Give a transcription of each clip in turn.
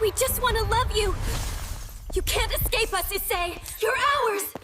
We just want to love you! You can't escape us, Issei! You're ours!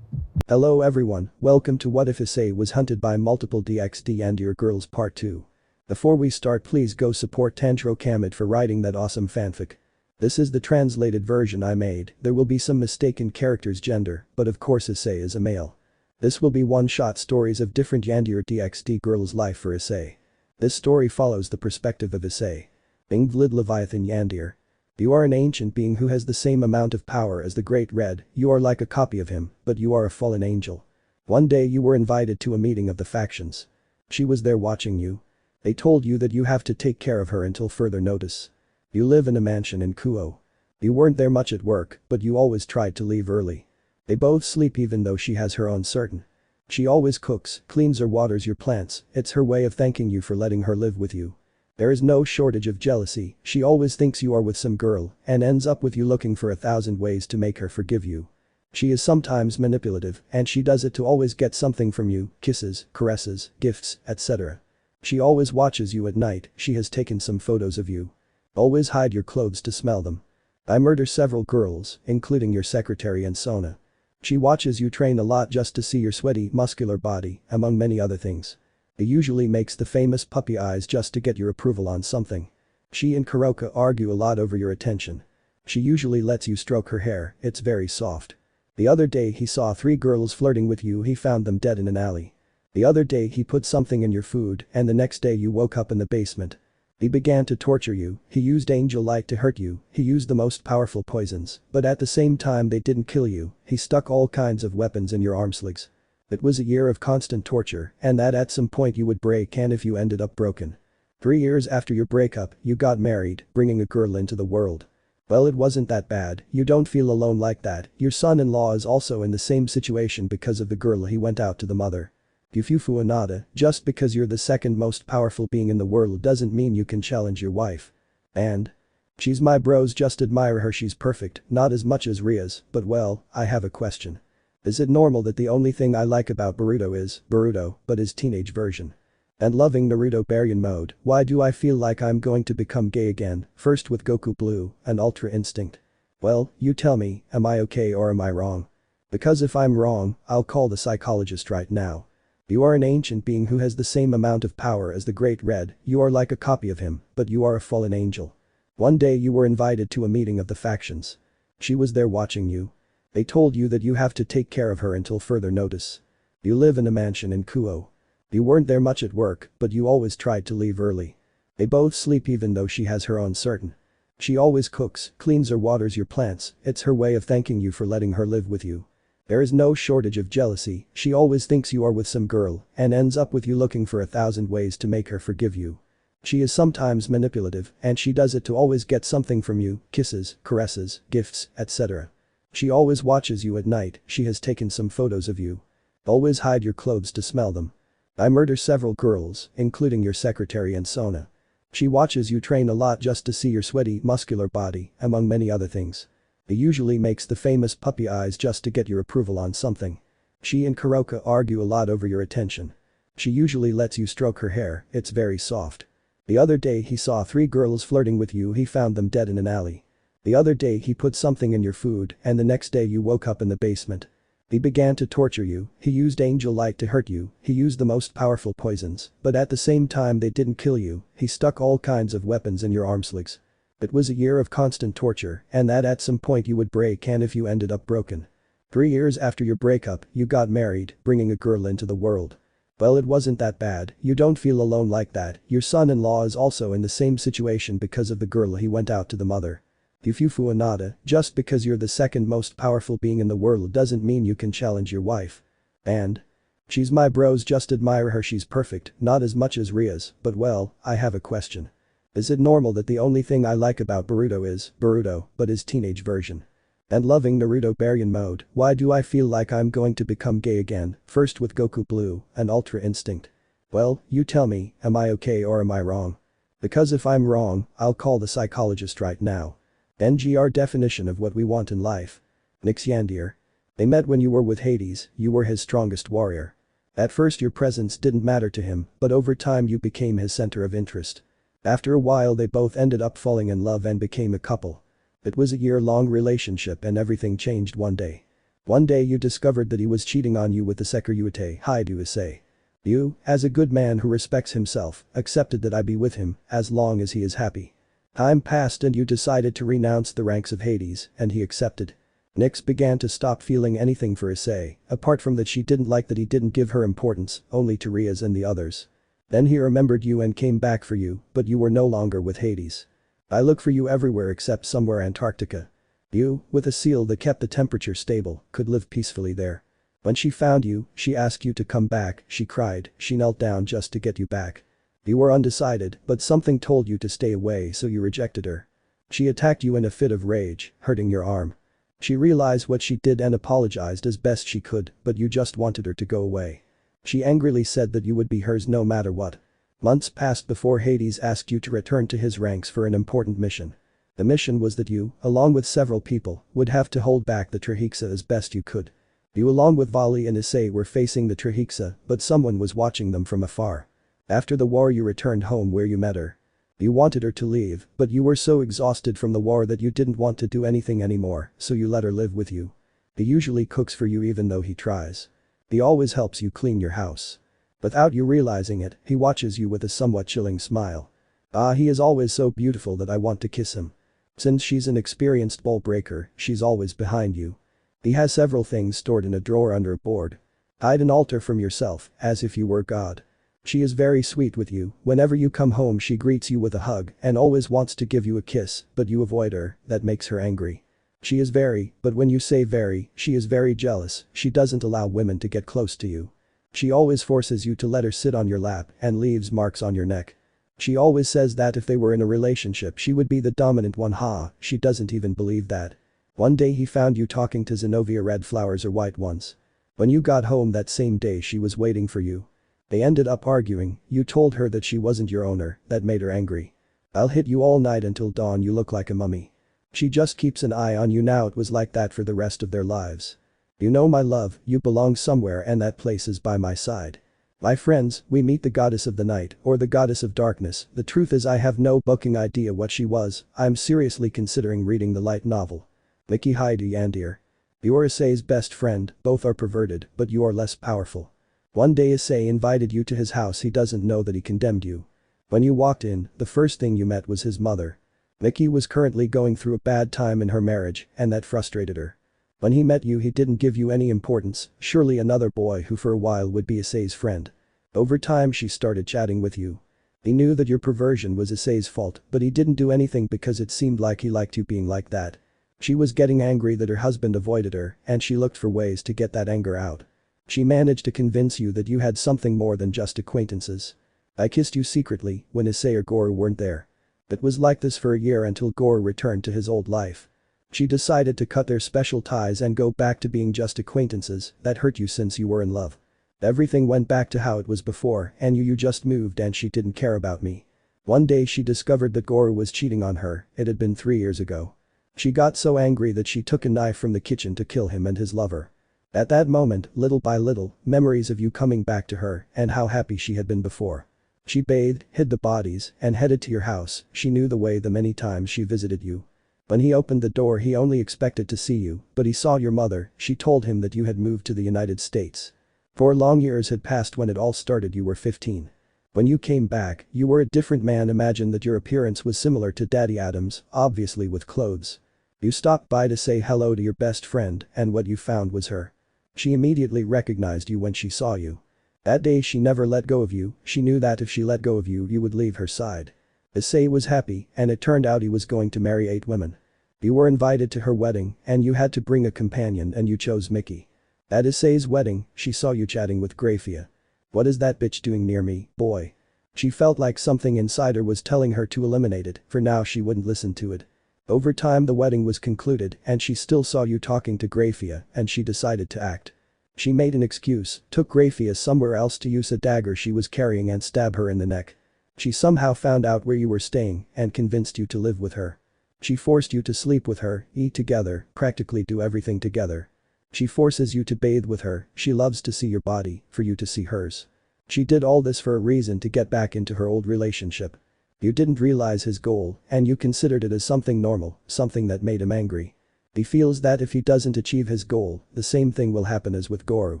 Hello everyone, welcome to What If Issei Was Hunted by Multiple DxD Yandere Girls Part 2. Before we start, please go support Tanjiro Kamid for writing that awesome fanfic. This is the translated version I made. There will be some mistaken characters' gender, but of course Issei is a male. This will be one-shot stories of different Yandere DxD girls' life for Issei. This story follows the perspective of Issei. Being Vlid Leviathan Yandere. You are an ancient being who has the same amount of power as the Great Red. You are like a copy of him, but you are a fallen angel. One day you were invited to a meeting of the factions. She was there watching you. They told you that you have to take care of her until further notice. You live in a mansion in Kuo. You weren't there much at work, but you always tried to leave early. They both sleep even though she has her own certain. She always cooks, cleans or waters your plants. It's her way of thanking you for letting her live with you. There is no shortage of jealousy. She always thinks you are with some girl and ends up with you looking for 1,000 ways to make her forgive you. She is sometimes manipulative and she does it to always get something from you, kisses, caresses, gifts, etc. She always watches you at night. She has taken some photos of you. Always hide your clothes to smell them. I murder several girls, including your secretary and Sona. She watches you train a lot just to see your sweaty, muscular body, among many other things. It usually makes the famous puppy eyes just to get your approval on something. She and Kuroka argue a lot over your attention. She usually lets you stroke her hair, it's very soft. The other day he saw 3 girls flirting with you. He found them dead in an alley. The other day he put something in your food and the next day you woke up in the basement. He began to torture you. He used angel light to hurt you. He used the most powerful poisons, but at the same time they didn't kill you. He stuck all kinds of weapons in your arm slings. It was a year of constant torture and that at some point you would break, and if you ended up broken. 3 years after your breakup, you got married, bringing a girl into the world. Well, it wasn't that bad. You don't feel alone like that. Your son-in-law is also in the same situation because of the girl he went out to the mother. Yufufu Anada, just because you're the second most powerful being in the world doesn't mean you can challenge your wife. And? She's my bros, just admire her, she's perfect, not as much as Rias, but well, I have a question. Is it normal that the only thing I like about Boruto is Boruto, but his teenage version? And loving Naruto Baryon mode, why do I feel like I'm going to become gay again, first with Goku Blue and Ultra Instinct? Well, you tell me, am I okay or am I wrong? Because if I'm wrong, I'll call the psychologist right now. You are an ancient being who has the same amount of power as the Great Red. You are like a copy of him, but you are a fallen angel. One day you were invited to a meeting of the factions. She was there watching you. They told you that you have to take care of her until further notice. You live in a mansion in Kuo. You weren't there much at work, but you always tried to leave early. They both sleep even though she has her own certain. She always cooks, cleans or waters your plants. It's her way of thanking you for letting her live with you. There is no shortage of jealousy. She always thinks you are with some girl and ends up with you looking for 1,000 ways to make her forgive you. She is sometimes manipulative and she does it to always get something from you, kisses, caresses, gifts, etc. She always watches you at night. She has taken some photos of you. Always hide your clothes to smell them. I murder several girls, including your secretary and Sona. She watches you train a lot just to see your sweaty, muscular body, among many other things. It usually makes the famous puppy eyes just to get your approval on something. She and Kuroka argue a lot over your attention. She usually lets you stroke her hair, it's very soft. The other day he saw 3 girls flirting with you. He found them dead in an alley. The other day he put something in your food and the next day you woke up in the basement. He began to torture you. He used angel light to hurt you. He used the most powerful poisons, but at the same time they didn't kill you. He stuck all kinds of weapons in your arm slings. It was a year of constant torture and that at some point you would break, and if you ended up broken. 3 years after your breakup, you got married, bringing a girl into the world. Well, it wasn't that bad. You don't feel alone like that. Your son-in-law is also in the same situation because of the girl he went out to the mother. Yufufu Anada, just because you're the second most powerful being in the world doesn't mean you can challenge your wife. And? She's my bros, just admire her, she's perfect, not as much as Rias, but well, I have a question. Is it normal that the only thing I like about Boruto is Boruto, but his teenage version? And loving Naruto Baryon mode, why do I feel like I'm going to become gay again, first with Goku Blue and Ultra Instinct? Well, you tell me, am I okay or am I wrong? Because if I'm wrong, I'll call the psychologist right now. NGR definition of what we want in life. Nyx Yandere. They met when you were with Hades. You were his strongest warrior. At first your presence didn't matter to him, but over time you became his center of interest. After a while they both ended up falling in love and became a couple. It was a year-long relationship and everything changed one day. One day you discovered that he was cheating on you with the Sekiryuutei. Hi to Issei. You, as a good man who respects himself, accepted that I be with him as long as he is happy. Time passed and you decided to renounce the ranks of Hades, and he accepted. Nyx began to stop feeling anything for Issei, apart from that she didn't like that he didn't give her importance, only to Rias and the others. Then he remembered you and came back for you, but you were no longer with Hades. I look for you everywhere except somewhere Antarctica. You, with a seal that kept the temperature stable, could live peacefully there. When she found you, she asked you to come back, she cried, she knelt down just to get you back. You were undecided, but something told you to stay away so you rejected her. She attacked you in a fit of rage, hurting your arm. She realized what she did and apologized as best she could, but you just wanted her to go away. She angrily said that you would be hers no matter what. Months passed before Hades asked you to return to his ranks for an important mission. The mission was that you, along with several people, would have to hold back the Trihexa as best you could. You along with Vali and Issei were facing the Trihexa, but someone was watching them from afar. After the war you returned home where you met her. You wanted her to leave, but you were so exhausted from the war that you didn't want to do anything anymore, so you let her live with you. He usually cooks for you even though he tries. He always helps you clean your house. Without you realizing it, he watches you with a somewhat chilling smile. Ah, he is always so beautiful that I want to kiss him. Since she's an experienced ball breaker, she's always behind you. He has several things stored in a drawer under a board. Hide an altar from yourself, as if you were God. She is very sweet with you, whenever you come home she greets you with a hug and always wants to give you a kiss, but you avoid her, that makes her angry. She is very, but when you say very, she is very jealous, she doesn't allow women to get close to you. She always forces you to let her sit on your lap and leaves marks on your neck. She always says that if they were in a relationship she would be the dominant one. She doesn't even believe that. One day he found you talking to Xenovia, red flowers or white ones. When you got home that same day she was waiting for you. They ended up arguing, you told her that she wasn't your owner, that made her angry. I'll hit you all night until dawn, you look like a mummy. She just keeps an eye on you now, it was like that for the rest of their lives. You know my love, you belong somewhere and that place is by my side. My friends, we meet the goddess of the night or the goddess of darkness. The truth is I have no fucking idea what she was. I'm seriously considering reading the light novel. Nyx and Tienne. You are Issei's best friend, both are perverted, but you are less powerful. One day Issei invited you to his house, he doesn't know that he condemned you. When you walked in, the first thing you met was his mother. Nyx was currently going through a bad time in her marriage, and that frustrated her. When he met you he didn't give you any importance, surely another boy who for a while would be Issei's friend. Over time she started chatting with you. He knew that your perversion was Issei's fault, but he didn't do anything because it seemed like he liked you being like that. She was getting angry that her husband avoided her, and she looked for ways to get that anger out. She managed to convince you that you had something more than just acquaintances. I kissed you secretly when Issei or Gore weren't there. It was like this for a year until Gore returned to his old life. She decided to cut their special ties and go back to being just acquaintances. That hurt you since you were in love. Everything went back to how it was before and you just moved and she didn't care about me. One day she discovered that Gore was cheating on her, it had been 3 years ago. She got so angry that she took a knife from the kitchen to kill him and his lover. At that moment, little by little, memories of you coming back to her and how happy she had been before. She bathed, hid the bodies, and headed to your house. She knew the way the many times she visited you. When he opened the door he only expected to see you, but he saw your mother. She told him that you had moved to the United States. 4 long years had passed when it all started, you were 15. When you came back, you were a different man. Imagine that your appearance was similar to Daddy Adams, obviously with clothes. You stopped by to say hello to your best friend and what you found was her. She immediately recognized you when she saw you. That day she never let go of you, she knew that if she let go of you, you would leave her side. Issei was happy and it turned out he was going to marry 8 women. You were invited to her wedding and you had to bring a companion and you chose Mickey. At Issei's wedding, she saw you chatting with Grafia. What is that bitch doing near me, boy? She felt like something inside her was telling her to eliminate it, for now she wouldn't listen to it. Over time the wedding was concluded and she still saw you talking to Grafia and she decided to act. She made an excuse, took Grafia somewhere else to use a dagger she was carrying and stab her in the neck. She somehow found out where you were staying and convinced you to live with her. She forced you to sleep with her, eat together, practically do everything together. She forces you to bathe with her, she loves to see your body, for you to see hers. She did all this for a reason, to get back into her old relationship. You didn't realize his goal, and you considered it as something normal, something that made him angry. He feels that if he doesn't achieve his goal, the same thing will happen as with Goru.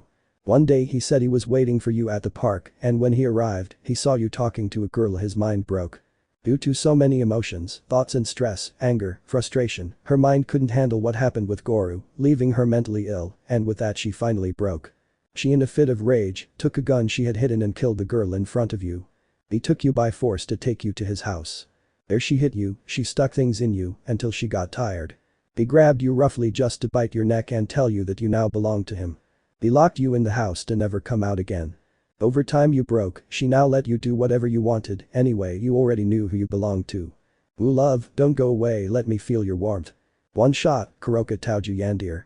One day he said he was waiting for you at the park, and when he arrived, he saw you talking to a girl. His mind broke. Due to so many emotions, thoughts and stress, anger, frustration, her mind couldn't handle what happened with Goru, leaving her mentally ill, and with that she finally broke. She, in a fit of rage, took a gun she had hidden and killed the girl in front of you. He took you by force to take you to his house. There she hit you, she stuck things in you, until she got tired. He grabbed you roughly just to bite your neck and tell you that you now belong to him. He locked you in the house to never come out again. Over time you broke, she now let you do whatever you wanted, anyway you already knew who you belonged to. Ooh love, don't go away, let me feel your warmth. One shot, Kuroka Taji Yandere.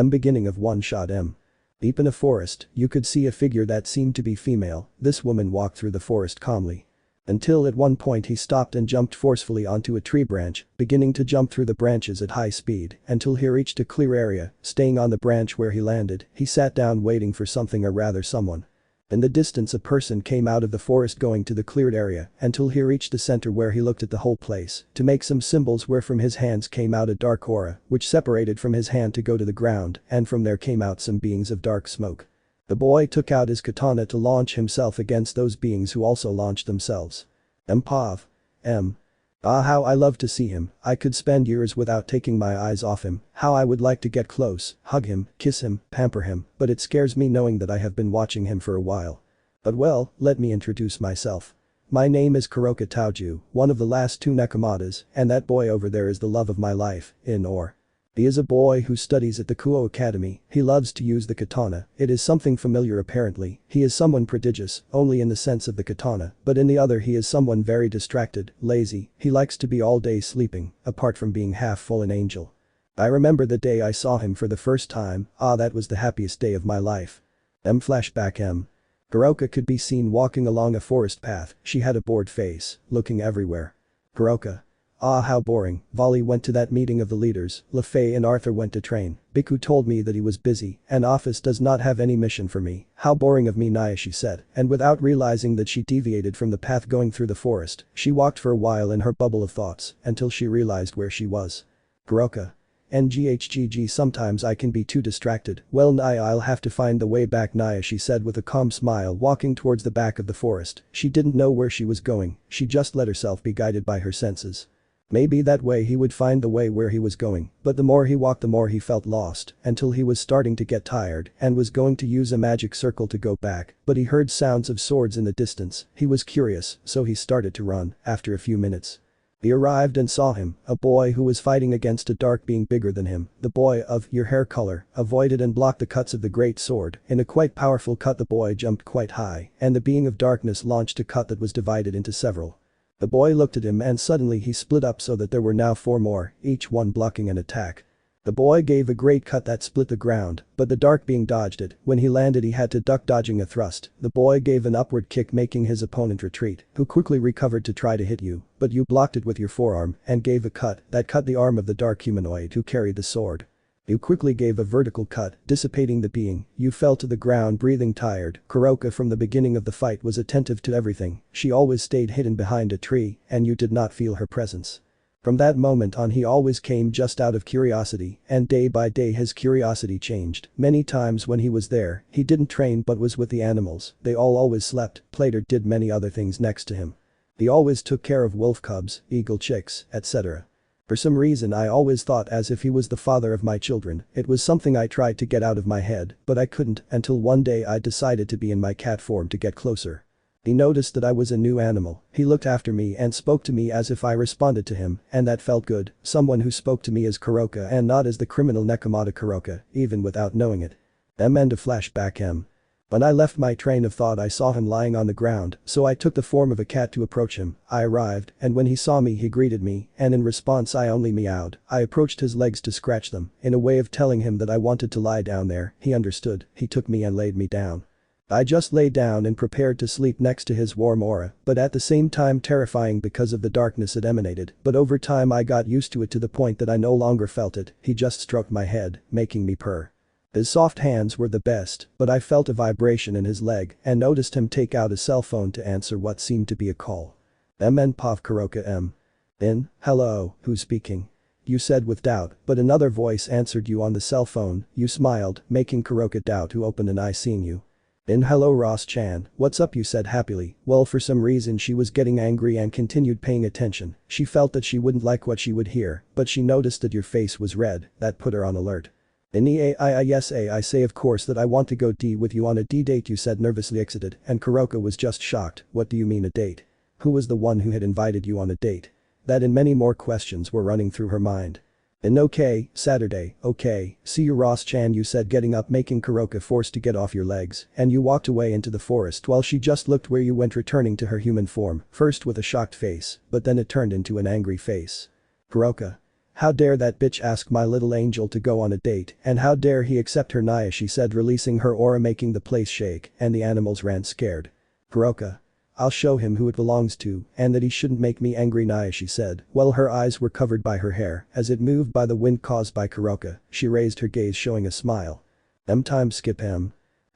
Beginning of one shot M. Deep in a forest, you could see a figure that seemed to be female. This woman walked through the forest calmly. Until at one point he stopped and jumped forcefully onto a tree branch, beginning to jump through the branches at high speed, until he reached a clear area, staying on the branch where he landed, he sat down waiting for something or rather someone. In the distance a person came out of the forest going to the cleared area, until he reached the center where he looked at the whole place, to make some symbols where from his hands came out a dark aura, which separated from his hand to go to the ground, and from there came out some beings of dark smoke. The boy took out his katana to launch himself against those beings who also launched themselves. Pav. Ah, how I love to see him, I could spend years without taking my eyes off him, how I would like to get close, hug him, kiss him, pamper him, but it scares me knowing that I have been watching him for a while. But well, let me introduce myself. My name is Kuroka Taji, one of the last two Nekomatas, and that boy over there is the love of my life, He is a boy who studies at the Kuo Academy, he loves to use the katana, it is something familiar apparently, he is someone prodigious, only in the sense of the katana, but in the other he is someone very distracted, lazy, he likes to be all day sleeping, apart from being half full an angel. I remember the day I saw him for the first time, that was the happiest day of my life. Flashback Kuroka could be seen walking along a forest path, she had a bored face, looking everywhere. Kuroka. Ah, how boring. Vali went to that meeting of the leaders, Lefay and Arthur went to train, Biku told me that he was busy, and office does not have any mission for me, how boring of me Naya, she said, and without realizing that she deviated from the path going through the forest, she walked for a while in her bubble of thoughts, until she realized where she was. Kuroka. NGHGG, sometimes I can be too distracted, well Naya, I'll have to find the way back Naya, she said with a calm smile, walking towards the back of the forest. She didn't know where she was going, she just let herself be guided by her senses. Maybe that way he would find the way where he was going, but the more he walked the more he felt lost, until he was starting to get tired and was going to use a magic circle to go back, but he heard sounds of swords in the distance, he was curious, so he started to run, after a few minutes. He arrived and saw him, a boy who was fighting against a dark being bigger than him, the boy of your hair color, avoided and blocked the cuts of the great sword, in a quite powerful cut the boy jumped quite high, and the being of darkness launched a cut that was divided into several. The boy looked at him and suddenly he split up so that there were now 4 more, each one blocking an attack. The boy gave a great cut that split the ground, but the dark being dodged it, when he landed he had to duck dodging a thrust, the boy gave an upward kick making his opponent retreat, who quickly recovered to try to hit you, but you blocked it with your forearm and gave a cut that cut the arm of the dark humanoid who carried the sword. You quickly gave a vertical cut, dissipating the being, you fell to the ground breathing tired. Kuroka from the beginning of the fight was attentive to everything, she always stayed hidden behind a tree, and you did not feel her presence. From that moment on he always came just out of curiosity, and day by day his curiosity changed. Many times when he was there, he didn't train but was with the animals, they all always slept, played or did many other things next to him. He always took care of wolf cubs, eagle chicks, etc. For some reason I always thought as if he was the father of my children, it was something I tried to get out of my head, but I couldn't until one day I decided to be in my cat form to get closer. He noticed that I was a new animal, he looked after me and spoke to me as if I responded to him, and that felt good, someone who spoke to me as Kuroka and not as the criminal Nekomata Kuroka, even without knowing it. End of flashback When I left my train of thought I saw him lying on the ground, so I took the form of a cat to approach him. I arrived, and when he saw me he greeted me, and in response I only meowed. I approached his legs to scratch them, in a way of telling him that I wanted to lie down there, he understood, he took me and laid me down. I just lay down and prepared to sleep next to his warm aura, but at the same time terrifying because of the darkness it emanated, but over time I got used to it to the point that I no longer felt it, he just stroked my head, making me purr. His soft hands were the best, but I felt a vibration in his leg and noticed him take out a cell phone to answer what seemed to be a call. Pov Kuroka In, hello, who's speaking? You said with doubt, but another voice answered you on the cell phone. You smiled, making Kuroka doubt who opened an eye seeing you. Hello Ross-chan, what's up, you said happily. Well, for some reason she was getting angry and continued paying attention. She felt that she wouldn't like what she would hear, but she noticed that your face was red. That put her on alert. Yes, I say of course that I want to go with you on a date, you said nervously exited, and Kuroka was just shocked. What do you mean a date? Who was the one who had invited you on a date? That and many more questions were running through her mind. Okay, Saturday, okay, see you Ross-chan, you said getting up, making Kuroka forced to get off your legs, and you walked away into the forest while she just looked where you went, returning to her human form, first with a shocked face, but then it turned into an angry face. Kuroka. How dare that bitch ask my little angel to go on a date, and how dare he accept her, Naya, she said, releasing her aura, making the place shake, and the animals ran scared. Kuroka. I'll show him who it belongs to, and that he shouldn't make me angry, Naya, she said. Well, her eyes were covered by her hair as it moved by the wind caused by Kuroka. She raised her gaze, showing a smile. Time skip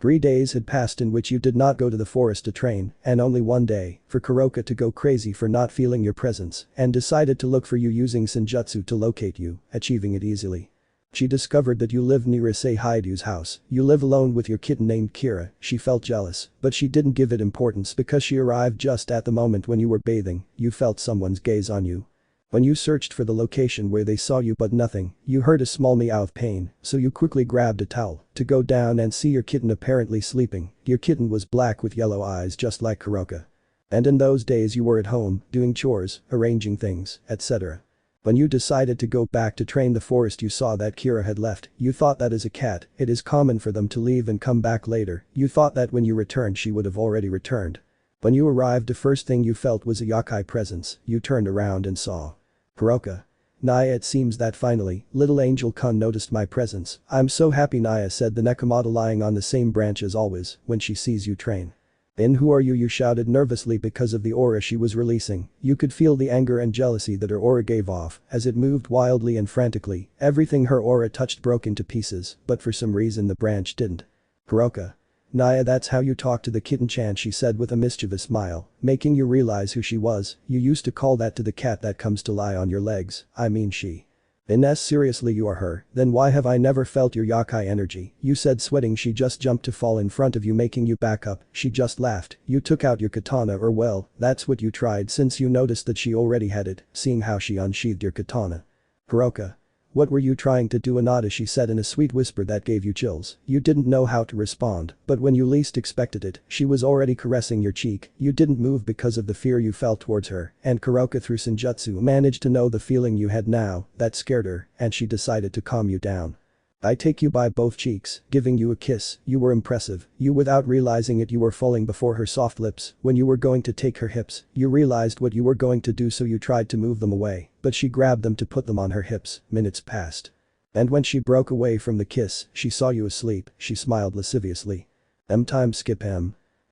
3 days had passed in which you did not go to the forest to train, and only one day for Kuroka to go crazy for not feeling your presence and decided to look for you using Senjutsu to locate you, achieving it easily. She discovered that you live near Issei Hidu's house. You live alone with your kitten named Kira. She felt jealous, but she didn't give it importance because she arrived just at the moment when you were bathing. You felt someone's gaze on you. When you searched for the location where they saw you but nothing, you heard a small meow of pain, so you quickly grabbed a towel to go down and see your kitten apparently sleeping. Your kitten was black with yellow eyes just like Kuroka. And in those days you were at home, doing chores, arranging things, etc. When you decided to go back to train the forest, you saw that Kira had left. You thought that as a cat, it is common for them to leave and come back later. You thought that when you returned she would have already returned. When you arrived, the first thing you felt was a yakai presence. You turned around and saw Kuroka. Naya, it seems that finally, little Angel-kun noticed my presence. I'm so happy, Naya said, the Nekomata lying on the same branch as always when she sees you train. Who are you? You shouted nervously because of the aura she was releasing. You could feel the anger and jealousy that her aura gave off as it moved wildly and frantically. Everything her aura touched broke into pieces, but for some reason the branch didn't. Kuroka. Naya, that's how you talk to the kitten-chan, she said with a mischievous smile, making you realize who she was. You used to call that to the cat that comes to lie on your legs. I mean she. Seriously, you are her? Then why have I never felt your yakai energy? You said, sweating. She just jumped to fall in front of you, making you back up. She just laughed. You took out your katana, or well, that's what you tried since you noticed that she already had it, seeing how she unsheathed your katana. Kuroka. What were you trying to do, Anata, she said in a sweet whisper that gave you chills. You didn't know how to respond, but when you least expected it, she was already caressing your cheek. You didn't move because of the fear you felt towards her, and Kuroka through Senjutsu managed to know the feeling you had now. That scared her, and she decided to calm you down. I take you by both cheeks, giving you a kiss. You were impressive. You, without realizing it, you were falling before her soft lips. When you were going to take her hips, you realized what you were going to do, so you tried to move them away, but she grabbed them to put them on her hips. Minutes passed. And when she broke away from the kiss, she saw you asleep. She smiled lasciviously. Time skip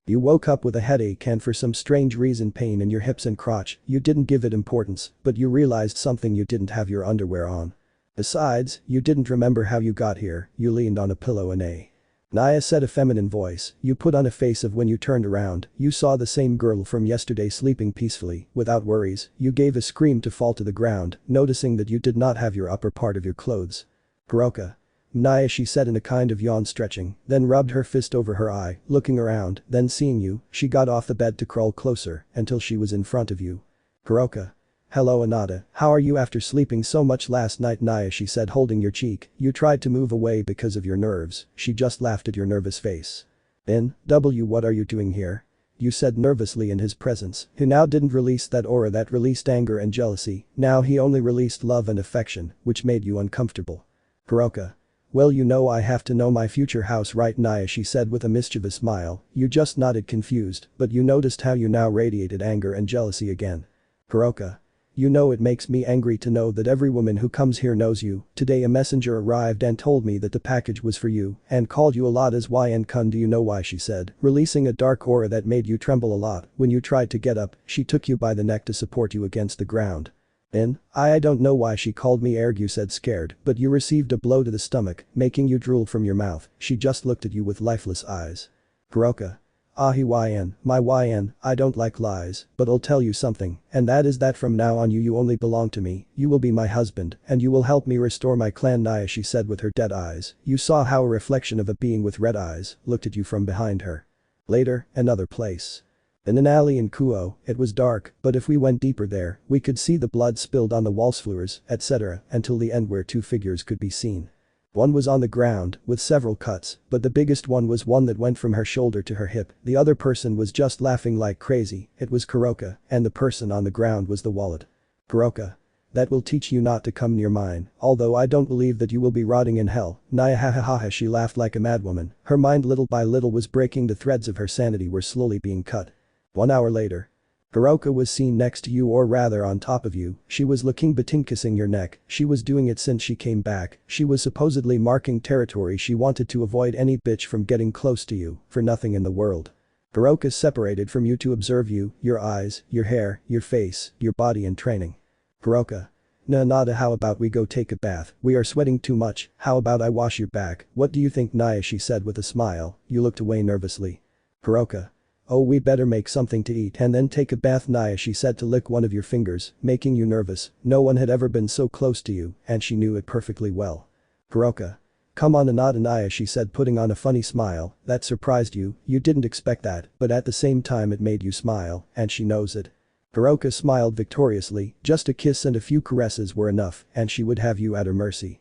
You woke up with a headache and for some strange reason pain in your hips and crotch. You didn't give it importance, but you realized something: you didn't have your underwear on. Besides, you didn't remember how you got here. You leaned on a pillow and Naya said, a feminine voice. You put on a face of when you turned around, you saw the same girl from yesterday sleeping peacefully, without worries. You gave a scream to fall to the ground, noticing that you did not have your upper part of your clothes. Kuroka. Naya, she said in a kind of yawn, stretching, then rubbed her fist over her eye, looking around, then seeing you, she got off the bed to crawl closer until she was in front of you. Kuroka. Hello Anata, how are you after sleeping so much last night? Naya, she said, holding your cheek. You tried to move away because of your nerves. She just laughed at your nervous face. What are you doing here? You said nervously in his presence. He now didn't release that aura that released anger and jealousy. Now he only released love and affection, which made you uncomfortable. Kuroka. Well, you know I have to know my future house, right? Naya, she said with a mischievous smile. You just nodded confused, but you noticed how you now radiated anger and jealousy again. Kuroka. You know it makes me angry to know that every woman who comes here knows you. Today a messenger arrived and told me that the package was for you and called you a lot as Yn-kun. Do you know why? She said, releasing a dark aura that made you tremble a lot. When you tried to get up, she took you by the neck to support you against the ground. I don't know why she called me Erg, you said, scared, but you received a blow to the stomach, making you drool from your mouth. She just looked at you with lifeless eyes. Kuroka. YN, my YN, I don't like lies, but I'll tell you something, and that is that from now on you only belong to me, you will be my husband, and you will help me restore my clan Naya she said with her dead eyes. You saw how a reflection of a being with red eyes looked at you from behind her. Later, another place. In an alley in Kuo, it was dark, but if we went deeper there, we could see the blood spilled on the walls floors, etc., until the end where two figures could be seen. One was on the ground, with several cuts, but the biggest one was one that went from her shoulder to her hip. The other person was just laughing like crazy. It was Kuroka, and the person on the ground was the wallet. Kuroka. That will teach you not to come near mine, although I don't believe that you will be rotting in hell. Naya ha she laughed like a madwoman. Her mind little by little was breaking, the threads of her sanity were slowly being cut. 1 hour later. Kuroka was seen next to you, or rather on top of you. She was looking between kissing your neck. She was doing it since she came back. She was supposedly marking territory. She wanted to avoid any bitch from getting close to you, for nothing in the world. Kuroka separated from you to observe you, your eyes, your hair, your face, your body and training. Kuroka. Nah nada, how about we go take a bath, we are sweating too much, how about I wash your back, what do you think Naya she said with a smile. You looked away nervously. Kuroka. Oh, we better make something to eat and then take a bath Naya she said to lick one of your fingers, making you nervous. No one had ever been so close to you, and she knew it perfectly well. Kuroka. Come on Anada Naya she said putting on a funny smile, that surprised you, you didn't expect that, but at the same time it made you smile, and she knows it. Kuroka smiled victoriously, just a kiss and a few caresses were enough, and she would have you at her mercy.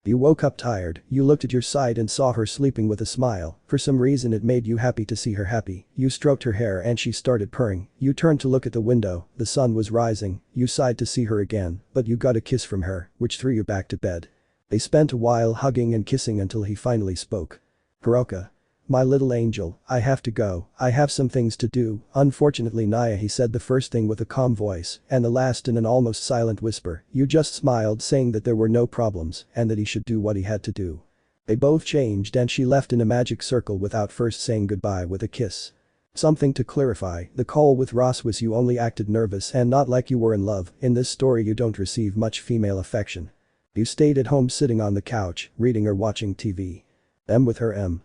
You woke up tired, you looked at your side and saw her sleeping with a smile. For some reason it made you happy to see her happy. You stroked her hair and she started purring. You turned to look at the window, the sun was rising. You sighed to see her again, but you got a kiss from her, which threw you back to bed. They spent a while hugging and kissing until he finally spoke. Kuroka. My little angel, I have to go, I have some things to do, unfortunately Naya he said the first thing with a calm voice, and the last in an almost silent whisper. You just smiled saying that there were no problems, and that he should do what he had to do. They both changed and she left in a magic circle without first saying goodbye with a kiss. Something to clarify, the call with Rossweisse you only acted nervous and not like you were in love. In this story you don't receive much female affection. You stayed at home sitting on the couch, reading or watching TV. With her.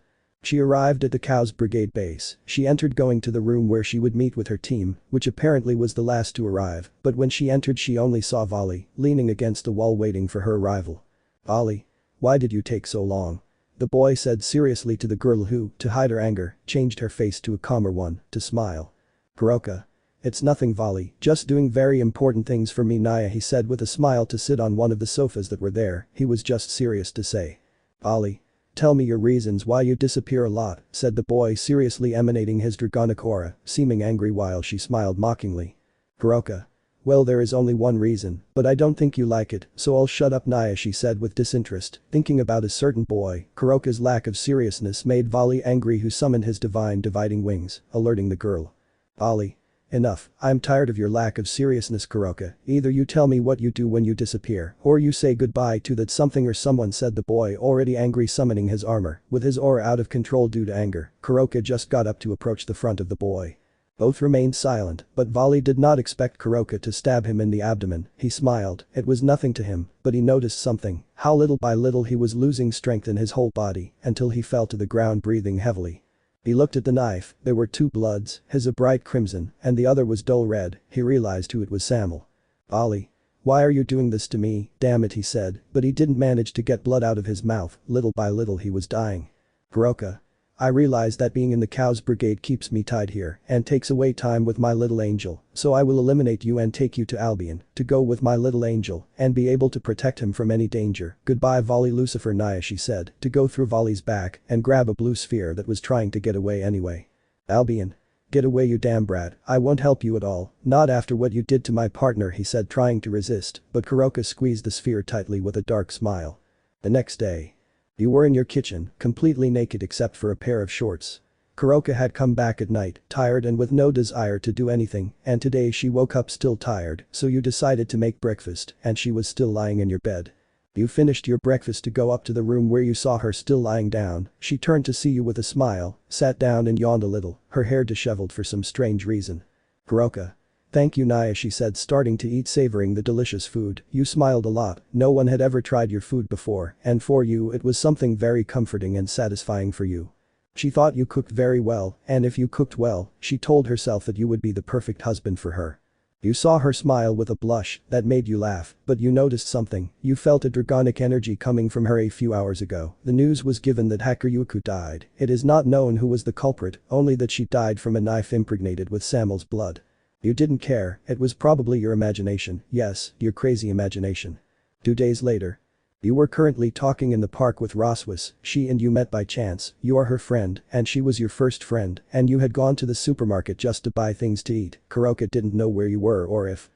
She arrived at the Cows Brigade base. She entered going to the room where she would meet with her team, which apparently was the last to arrive, but when she entered she only saw Vali, leaning against the wall waiting for her arrival. Vali. Why did you take so long? The boy said seriously to the girl who, to hide her anger, changed her face to a calmer one, to smile. Kuroka. It's nothing Vali, just doing very important things for me Naya he said with a smile to sit on one of the sofas that were there, he was just serious to say. Vali. Tell me your reasons why you disappear a lot, said the boy seriously emanating his dragonic aura, seeming angry while she smiled mockingly. Kuroka. Well there is only one reason, but I don't think you like it, so I'll shut up Naya she said with disinterest, thinking about a certain boy. Kuroka's lack of seriousness made Vali angry who summoned his divine dividing wings, alerting the girl. Vali. Enough, I'm tired of your lack of seriousness Kuroka, either you tell me what you do when you disappear, or you say goodbye to that something or someone said the boy already angry summoning his armor, with his aura out of control due to anger. Kuroka just got up to approach the front of the boy. Both remained silent, but Vali did not expect Kuroka to stab him in the abdomen. He smiled, it was nothing to him, but he noticed something, how little by little he was losing strength in his whole body, until he fell to the ground breathing heavily. He looked at the knife, there were two bloods, his a bright crimson, and the other was dull red. He realized who it was. Samuel. Vali. Why are you doing this to me, damn it he said, but he didn't manage to get blood out of his mouth, little by little he was dying. Kuroka. I realize that being in the Cows Brigade keeps me tied here and takes away time with my little angel, so I will eliminate you and take you to Albion, to go with my little angel and be able to protect him from any danger. Goodbye Vali Lucifer Naya she said, to go through Vali's back and grab a blue sphere that was trying to get away anyway. Albion. Get away you damn brat, I won't help you at all, not after what you did to my partner he said trying to resist, but Kuroka squeezed the sphere tightly with a dark smile. The next day. You were in your kitchen, completely naked except for a pair of shorts. Kuroka had come back at night, tired and with no desire to do anything, and today she woke up still tired, so you decided to make breakfast, and she was still lying in your bed. You finished your breakfast to go up to the room where you saw her still lying down. She turned to see you with a smile, sat down and yawned a little, her hair disheveled for some strange reason. Kuroka. Thank you Naya she said starting to eat savoring the delicious food. You smiled a lot, no one had ever tried your food before, and for you it was something very comforting and satisfying for you. She thought you cooked very well, and if you cooked well, she told herself that you would be the perfect husband for her. You saw her smile with a blush that made you laugh, but you noticed something. You felt a dragonic energy coming from her a few hours ago. The news was given that Sekiryuutei died. It is not known who was the culprit, only that she died from a knife impregnated with Samuel's blood. You didn't care, it was probably your imagination, yes, your crazy imagination. 2 days later. You were currently talking in the park with Rossweisse, she and you met by chance, you are her friend, and she was your first friend, and you had gone to the supermarket just to buy things to eat. Kuroka didn't know where you were or if.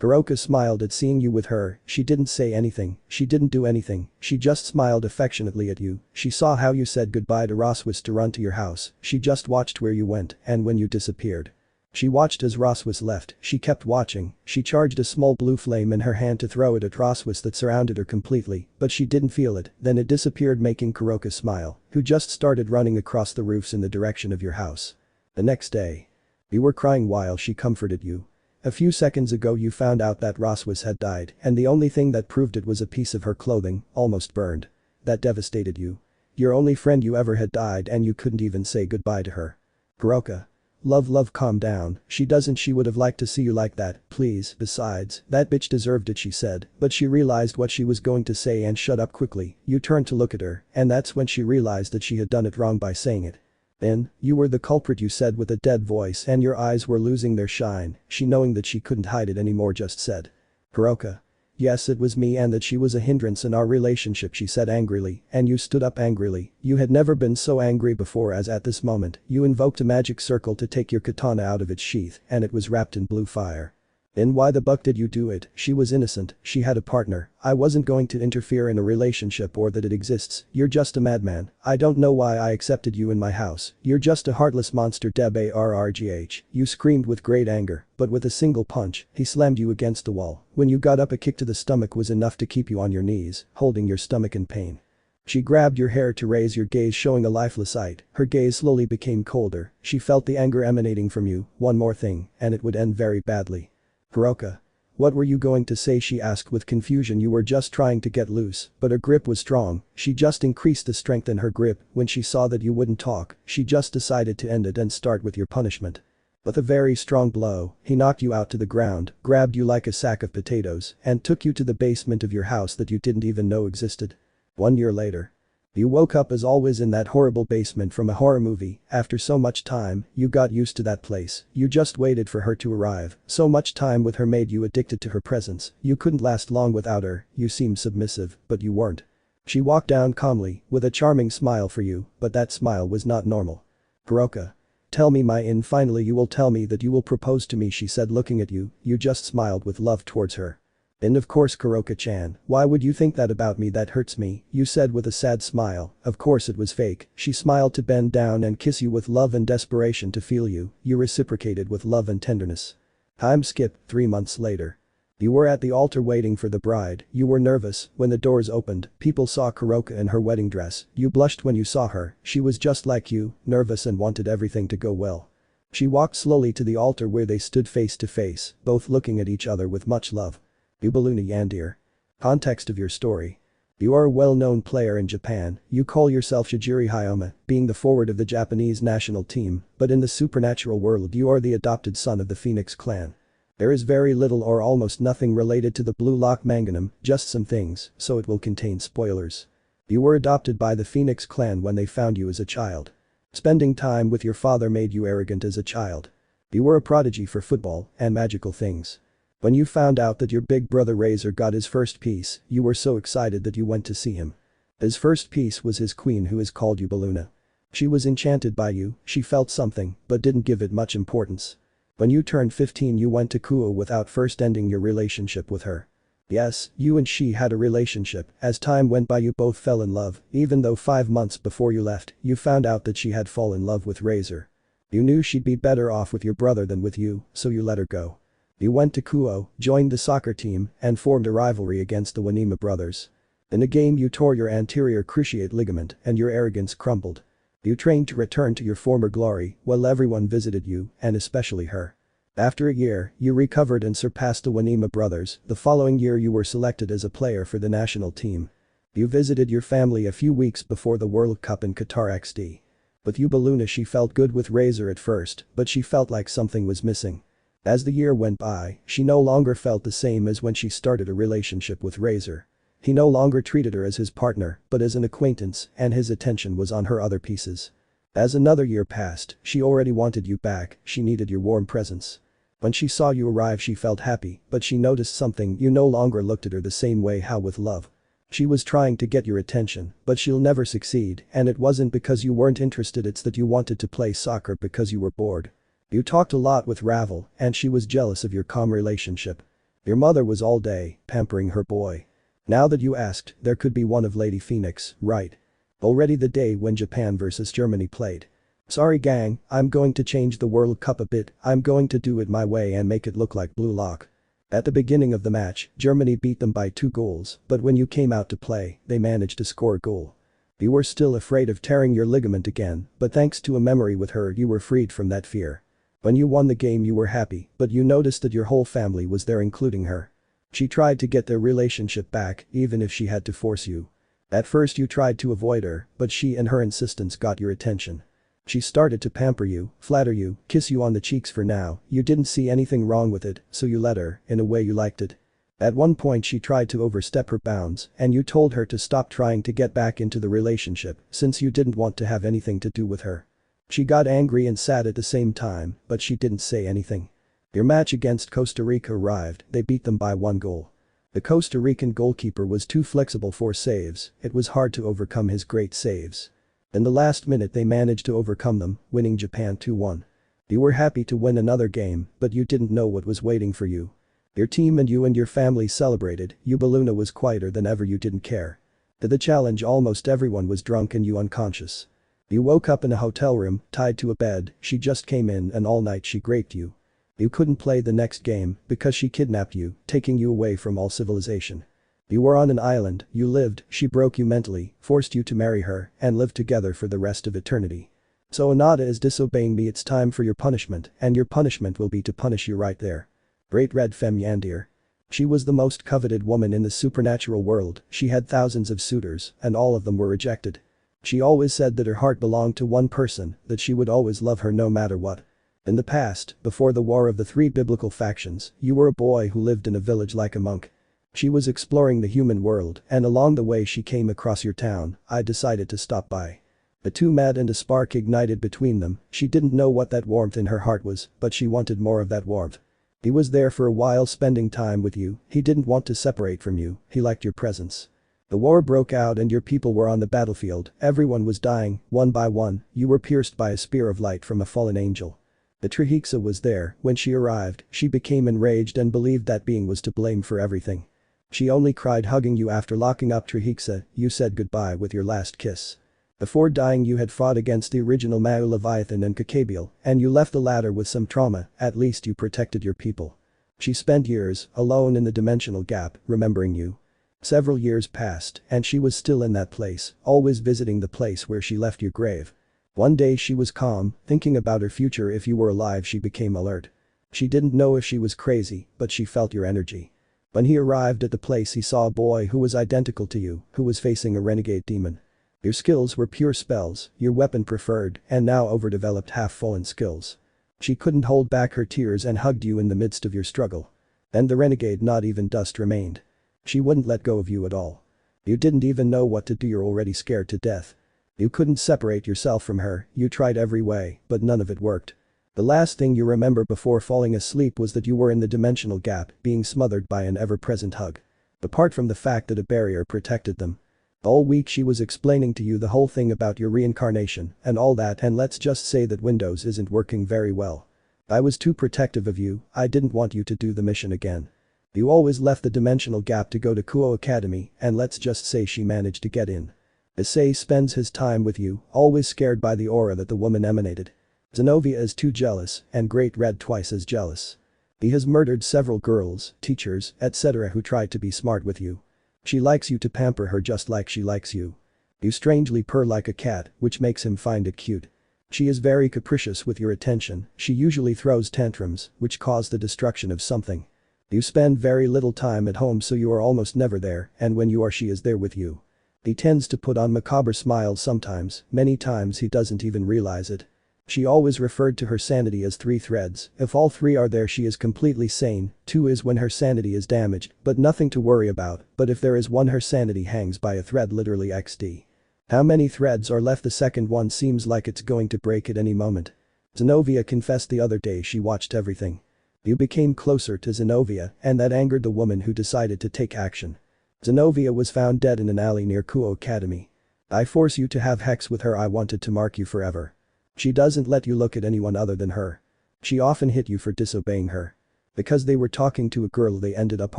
Kuroka smiled at seeing you with her, she didn't say anything, she didn't do anything, she just smiled affectionately at you, she saw how you said goodbye to Rossweisse to run to your house, she just watched where you went, and when you disappeared. She watched as Rossweisse left, she kept watching, she charged a small blue flame in her hand to throw it at Rossweisse that surrounded her completely, but she didn't feel it, then it disappeared making Kuroka smile, who just started running across the roofs in the direction of your house. The next day. You were crying while she comforted you. A few seconds ago you found out that Rossweisse had died, and the only thing that proved it was a piece of her clothing, almost burned. That devastated you. Your only friend you ever had died and you couldn't even say goodbye to her. Kuroka. Love calm down, she would have liked to see you like that, please, besides, that bitch deserved it she said, but she realized what she was going to say and shut up quickly, you turned to look at her, and that's when she realized that she had done it wrong by saying it. Then, you were the culprit you said with a dead voice and your eyes were losing their shine, she knowing that she couldn't hide it anymore just said. Kuroka. Yes it was me and that she was a hindrance in our relationship she said angrily, and you stood up angrily, you had never been so angry before as at this moment, you invoked a magic circle to take your katana out of its sheath and it was wrapped in blue fire. Then why the buck did you do it? She was innocent, she had a partner, I wasn't going to interfere in a relationship or that it exists, you're just a madman, I don't know why I accepted you in my house, you're just a heartless monster Deb Arrgh, you screamed with great anger, but with a single punch, he slammed you against the wall, when you got up a kick to the stomach was enough to keep you on your knees, holding your stomach in pain. She grabbed your hair to raise your gaze showing a lifeless sight, her gaze slowly became colder, she felt the anger emanating from you, one more thing, and it would end very badly. Kuroka. What were you going to say she asked with confusion you were just trying to get loose, but her grip was strong, she just increased the strength in her grip, when she saw that you wouldn't talk, she just decided to end it and start with your punishment. With a very strong blow, he knocked you out to the ground, grabbed you like a sack of potatoes, and took you to the basement of your house that you didn't even know existed. 1 year later. You woke up as always in that horrible basement from a horror movie, after so much time, you got used to that place, you just waited for her to arrive, so much time with her made you addicted to her presence, you couldn't last long without her, you seemed submissive, but you weren't. She walked down calmly, with a charming smile for you, but that smile was not normal. Kuroka. Tell me finally you will tell me that you will propose to me she said looking at you, you just smiled with love towards her. And of course Kuroka-chan, why would you think that about me that hurts me, you said with a sad smile, of course it was fake, she smiled to bend down and kiss you with love and desperation to feel you, you reciprocated with love and tenderness. Time skip, 3 months later. You were at the altar waiting for the bride, you were nervous, when the doors opened, people saw Kuroka in her wedding dress, you blushed when you saw her, she was just like you, nervous and wanted everything to go well. She walked slowly to the altar where they stood face to face, both looking at each other with much love. Baloona Yandere. Context of your story. You are a well-known player in Japan, you call yourself Shijiri Hayama, being the forward of the Japanese national team, but in the supernatural world you are the adopted son of the Phoenix clan. There is very little or almost nothing related to the Blue Lock Manganum, just some things, so it will contain spoilers. You were adopted by the Phoenix clan when they found you as a child. Spending time with your father made you arrogant as a child. You were a prodigy for football and magical things. When you found out that your big brother Razer got his first piece, you were so excited that you went to see him. His first piece was his queen who is called you Baloona. She was enchanted by you, she felt something, but didn't give it much importance. When you turned 15 you went to Kuo without first ending your relationship with her. Yes, you and she had a relationship, as time went by you both fell in love, even though 5 months before you left, you found out that she had fallen in love with Razer. You knew she'd be better off with your brother than with you, so you let her go. You went to Kuo, joined the soccer team, and formed a rivalry against the Wanima brothers. In a game you tore your anterior cruciate ligament and your arrogance crumbled. You trained to return to your former glory while everyone visited you, and especially her. After a year, you recovered and surpassed the Wanima brothers, the following year you were selected as a player for the national team. You visited your family a few weeks before the World Cup in Qatar XD. With you Baloona she felt good with Razer at first, but she felt like something was missing. As the year went by, she no longer felt the same as when she started a relationship with Razer. He no longer treated her as his partner, but as an acquaintance, and his attention was on her other pieces. As another year passed, she already wanted you back, she needed your warm presence. When she saw you arrive she felt happy, but she noticed something, you no longer looked at her the same way how with love. She was trying to get your attention, but she'll never succeed, and it wasn't because you weren't interested, it's that you wanted to play soccer because you were bored. You talked a lot with Ravel, and she was jealous of your calm relationship. Your mother was all day, pampering her boy. Now that you asked, there could be one of Lady Phoenix, right? Already the day when Japan vs Germany played. Sorry gang, I'm going to change the World Cup a bit, I'm going to do it my way and make it look like blue lock. At the beginning of the match, Germany beat them by 2 goals, but when you came out to play, they managed to score a goal. You were still afraid of tearing your ligament again, but thanks to a memory with her you were freed from that fear. When you won the game you were happy, but you noticed that your whole family was there including her. She tried to get their relationship back, even if she had to force you. At first you tried to avoid her, but she and her insistence got your attention. She started to pamper you, flatter you, kiss you on the cheeks. For now, you didn't see anything wrong with it, so you let her, in a way you liked it. At one point she tried to overstep her bounds, and you told her to stop trying to get back into the relationship, since you didn't want to have anything to do with her. She got angry and sad at the same time, but she didn't say anything. Your match against Costa Rica arrived, they beat them by 1 goal. The Costa Rican goalkeeper was too flexible for saves, it was hard to overcome his great saves. In the last minute they managed to overcome them, winning Japan 2-1. You were happy to win another game, but you didn't know what was waiting for you. Your team and you and your family celebrated, you Baloona was quieter than ever, you didn't care. To the challenge almost everyone was drunk and you unconscious. You woke up in a hotel room, tied to a bed, she just came in and all night she raped you. You couldn't play the next game, because she kidnapped you, taking you away from all civilization. You were on an island, you lived, she broke you mentally, forced you to marry her, and live together for the rest of eternity. So Anada is disobeying me, it's time for your punishment, and your punishment will be to punish you right there. Great Red Femme Yandere. She was the most coveted woman in the supernatural world, she had thousands of suitors, and all of them were rejected. She always said that her heart belonged to one person, that she would always love her no matter what. In the past, before the war of the 3 biblical factions, you were a boy who lived in a village like a monk. She was exploring the human world, and along the way she came across your town, I decided to stop by. The two met and a spark ignited between them, she didn't know what that warmth in her heart was, but she wanted more of that warmth. He was there for a while spending time with you, he didn't want to separate from you, he liked your presence. The war broke out and your people were on the battlefield, everyone was dying, one by one, you were pierced by a spear of light from a fallen angel. The Trihexa was there, when she arrived, she became enraged and believed that being was to blame for everything. She only cried hugging you after locking up Trihexa, you said goodbye with your last kiss. Before dying you had fought against the original Mau Leviathan and Kakabiel, and you left the latter with some trauma, at least you protected your people. She spent years, alone in the dimensional gap, remembering you. Several years passed, and she was still in that place, always visiting the place where she left your grave. One day she was calm, thinking about her future. If you were alive she became alert. She didn't know if she was crazy, but she felt your energy. When he arrived at the place he saw a boy who was identical to you, who was facing a renegade demon. Your skills were pure spells, your weapon preferred, and now overdeveloped half-fallen skills. She couldn't hold back her tears and hugged you in the midst of your struggle. And the renegade, not even dust remained. She wouldn't let go of you at all. You didn't even know what to do, you're already scared to death. You couldn't separate yourself from her, you tried every way, but none of it worked. The last thing you remember before falling asleep was that you were in the dimensional gap, being smothered by an ever-present hug. Apart from the fact that a barrier protected them. All week she was explaining to you the whole thing about your reincarnation and all that, and let's just say that Windows isn't working very well. I was too protective of you, I didn't want you to do the mission again. You always left the dimensional gap to go to Kuo Academy, and let's just say she managed to get in. Issei spends his time with you, always scared by the aura that the woman emanated. Xenovia is too jealous, and Great Red twice as jealous. He has murdered several girls, teachers, etc. who tried to be smart with you. She likes you to pamper her just like she likes you. You strangely purr like a cat, which makes him find it cute. She is very capricious with your attention, she usually throws tantrums, which cause the destruction of something. You spend very little time at home, so you are almost never there, and when you are she is there with you. He tends to put on macabre smiles sometimes, many times he doesn't even realize it. She always referred to her sanity as 3 threads. If all 3 are there she is completely sane, 2 is when her sanity is damaged, but nothing to worry about, but if there is 1 her sanity hangs by a thread, literally XD. How many threads are left? The second one seems like it's going to break at any moment. Xenovia confessed the other day she watched everything. You became closer to Xenovia, and that angered the woman who decided to take action. Xenovia was found dead in an alley near Kuo Academy. I force you to have hex with her. I wanted to mark you forever. She doesn't let you look at anyone other than her. She often hit you for disobeying her. Because they were talking to a girl they ended up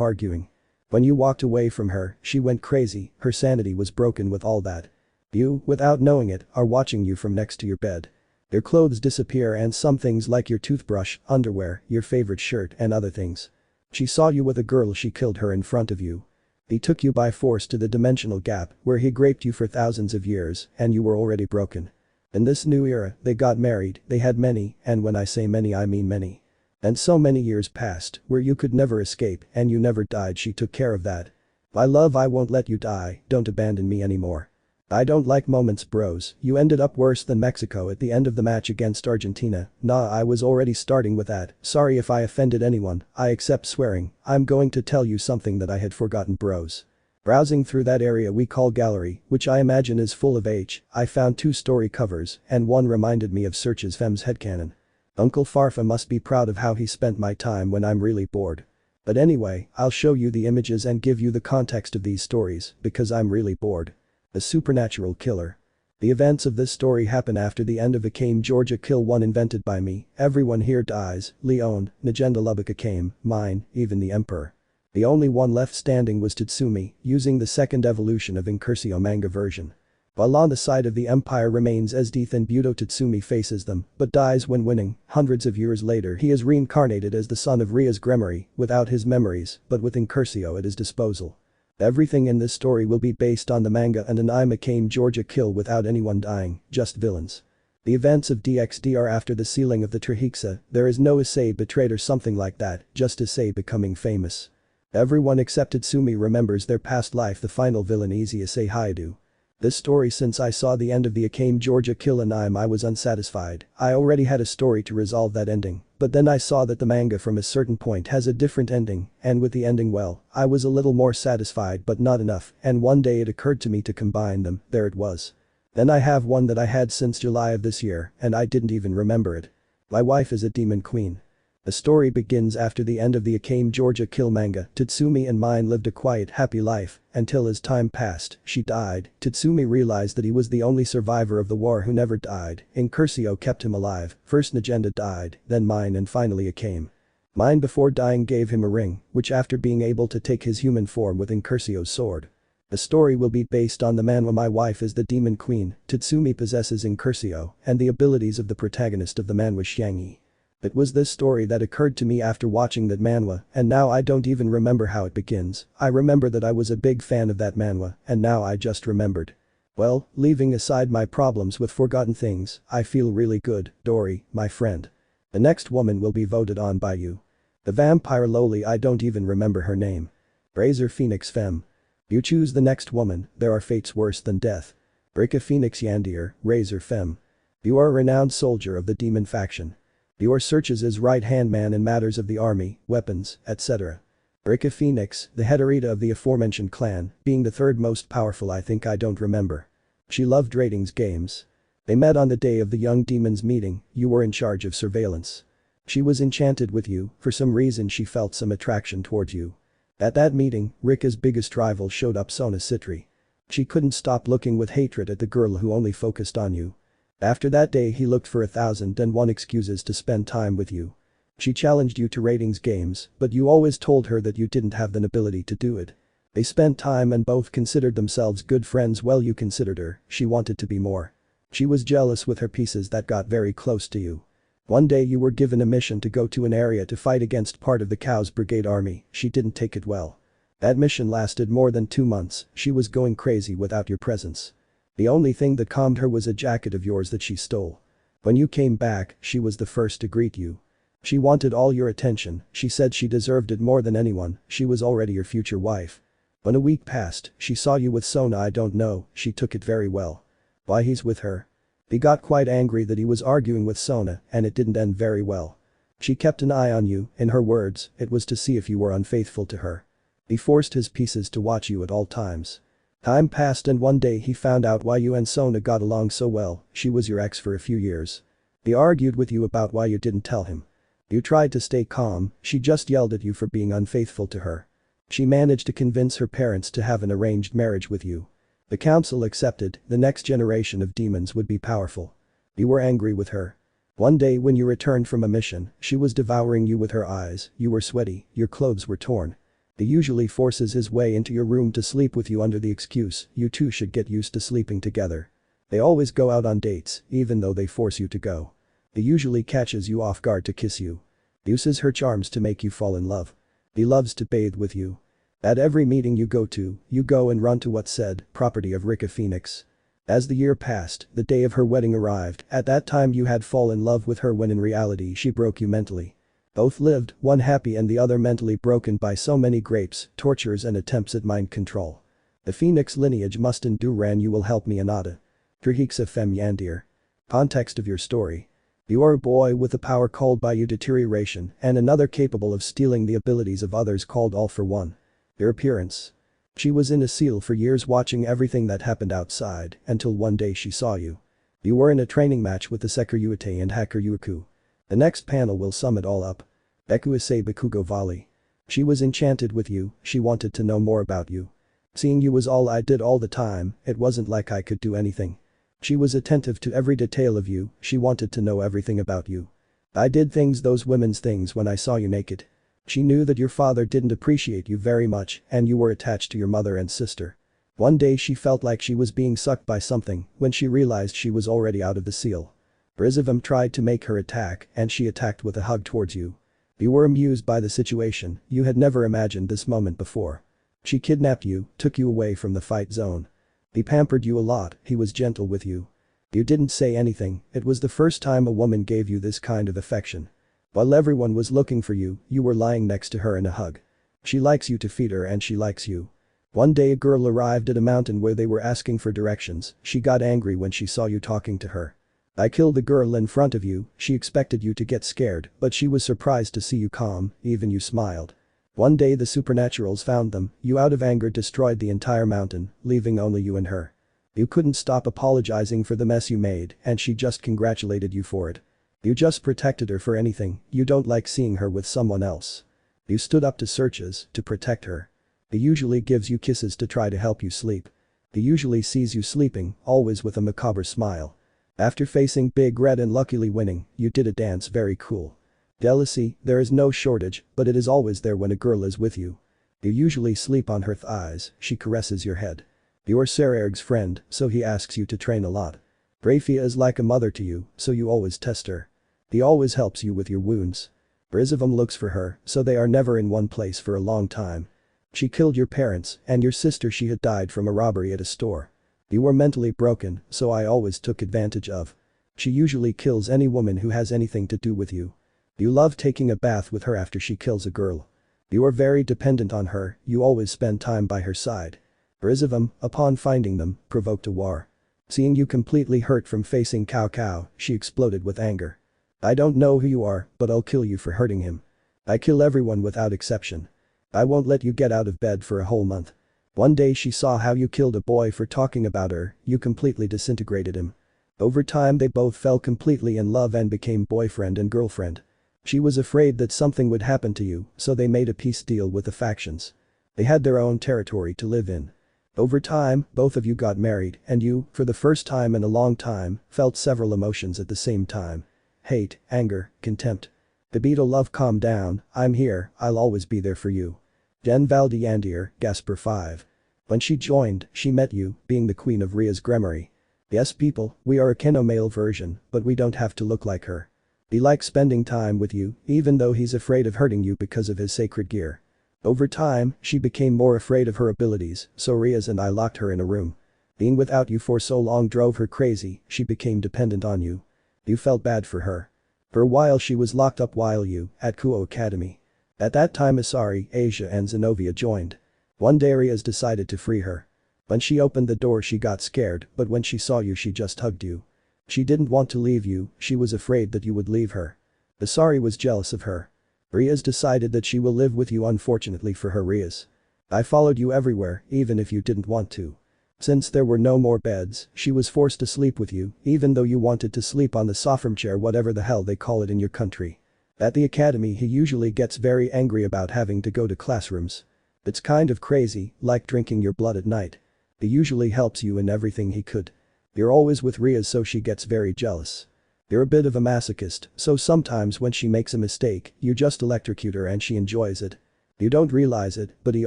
arguing. When you walked away from her, she went crazy, her sanity was broken with all that. You, without knowing it, are watching you from next to your bed. Your clothes disappear and some things like your toothbrush, underwear, your favorite shirt and other things. She saw you with a girl, she killed her in front of you. He took you by force to the dimensional gap where he raped you for thousands of years and you were already broken. In this new era, they got married, they had many, and when I say many I mean many. And so many years passed where you could never escape and you never died. She took care of that. My love, I won't let you die, don't abandon me anymore. I don't like moments, bros. You ended up worse than Mexico at the end of the match against Argentina. Nah, I was already starting with that. Sorry if I offended anyone, I accept swearing. I'm going to tell you something that I had forgotten, bros. Browsing through that area we call gallery, which I imagine is full of I found 2 story covers and one reminded me of Search's Fem's headcanon. Uncle Farfa must be proud of how he spent my time when I'm really bored. But anyway, I'll show you the images and give you the context of these stories because I'm really bored. A supernatural killer. The events of this story happen after the end of Akame Georgia Kill 1 invented by me. Everyone here dies, Leon, Negenda Lubbock Akame, mine, even the Emperor. The only one left standing was Tatsumi, using the second evolution of Incursio manga version. While on the side of the Empire remains Esdeath and Budo, Tatsumi faces them, but dies when winning. Hundreds of years later he is reincarnated as the son of Rias Gremory, without his memories, but with Incursio at his disposal. Everything in this story will be based on the manga and an Akame Georgia Kill without anyone dying, just villains. The events of DxD are after the sealing of the Trihexa. There is no Issei betrayed or something like that, just Issei becoming famous. Everyone except Tatsumi remembers their past life. The final villain Issei Haidu. This story, since I saw the end of the Akame Georgia Kill anime I was unsatisfied. I already had a story to resolve that ending, but then I saw that the manga from a certain point has a different ending, and with the ending, well, I was a little more satisfied but not enough, and one day it occurred to me to combine them. There it was. Then I have one that I had since July of this year and I didn't even remember it. My wife is a demon queen. The story begins after the end of the Akame Georgia Kill manga. Tatsumi and mine lived a quiet, happy life until as time passed, she died. Tatsumi realized that he was the only survivor of the war who never died. Incursio kept him alive. First Negenda died, then mine and finally Akame. Mine before dying gave him a ring, which after being able to take his human form with Incursio's sword. The story will be based on the manhwa. My wife is the demon queen, Tatsumi possesses Incursio, and the abilities of the protagonist of the manhwa Xiangyi. It was this story that occurred to me after watching that manhwa, and now I don't even remember how it begins. I remember that I was a big fan of that manhwa, and now I just remembered. Well, leaving aside my problems with forgotten things, I feel really good, Dory, my friend. The next woman will be voted on by you. The vampire loli, I don't even remember her name. Razer Phoenix Femme. You choose the next woman, there are fates worse than death. Drahika Phoenix Yandere, Razer Femme. You are a renowned soldier of the demon faction. Your searches as right-hand man in matters of the army, weapons, etc. Drahika Phoenix, the headorita of the aforementioned clan, being the 3rd most powerful. I think I don't remember. She loved ratings games. They met on the day of the young demons meeting. You were in charge of surveillance. She was enchanted with you. For some reason she felt some attraction towards you. At that meeting, Rika's biggest rival showed up, Sona Citri. She couldn't stop looking with hatred at the girl who only focused on you. After that day he looked for 1,001 excuses to spend time with you. She challenged you to ratings games, but you always told her that you didn't have the ability to do it. They spent time and both considered themselves good friends. Well, you considered her, she wanted to be more. She was jealous with her pieces that got very close to you. One day you were given a mission to go to an area to fight against part of the Cow's Brigade army. She didn't take it well. That mission lasted more than 2 months. She was going crazy without your presence. The only thing that calmed her was a jacket of yours that she stole. When you came back, she was the first to greet you. She wanted all your attention. She said she deserved it more than anyone. She was already your future wife. When a week passed, she saw you with Sona. I don't know, she took it very well. Why he's with her? He got quite angry that he was arguing with Sona and it didn't end very well. She kept an eye on you, in her words, it was to see if you were unfaithful to her. He forced his pieces to watch you at all times. Time passed and one day he found out why you and Sona got along so well. She was your ex for a few years. He argued with you about why you didn't tell him. You tried to stay calm, she just yelled at you for being unfaithful to her. She managed to convince her parents to have an arranged marriage with you. The council accepted, the next generation of demons would be powerful. You were angry with her. One day when you returned from a mission, she was devouring you with her eyes, you were sweaty, your clothes were torn. He usually forces his way into your room to sleep with you under the excuse, you two should get used to sleeping together. They always go out on dates, even though they force you to go. He usually catches you off guard to kiss you. Uses her charms to make you fall in love. He loves to bathe with you. At every meeting you go and run to what's said, property of Razer Phoenix. As the year passed, the day of her wedding arrived, at that time you had fallen in love with her when in reality she broke you mentally. Both lived, one happy and the other mentally broken by so many grapes, tortures and attempts at mind control. The Phoenix lineage must endure and you will help me Anada. Trihexa fem Yandere. Context of your story. You are a boy with a power called by you deterioration and another capable of stealing the abilities of others called all for one. Your appearance. She was in a seal for years watching everything that happened outside until one day she saw you. You were in a training match with the Sekiryuutei and hacker Yuku. The next panel will sum it all up. Beku Issei Bakugo Vali. She was enchanted with you, she wanted to know more about you. Seeing you was all I did all the time, it wasn't like I could do anything. She was attentive to every detail of you, she wanted to know everything about you. I did those women's things when I saw you naked. She knew that your father didn't appreciate you very much and you were attached to your mother and sister. One day she felt like she was being sucked by something when she realized she was already out of the seal. Brizavim tried to make her attack and she attacked with a hug towards you. You were amused by the situation, you had never imagined this moment before. She kidnapped you, took you away from the fight zone. He pampered you a lot, he was gentle with you. You didn't say anything, it was the first time a woman gave you this kind of affection. While everyone was looking for you, you were lying next to her in a hug. She likes you to feed her and she likes you. One day a girl arrived at a mountain where they were asking for directions, she got angry when she saw you talking to her. I killed the girl in front of you, she expected you to get scared, but she was surprised to see you calm, even you smiled. One day the supernaturals found them, you out of anger destroyed the entire mountain, leaving only you and her. You couldn't stop apologizing for the mess you made and she just congratulated you for it. You just protected her for anything, you don't like seeing her with someone else. You stood up to searches, to protect her. He usually gives you kisses to try to help you sleep. He usually sees you sleeping, always with a macabre smile. After facing Big Red and luckily winning, you did a dance very cool. Jealousy, there is no shortage, but it is always there when a girl is with you. You usually sleep on her thighs, she caresses your head. You are Sererg's friend, so he asks you to train a lot. Brafia is like a mother to you, so you always test her. He always helps you with your wounds. Brizavim looks for her, so they are never in one place for a long time. She killed your parents, and your sister she had died from a robbery at a store. You were mentally broken, so I always took advantage of. She usually kills any woman who has anything to do with you. You love taking a bath with her after she kills a girl. You are very dependent on her, you always spend time by her side. Brizavim, upon finding them, provoked a war. Seeing you completely hurt from facing Cao, she exploded with anger. I don't know who you are, but I'll kill you for hurting him. I kill everyone without exception. I won't let you get out of bed for a whole month. One day she saw how you killed a boy for talking about her, you completely disintegrated him. Over time they both fell completely in love and became boyfriend and girlfriend. She was afraid that something would happen to you, so they made a peace deal with the factions. They had their own territory to live in. Over time, both of you got married and you, for the first time in a long time, felt several emotions at the same time. Hate, anger, contempt. The beetle love calm down, I'm here, I'll always be there for you. Den Valdi Yandere, Gasper 5. When she joined, she met you, being the queen of Rias Gremory. Yes people, we are a Keno male version, but we don't have to look like her. He likes spending time with you, even though he's afraid of hurting you because of his sacred gear. Over time, she became more afraid of her abilities, so Rias and I locked her in a room. Being without you for so long drove her crazy, she became dependent on you. You felt bad for her. For a while she was locked up while you, at Kuo Academy. At that time Isari, Asia and Xenovia joined. One day Rias decided to free her. When she opened the door she got scared, but when she saw you she just hugged you. She didn't want to leave you, she was afraid that you would leave her. Isay was jealous of her. Rias decided that she will live with you, unfortunately for her. Rias. I followed you everywhere, even if you didn't want to. Since there were no more beds, she was forced to sleep with you, even though you wanted to sleep on the sofa chair, whatever the hell they call it in your country. At the academy he usually gets very angry about having to go to classrooms. It's kind of crazy, like drinking your blood at night. He usually helps you in everything he could. You're always with Rias, so she gets very jealous. You're a bit of a masochist, so sometimes when she makes a mistake, you just electrocute her and she enjoys it. You don't realize it, but he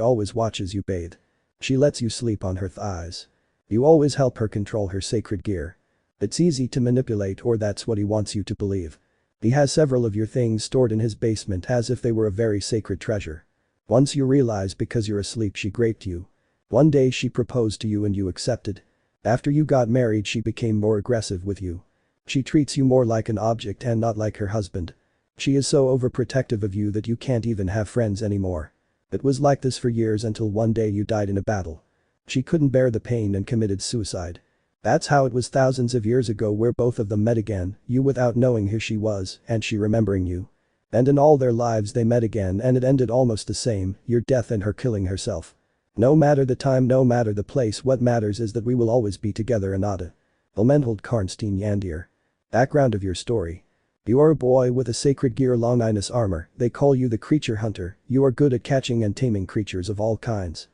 always watches you bathe. She lets you sleep on her thighs. You always help her control her sacred gear. It's easy to manipulate, or that's what he wants you to believe. He has several of your things stored in his basement as if they were a very sacred treasure. Once you realize because you're asleep she raped you. One day she proposed to you and you accepted. After you got married she became more aggressive with you. She treats you more like an object and not like her husband. She is so overprotective of you that you can't even have friends anymore. It was like this for years until one day you died in a battle. She couldn't bear the pain and committed suicide. That's how it was thousands of years ago, where both of them met again, you without knowing who she was and she remembering you. And in all their lives they met again and it ended almost the same, your death and her killing herself. No matter the time, no matter the place, what matters is that we will always be together. Anada. Lament Karnstein Yandere. Background of your story. You are a boy with a sacred gear, Longinus armor, they call you the creature hunter, you are good at catching and taming creatures of all kinds.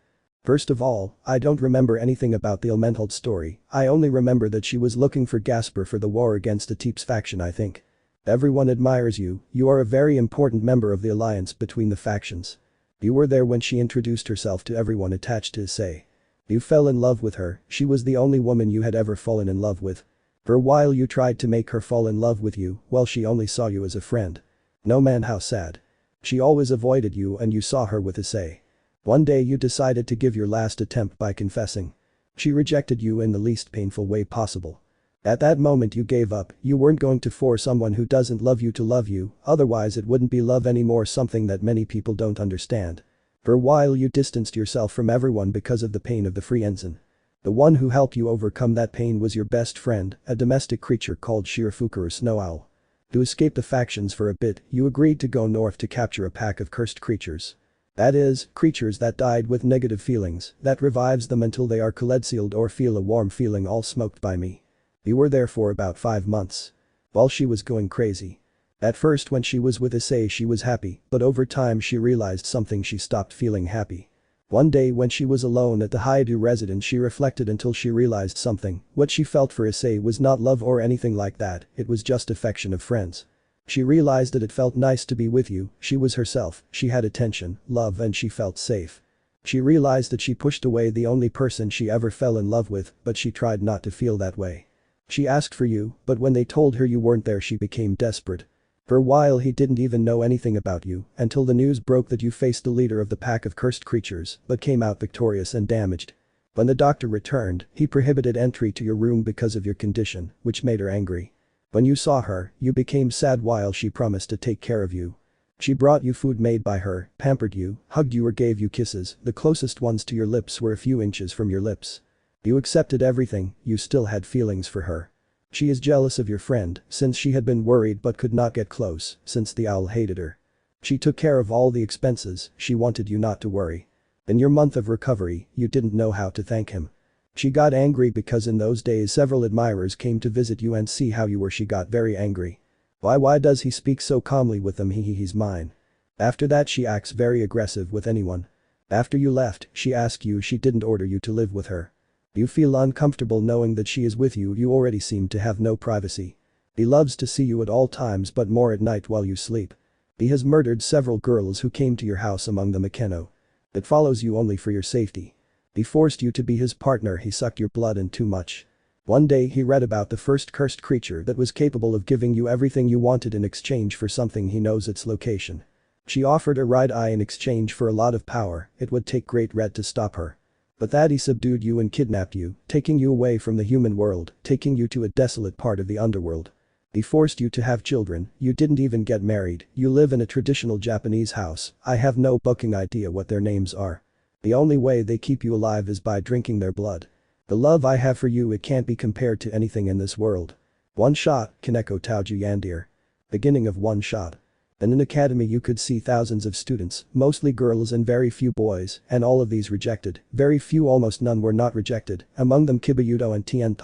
First of all, I don't remember anything about the Elemental story, I only remember that she was looking for Gasper for the war against the Teeps faction, I think. Everyone admires you, you are a very important member of the alliance between the factions. You were there when she introduced herself to everyone attached to Issei. You fell in love with her, she was the only woman you had ever fallen in love with. For a while you tried to make her fall in love with you, well she only saw you as a friend. No man, how sad. She always avoided you and you saw her with Issei. One day you decided to give your last attempt by confessing. She rejected you in the least painful way possible. At that moment you gave up, you weren't going to force someone who doesn't love you to love you, otherwise it wouldn't be love anymore, something that many people don't understand. For a while you distanced yourself from everyone because of the pain of the free ensign. The one who helped you overcome that pain was your best friend, a domestic creature called Shirafukuro Snow Owl. To escape the factions for a bit, you agreed to go north to capture a pack of cursed creatures. That is, creatures that died with negative feelings, that revives them until they are cold-sealed or feel a warm feeling, all smoked by me. You were there for about 5 months. While she was going crazy. At first when she was with Issei she was happy, but over time she realized something, she stopped feeling happy. One day when she was alone at the Highschool residence she reflected until she realized something, what she felt for Issei was not love or anything like that, it was just affection of friends. She realized that it felt nice to be with you, she was herself, she had attention, love and she felt safe. She realized that she pushed away the only person she ever fell in love with, but she tried not to feel that way. She asked for you, but when they told her you weren't there she became desperate. For a while he didn't even know anything about you, until the news broke that you faced the leader of the pack of cursed creatures, but came out victorious and damaged. When the doctor returned, he prohibited entry to your room because of your condition, which made her angry. When you saw her, you became sad while she promised to take care of you. She brought you food made by her, pampered you, hugged you or gave you kisses, the closest ones to your lips were a few inches from your lips. You accepted everything, you still had feelings for her. She is jealous of your friend, since she had been worried but could not get close, since the owl hated her. She took care of all the expenses, she wanted you not to worry. In your month of recovery, you didn't know how to thank him. She got angry because in those days several admirers came to visit you and see how you were, she got very angry. Why does he speak so calmly with them, he's mine. After that she acts very aggressive with anyone. After you left, she asked you, she didn't order you to live with her. You feel uncomfortable knowing that she is with you, you already seem to have no privacy. He loves to see you at all times but more at night while you sleep. He has murdered several girls who came to your house, among them Akeno. It follows you only for your safety. He forced you to be his partner, he sucked your blood and too much. One day he read about the first cursed creature that was capable of giving you everything you wanted in exchange for something he knows its location. She offered a right eye in exchange for a lot of power, it would take Great Red to stop her. But that he subdued you and kidnapped you, taking you away from the human world, taking you to a desolate part of the underworld. He forced you to have children, you didn't even get married, you live in a traditional Japanese house, I have no fucking idea what their names are. The only way they keep you alive is by drinking their blood. The love I have for you, it can't be compared to anything in this world. One shot, Kaneko Taji Yandere. Beginning of one shot. In an academy you could see thousands of students, mostly girls and very few boys, and all of these rejected, very few, almost none were not rejected, among them Kitsumi Yudo and Tienne,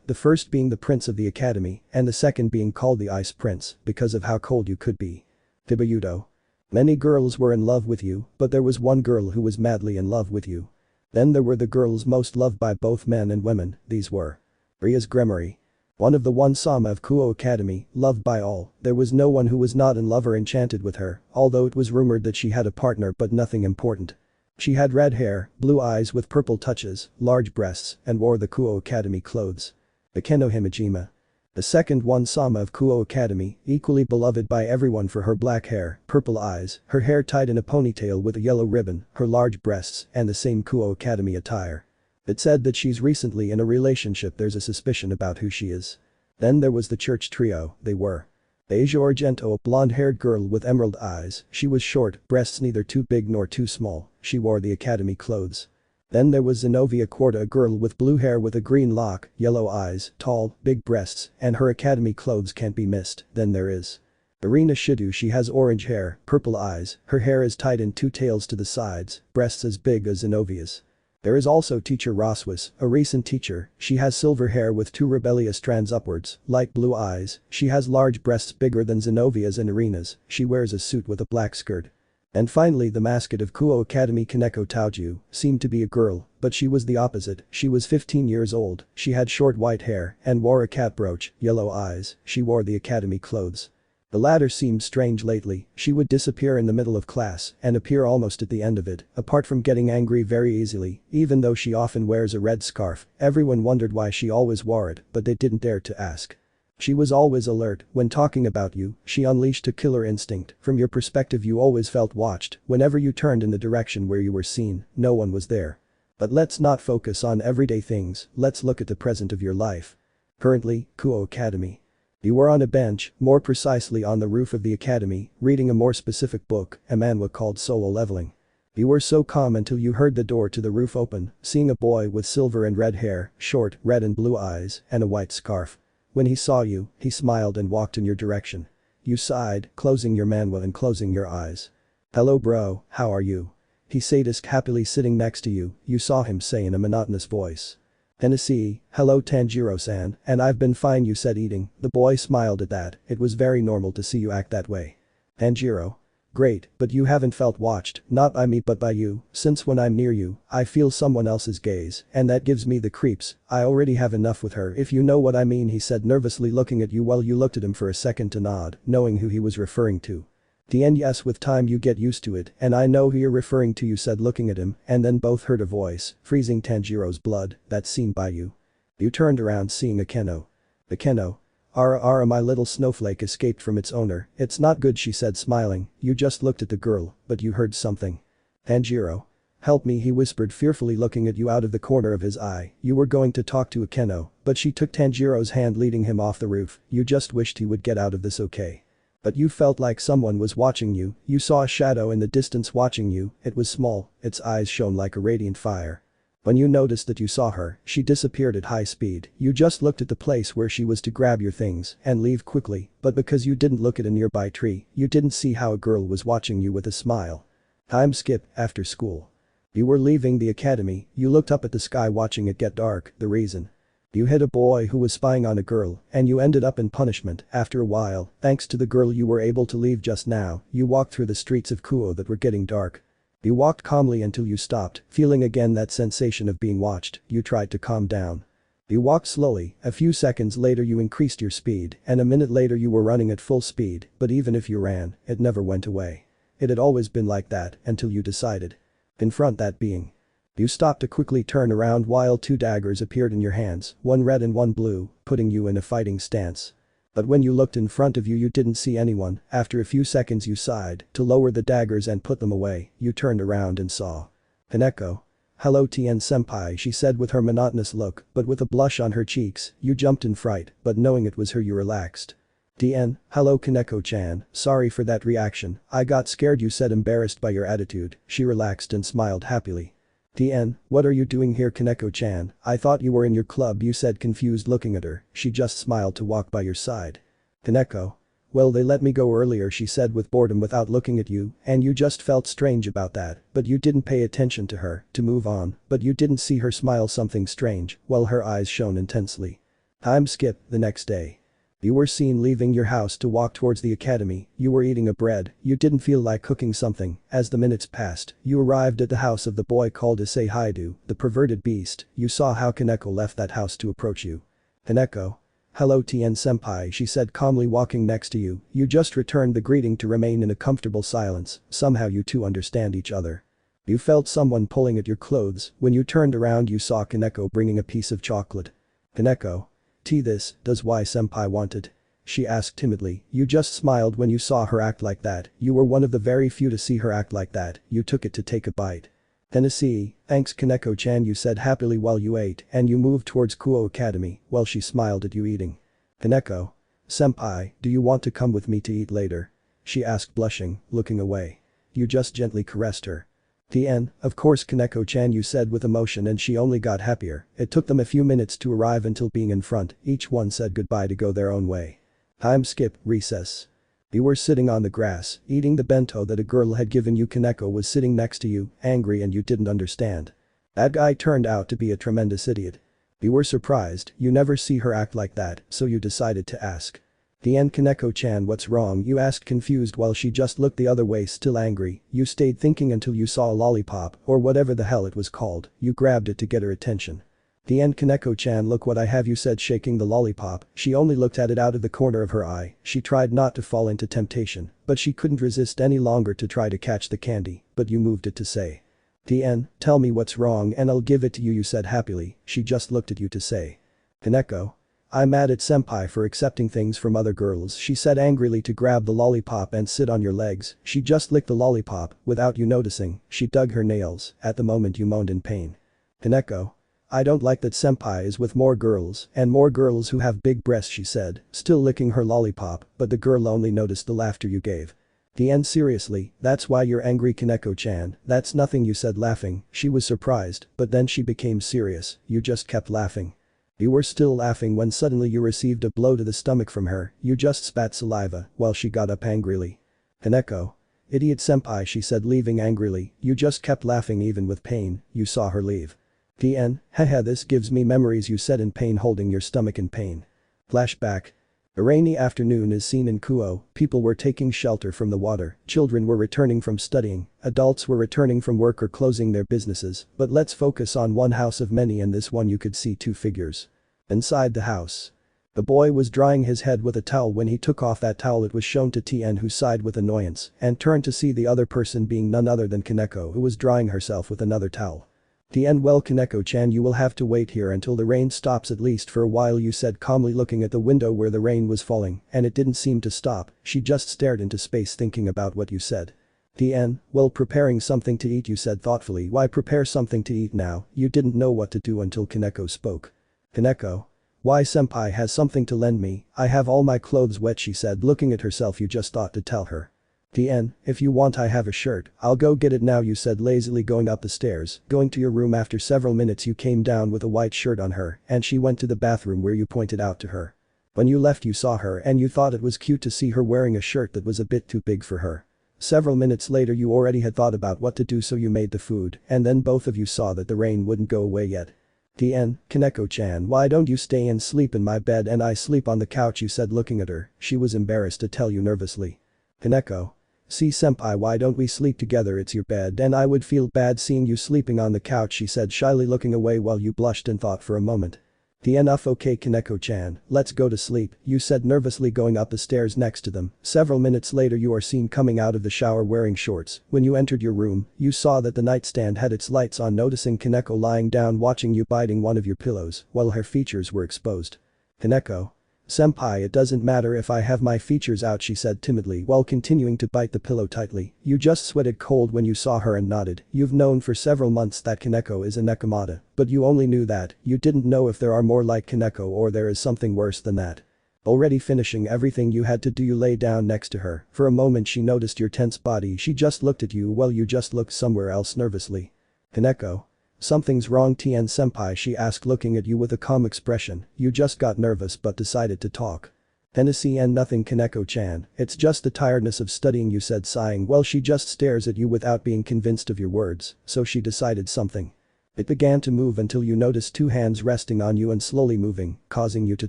the first being the prince of the academy, and the second being called the Ice Prince, because of how cold you could be. Kitsumi Yudo. Many girls were in love with you, but there was one girl who was madly in love with you. Then there were the girls most loved by both men and women, these were Rias Gremory. One of the one Sama of Kuo Academy, loved by all, there was no one who was not in love or enchanted with her, although it was rumored that she had a partner but nothing important. She had red hair, blue eyes with purple touches, large breasts, and wore the Kuo Academy clothes. Akeno Himejima. The second one Sama of Kuo Academy, equally beloved by everyone for her black hair, purple eyes, her hair tied in a ponytail with a yellow ribbon, her large breasts, and the same Kuo Academy attire. It's said that she's recently in a relationship, there's a suspicion about who she is. Then there was the church trio, they were Asia Argento, a blonde-haired girl with emerald eyes, she was short, breasts neither too big nor too small, she wore the academy clothes. Then there was Xenovia Quarta, a girl with blue hair with a green lock, yellow eyes, tall, big breasts, and her academy clothes can't be missed. Then there is Irina Shido, she has orange hair, purple eyes, her hair is tied in two tails to the sides, breasts as big as Xenovia's. There is also teacher Rossweisse, a recent teacher, she has silver hair with two rebellious strands upwards, light blue eyes, she has large breasts bigger than Xenovia's and Irina's, she wears a suit with a black skirt. And finally the mascot of Kuo Academy, Kaneko Taoju, seemed to be a girl, but she was the opposite, she was 15 years old, she had short white hair, and wore a cat brooch, yellow eyes, she wore the academy clothes. The latter seemed strange lately, she would disappear in the middle of class and appear almost at the end of it, apart from getting angry very easily, even though she often wears a red scarf, everyone wondered why she always wore it, but they didn't dare to ask. She was always alert, when talking about you, she unleashed a killer instinct, from your perspective you always felt watched, whenever you turned in the direction where you were seen, no one was there. But let's not focus on everyday things, let's look at the present of your life. Currently, Kuo Academy. You were on a bench, more precisely on the roof of the academy, reading a more specific book, a manhwa called Solo Leveling. You were so calm until you heard the door to the roof open, seeing a boy with silver and red hair, short, red and blue eyes, and a white scarf. When he saw you, he smiled and walked in your direction. You sighed, closing your manhwa and closing your eyes. "Hello bro, how are you?" He said happily sitting next to you, you saw him say in a monotonous voice. "Issei, hello Tanjiro-san, and I've been fine," you said eating. The boy smiled at that, it was very normal to see you act that way. "Tanjiro. Great, but you haven't felt watched, not by me but by you, since when I'm near you, I feel someone else's gaze, and that gives me the creeps, I already have enough with her if you know what I mean," he said nervously looking at you while you looked at him for a second to nod, knowing who he was referring to. "Tienne, yes, with time you get used to it, and I know who you're referring to," you said looking at him, and then both heard a voice, freezing Tanjiro's blood, "That's seen by you." You turned around seeing Akeno. "Akeno. Ara my little snowflake escaped from its owner, it's not good," she said smiling, you just looked at the girl, but you heard something. "Tanjiro. Help me," he whispered fearfully looking at you out of the corner of his eye, you were going to talk to Akeno, but she took Tanjiro's hand leading him off the roof, you just wished he would get out of this, okay? But you felt like someone was watching you, you saw a shadow in the distance watching you, it was small, its eyes shone like a radiant fire. When you noticed that you saw her, she disappeared at high speed, you just looked at the place where she was to grab your things and leave quickly, but because you didn't look at a nearby tree, you didn't see how a girl was watching you with a smile. Time skip, after school. You were leaving the academy, you looked up at the sky watching it get dark, the reason. You hit a boy who was spying on a girl, and you ended up in punishment. After a while, thanks to the girl you were able to leave just now, you walked through the streets of Kuo that were getting dark. You walked calmly until you stopped, feeling again that sensation of being watched, you tried to calm down. You walked slowly, a few seconds later you increased your speed, and a minute later you were running at full speed, but even if you ran, it never went away. It had always been like that, until you decided. Confront that being. You stopped to quickly turn around while two daggers appeared in your hands, one red and one blue, putting you in a fighting stance. But when you looked in front of you you didn't see anyone, after a few seconds you sighed, to lower the daggers and put them away, you turned around and saw Kaneko. "Hello Tienne-senpai," she said with her monotonous look, but with a blush on her cheeks, you jumped in fright, but knowing it was her you relaxed. "Tienne, hello Kaneko-chan, sorry for that reaction, I got scared," you said embarrassed by your attitude, she relaxed and smiled happily. Tienne, what are you doing here Kaneko-chan? I thought you were in your club you said confused looking at her, she just smiled to walk by your side. Kaneko. Well they let me go earlier she said with boredom without looking at you, and you just felt strange about that, but you didn't pay attention to her, to move on, but you didn't see her smile something strange, while her eyes shone intensely. Time skip, the next day. You were seen leaving your house to walk towards the academy, you were eating a bread, you didn't feel like cooking something, as the minutes passed, you arrived at the house of the boy called Issei Haidu, the perverted beast, you saw how Kaneko left that house to approach you. Kaneko. Hello Tienne-senpai she said calmly walking next to you, you just returned the greeting to remain in a comfortable silence, somehow you two understand each other. You felt someone pulling at your clothes, when you turned around you saw Kaneko bringing a piece of chocolate. Kaneko. This, does why senpai wanted? She asked timidly, you just smiled when you saw her act like that, you were one of the very few to see her act like that, you took it to take a bite. Tennessee, thanks Kaneko-chan you said happily while you ate and you moved towards Kuo Academy while she smiled at you eating. Kaneko. Senpai, do you want to come with me to eat later? She asked blushing, looking away. You just gently caressed her. Tienne, of course Kaneko-chan you said with emotion and she only got happier, it took them a few minutes to arrive until being in front, each one said goodbye to go their own way. Time skip, recess. You were sitting on the grass, eating the bento that a girl had given you Kaneko was sitting next to you, angry and you didn't understand. That guy turned out to be a tremendous idiot. You were surprised, you never see her act like that, so you decided to ask. Tienne Kaneko-chan what's wrong you asked confused while she just looked the other way still angry, you stayed thinking until you saw a lollipop, or whatever the hell it was called, you grabbed it to get her attention. Tienne Kaneko-chan look what I have you said shaking the lollipop, she only looked at it out of the corner of her eye, she tried not to fall into temptation, but she couldn't resist any longer to try to catch the candy, but you moved it to say. Tienne, tell me what's wrong and I'll give it to you said happily, she just looked at you to say. Kaneko. I'm mad at senpai for accepting things from other girls she said angrily to grab the lollipop and sit on your legs, she just licked the lollipop, without you noticing, she dug her nails, at the moment you moaned in pain. Kaneko. I don't like that senpai is with more girls and more girls who have big breasts she said, still licking her lollipop, but the girl only noticed the laughter you gave. Tienne seriously, that's why you're angry Kaneko-chan, that's nothing you said laughing, she was surprised, but then she became serious, you just kept laughing. You were still laughing when suddenly you received a blow to the stomach from her, you just spat saliva, while she got up angrily. Kaneko. Idiot senpai she said leaving angrily, you just kept laughing even with pain, you saw her leave. Tienne, haha this gives me memories you said in pain holding your stomach in pain. Flashback. A rainy afternoon is seen in Kuo, people were taking shelter from the water, children were returning from studying, adults were returning from work or closing their businesses, but let's focus on one house of many and this one you could see two figures. Inside the house. The boy was drying his head with a towel when he took off that towel it was shown to Tienne who sighed with annoyance and turned to see the other person being none other than Kaneko who was drying herself with another towel. Tienne well Kaneko-chan you will have to wait here until the rain stops at least for a while you said calmly looking at the window where the rain was falling and it didn't seem to stop, she just stared into space thinking about what you said. Tienne, well preparing something to eat you said thoughtfully why prepare something to eat now, you didn't know what to do until Kaneko spoke. Kaneko. Why senpai has something to lend me, I have all my clothes wet she said looking at herself you just thought to tell her. Tienne, if you want I have a shirt, I'll go get it now you said lazily going up the stairs, going to your room after several minutes you came down with a white shirt on her and she went to the bathroom where you pointed out to her. When you left you saw her and you thought it was cute to see her wearing a shirt that was a bit too big for her. Several minutes later you already had thought about what to do so you made the food and then both of you saw that the rain wouldn't go away yet. Tienne, Kaneko-chan why don't you stay and sleep in my bed and I sleep on the couch you said looking at her, she was embarrassed to tell you nervously. Kaneko. See senpai why don't we sleep together it's your bed and I would feel bad seeing you sleeping on the couch she said shyly looking away while you blushed and thought for a moment. Tienne okay Kaneko-chan, let's go to sleep, you said nervously going up the stairs next to them, several minutes later you are seen coming out of the shower wearing shorts, when you entered your room, you saw that the nightstand had its lights on noticing Kaneko lying down watching you biting one of your pillows while her features were exposed. Kaneko. Senpai it doesn't matter if I have my features out she said timidly while continuing to bite the pillow tightly, you just sweated cold when you saw her and nodded, you've known for several months that Kaneko is a nekomata, but you only knew that, you didn't know if there are more like Kaneko or there is something worse than that. Already finishing everything you had to do you lay down next to her, for a moment she noticed your tense body she just looked at you while you just looked somewhere else nervously. Kaneko. Something's wrong Tienne-senpai, she asked, looking at you with a calm expression. You just got nervous but decided to talk. Hennessy and nothing Kaneko-chan, it's just the tiredness of studying, you said, sighing. Well, she just stares at you without being convinced of your words, so she decided something. It began to move until you noticed two hands resting on you and slowly moving, causing you to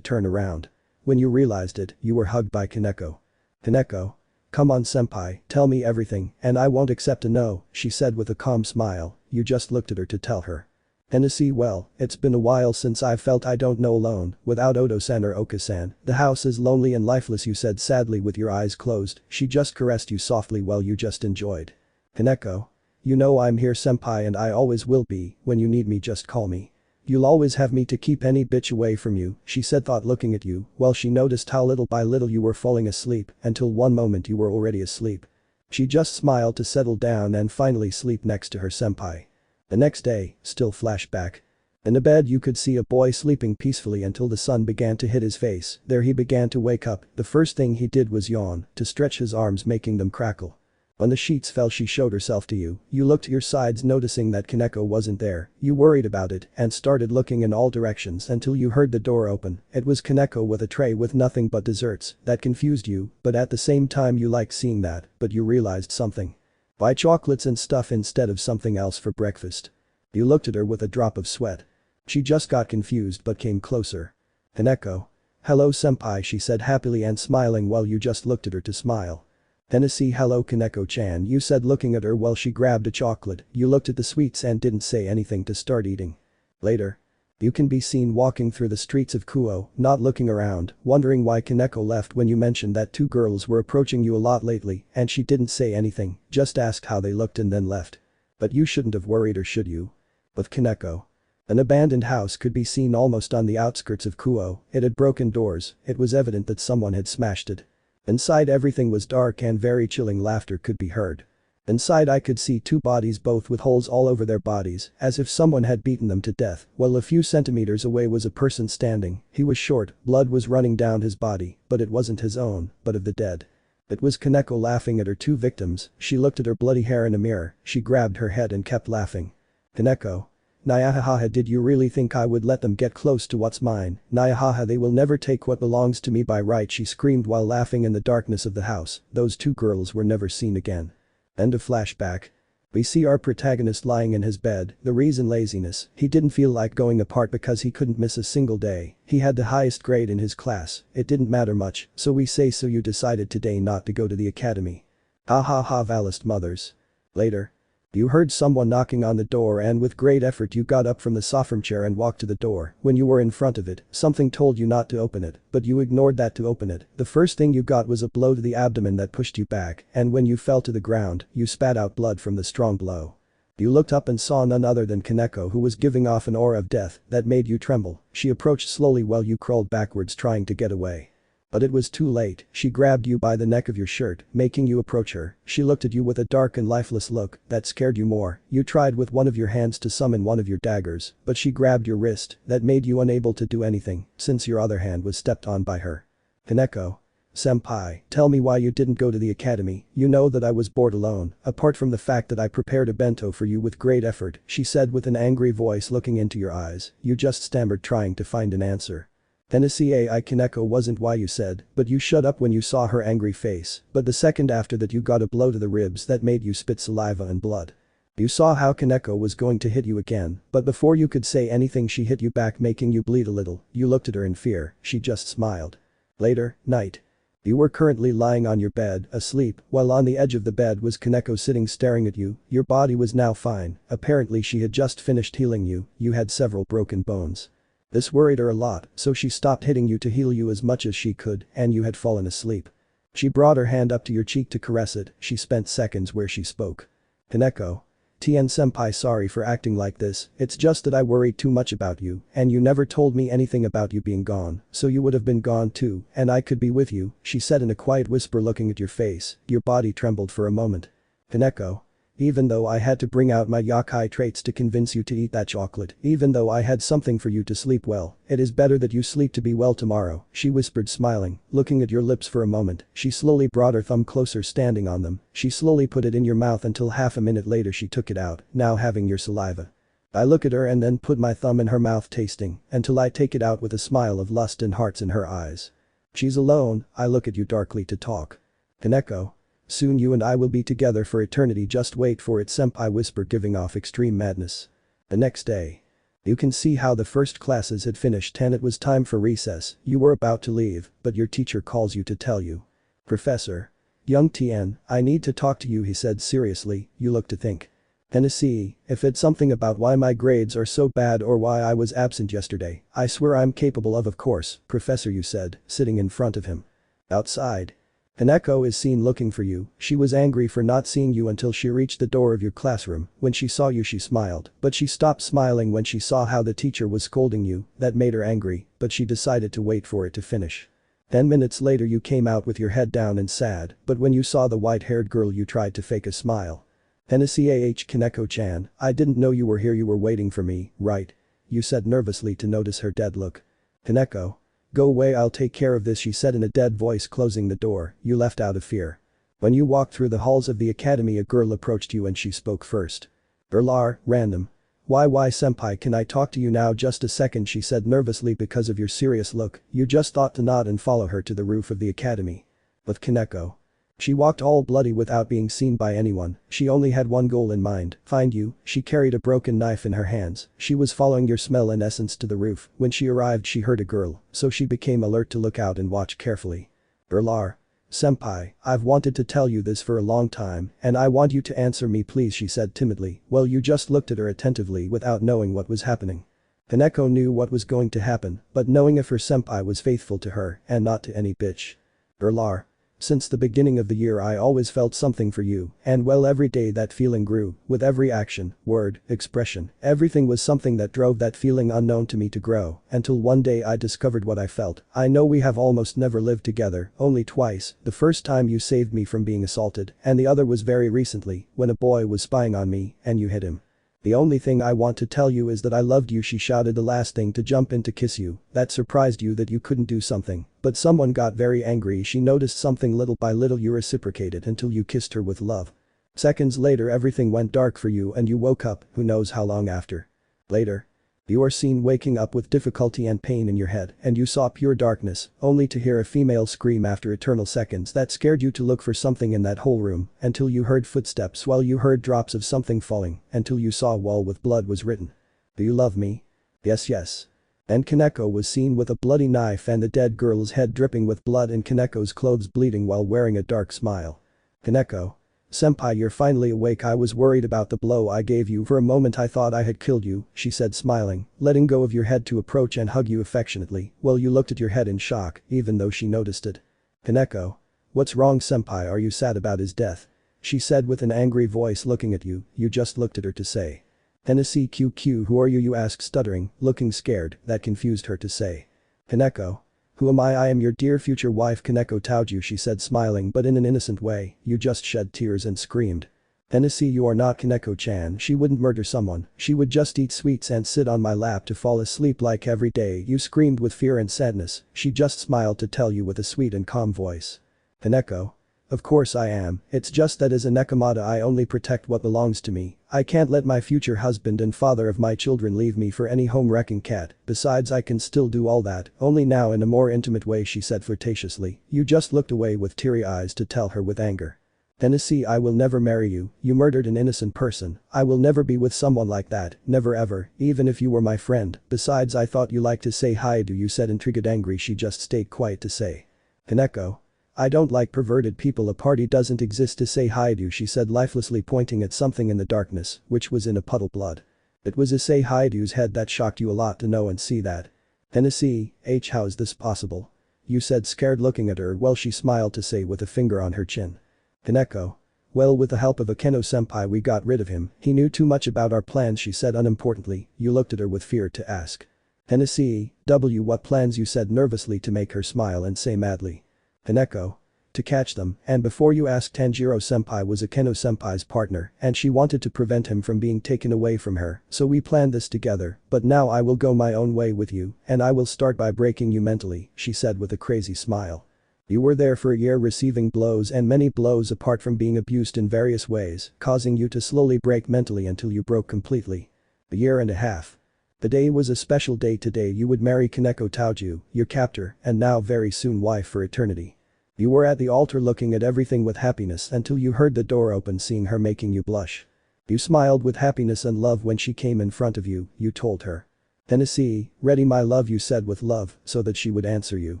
turn around. When you realized it, you were hugged by Kaneko. Kaneko? Come on senpai, tell me everything, and I won't accept a no, she said with a calm smile. You just looked at her to tell her. Hennessy, well, it's been a while since I felt I don't know alone, without Odo-san or Oka-san. The house is lonely and lifeless, you said sadly with your eyes closed. She just caressed you softly while you just enjoyed. Kaneko? You know I'm here senpai and I always will be, when you need me just call me. You'll always have me to keep any bitch away from you, she said, thought looking at you, while she noticed how little by little you were falling asleep, until one moment you were already asleep. She just smiled to settle down and finally sleep next to her senpai. The next day, still flashback. In the bed you could see a boy sleeping peacefully until the sun began to hit his face. There he began to wake up. The first thing he did was yawn, to stretch his arms making them crackle. When the sheets fell she showed herself to you. You looked to your sides noticing that Kaneko wasn't there. You worried about it and started looking in all directions until you heard the door open. It was Kaneko with a tray with nothing but desserts. That confused you, but at the same time you liked seeing that, but you realized something. Buy chocolates and stuff instead of something else for breakfast. You looked at her with a drop of sweat. She just got confused but came closer. Kaneko. Hello senpai, she said happily and smiling while you just looked at her to smile. Hennessy, hello Kaneko-chan, you said looking at her while she grabbed a chocolate. You looked at the sweets and didn't say anything to start eating. Later. You can be seen walking through the streets of Kuo, not looking around, wondering why Kaneko left when you mentioned that two girls were approaching you a lot lately and she didn't say anything, just asked how they looked and then left. But you shouldn't have worried, or should you? With Kaneko. An abandoned house could be seen almost on the outskirts of Kuo. It had broken doors. It was evident that someone had smashed it. Inside everything was dark and very chilling laughter could be heard. Inside I could see two bodies, both with holes all over their bodies, as if someone had beaten them to death, while a few centimeters away was a person standing. He was short, blood was running down his body, but it wasn't his own, but of the dead. It was Kaneko laughing at her two victims. She looked at her bloody hair in a mirror, she grabbed her head and kept laughing. Kaneko. Nyahaha, did you really think I would let them get close to what's mine? Nyahaha, they will never take what belongs to me by right, she screamed while laughing in the darkness of the house. Those two girls were never seen again. End of flashback. We see our protagonist lying in his bed. The reason: laziness. He didn't feel like going apart because he couldn't miss a single day. He had the highest grade in his class. It didn't matter much, so we say, so you decided today not to go to the academy. Ha ha ha, valist mothers. Later. You heard someone knocking on the door and with great effort you got up from the sofa chair and walked to the door. When you were in front of it, something told you not to open it, but you ignored that to open it. The first thing you got was a blow to the abdomen that pushed you back, and when you fell to the ground, you spat out blood from the strong blow. You looked up and saw none other than Kaneko, who was giving off an aura of death that made you tremble. She approached slowly while you crawled backwards trying to get away. But it was too late. She grabbed you by the neck of your shirt, making you approach her. She looked at you with a dark and lifeless look that scared you more. You tried with one of your hands to summon one of your daggers, but she grabbed your wrist. That made you unable to do anything, since your other hand was stepped on by her. Kaneko. Senpai, tell me why you didn't go to the academy. You know that I was bored alone, apart from the fact that I prepared a bento for you with great effort, she said with an angry voice looking into your eyes. You just stammered trying to find an answer. Issei, Kaneko wasn't why you said, but you shut up when you saw her angry face, but the second after that you got a blow to the ribs that made you spit saliva and blood. You saw how Kaneko was going to hit you again, but before you could say anything she hit you back making you bleed a little. You looked at her in fear, she just smiled. Later, night. You were currently lying on your bed, asleep, while on the edge of the bed was Kaneko sitting staring at you. Your body was now fine, apparently she had just finished healing you, you had several broken bones. This worried her a lot, so she stopped hitting you to heal you as much as she could, and you had fallen asleep. She brought her hand up to your cheek to caress it. She spent seconds where she spoke. Kaneko. Tienne-senpai, sorry for acting like this, it's just that I worried too much about you, and you never told me anything about you being gone, so you would have been gone too, and I could be with you, she said in a quiet whisper looking at your face. Your body trembled for a moment. Kaneko. Even though I had to bring out my yakai traits to convince you to eat that chocolate, even though I had something for you to sleep well, it is better that you sleep to be well tomorrow, she whispered smiling, looking at your lips for a moment. She slowly brought her thumb closer standing on them. She slowly put it in your mouth until half a minute later she took it out, now having your saliva. I look at her and then put my thumb in her mouth tasting until I take it out with a smile of lust and hearts in her eyes. She's alone, I look at you darkly to talk. Kaneko. Soon you and I will be together for eternity, just wait for it, senpai whisper, giving off extreme madness. The next day. You can see how the first classes had finished and it was time for recess. You were about to leave, but your teacher calls you to tell you. Professor. Young Tienne, I need to talk to you, he said seriously. You look to think. Issei, if it's something about why my grades are so bad or why I was absent yesterday, I swear I'm capable of course, Professor, you said, sitting in front of him. Outside. Kaneko is seen looking for you. She was angry for not seeing you until she reached the door of your classroom. When she saw you she smiled, but she stopped smiling when she saw how the teacher was scolding you. That made her angry, but she decided to wait for it to finish. 10 minutes later you came out with your head down and sad, but when you saw the white-haired girl you tried to fake a smile. Issei, Kaneko-chan, I didn't know you were here, you were waiting for me, right? You said nervously to notice her dead look. Kaneko. Go away, I'll take care of this, she said in a dead voice, closing the door. You left out of fear. When you walked through the halls of the academy a girl approached you and she spoke first. Erlar, random. Why senpai, can I talk to you now? Just a second, she said nervously, because of your serious look, you just thought to nod and follow her to the roof of the academy. With Kaneko. She walked all bloody without being seen by anyone. She only had one goal in mind, find you. She carried a broken knife in her hands. She was following your smell and essence to the roof. When she arrived she heard a girl, so she became alert to look out and watch carefully. Erlar. Senpai, I've wanted to tell you this for a long time, and I want you to answer me please, she said timidly. Well, you just looked at her attentively without knowing what was happening. Kaneko knew what was going to happen, but knowing if her senpai was faithful to her and not to any bitch. Erlar. Since the beginning of the year I always felt something for you, and well, every day that feeling grew, with every action, word, expression, everything was something that drove that feeling unknown to me to grow, until one day I discovered what I felt. I know we have almost never lived together, only twice, the first time you saved me from being assaulted, and the other was very recently, when a boy was spying on me, and you hit him. The only thing I want to tell you is that I loved you, she shouted, the last thing to jump in to kiss you. That surprised you that you couldn't do something, but someone got very angry. She noticed something, little by little you reciprocated until you kissed her with love. Seconds later everything went dark for you and you woke up, who knows how long after. Later. You are seen waking up with difficulty and pain in your head, and you saw pure darkness, only to hear a female scream after eternal seconds that scared you to look for something in that whole room, until you heard footsteps while you heard drops of something falling, until you saw a wall with blood was written. Do you love me? Yes. And Kaneko was seen with a bloody knife and the dead girl's head dripping with blood and Kaneko's clothes bleeding while wearing a dark smile. Kaneko. Senpai, you're finally awake. I was worried about the blow I gave you. For a moment I thought I had killed you, she said smiling, letting go of your head to approach and hug you affectionately. Well, you looked at your head in shock, even though she noticed it. Kaneko. What's wrong, senpai, are you sad about his death? She said with an angry voice, looking at you. You just looked at her to say. Issei, QQ, who are you asked, stuttering, looking scared. That confused her to say. Kaneko. Who am I? I am your dear future wife, Kaneko Taoju, she said smiling but in an innocent way. You just shed tears and screamed. Issei, you are not Kaneko-chan. She wouldn't murder someone, she would just eat sweets and sit on my lap to fall asleep like every day. You screamed with fear and sadness. She just smiled to tell you with a sweet and calm voice. Kaneko. Of course I am, it's just that as a Nekomata I only protect what belongs to me. I can't let my future husband and father of my children leave me for any home-wrecking cat. Besides, I can still do all that, only now in a more intimate way, she said flirtatiously. You just looked away with teary eyes to tell her with anger. Issei, I will never marry you. You murdered an innocent person. I will never be with someone like that, never ever, even if you were my friend. Besides, I thought you liked to say hi, do you said intrigued angry. She just stayed quiet to say. Kaneko. I don't like perverted people. A party doesn't exist to say hi to, she said lifelessly, pointing at something in the darkness, which was in a puddle blood. It was Issei Haidu's head. That shocked you a lot to know and see that. Issei, how is this possible? You said, scared, looking at her. Well, she smiled to say with a finger on her chin. Kaneko. Well, with the help of Akeno-senpai we got rid of him. He knew too much about our plans, she said unimportantly. You looked at her with fear to ask. Issei, what plans? You said nervously to make her smile and say madly. Kaneko. To catch them, and before you asked, Tanjiro-senpai was Akeno-senpai's partner and she wanted to prevent him from being taken away from her, so we planned this together, but now I will go my own way with you, and I will start by breaking you mentally, she said with a crazy smile. You were there for a year receiving blows and many blows apart from being abused in various ways, causing you to slowly break mentally until you broke completely. A year and a half. The day was a special day. Today you would marry Kaneko Taoju, your captor, and now very soon wife for eternity. You were at the altar looking at everything with happiness until you heard the door open, seeing her making you blush. You smiled with happiness and love when she came in front of you, you told her. Then Issei, ready my love, you said with love, so that she would answer you.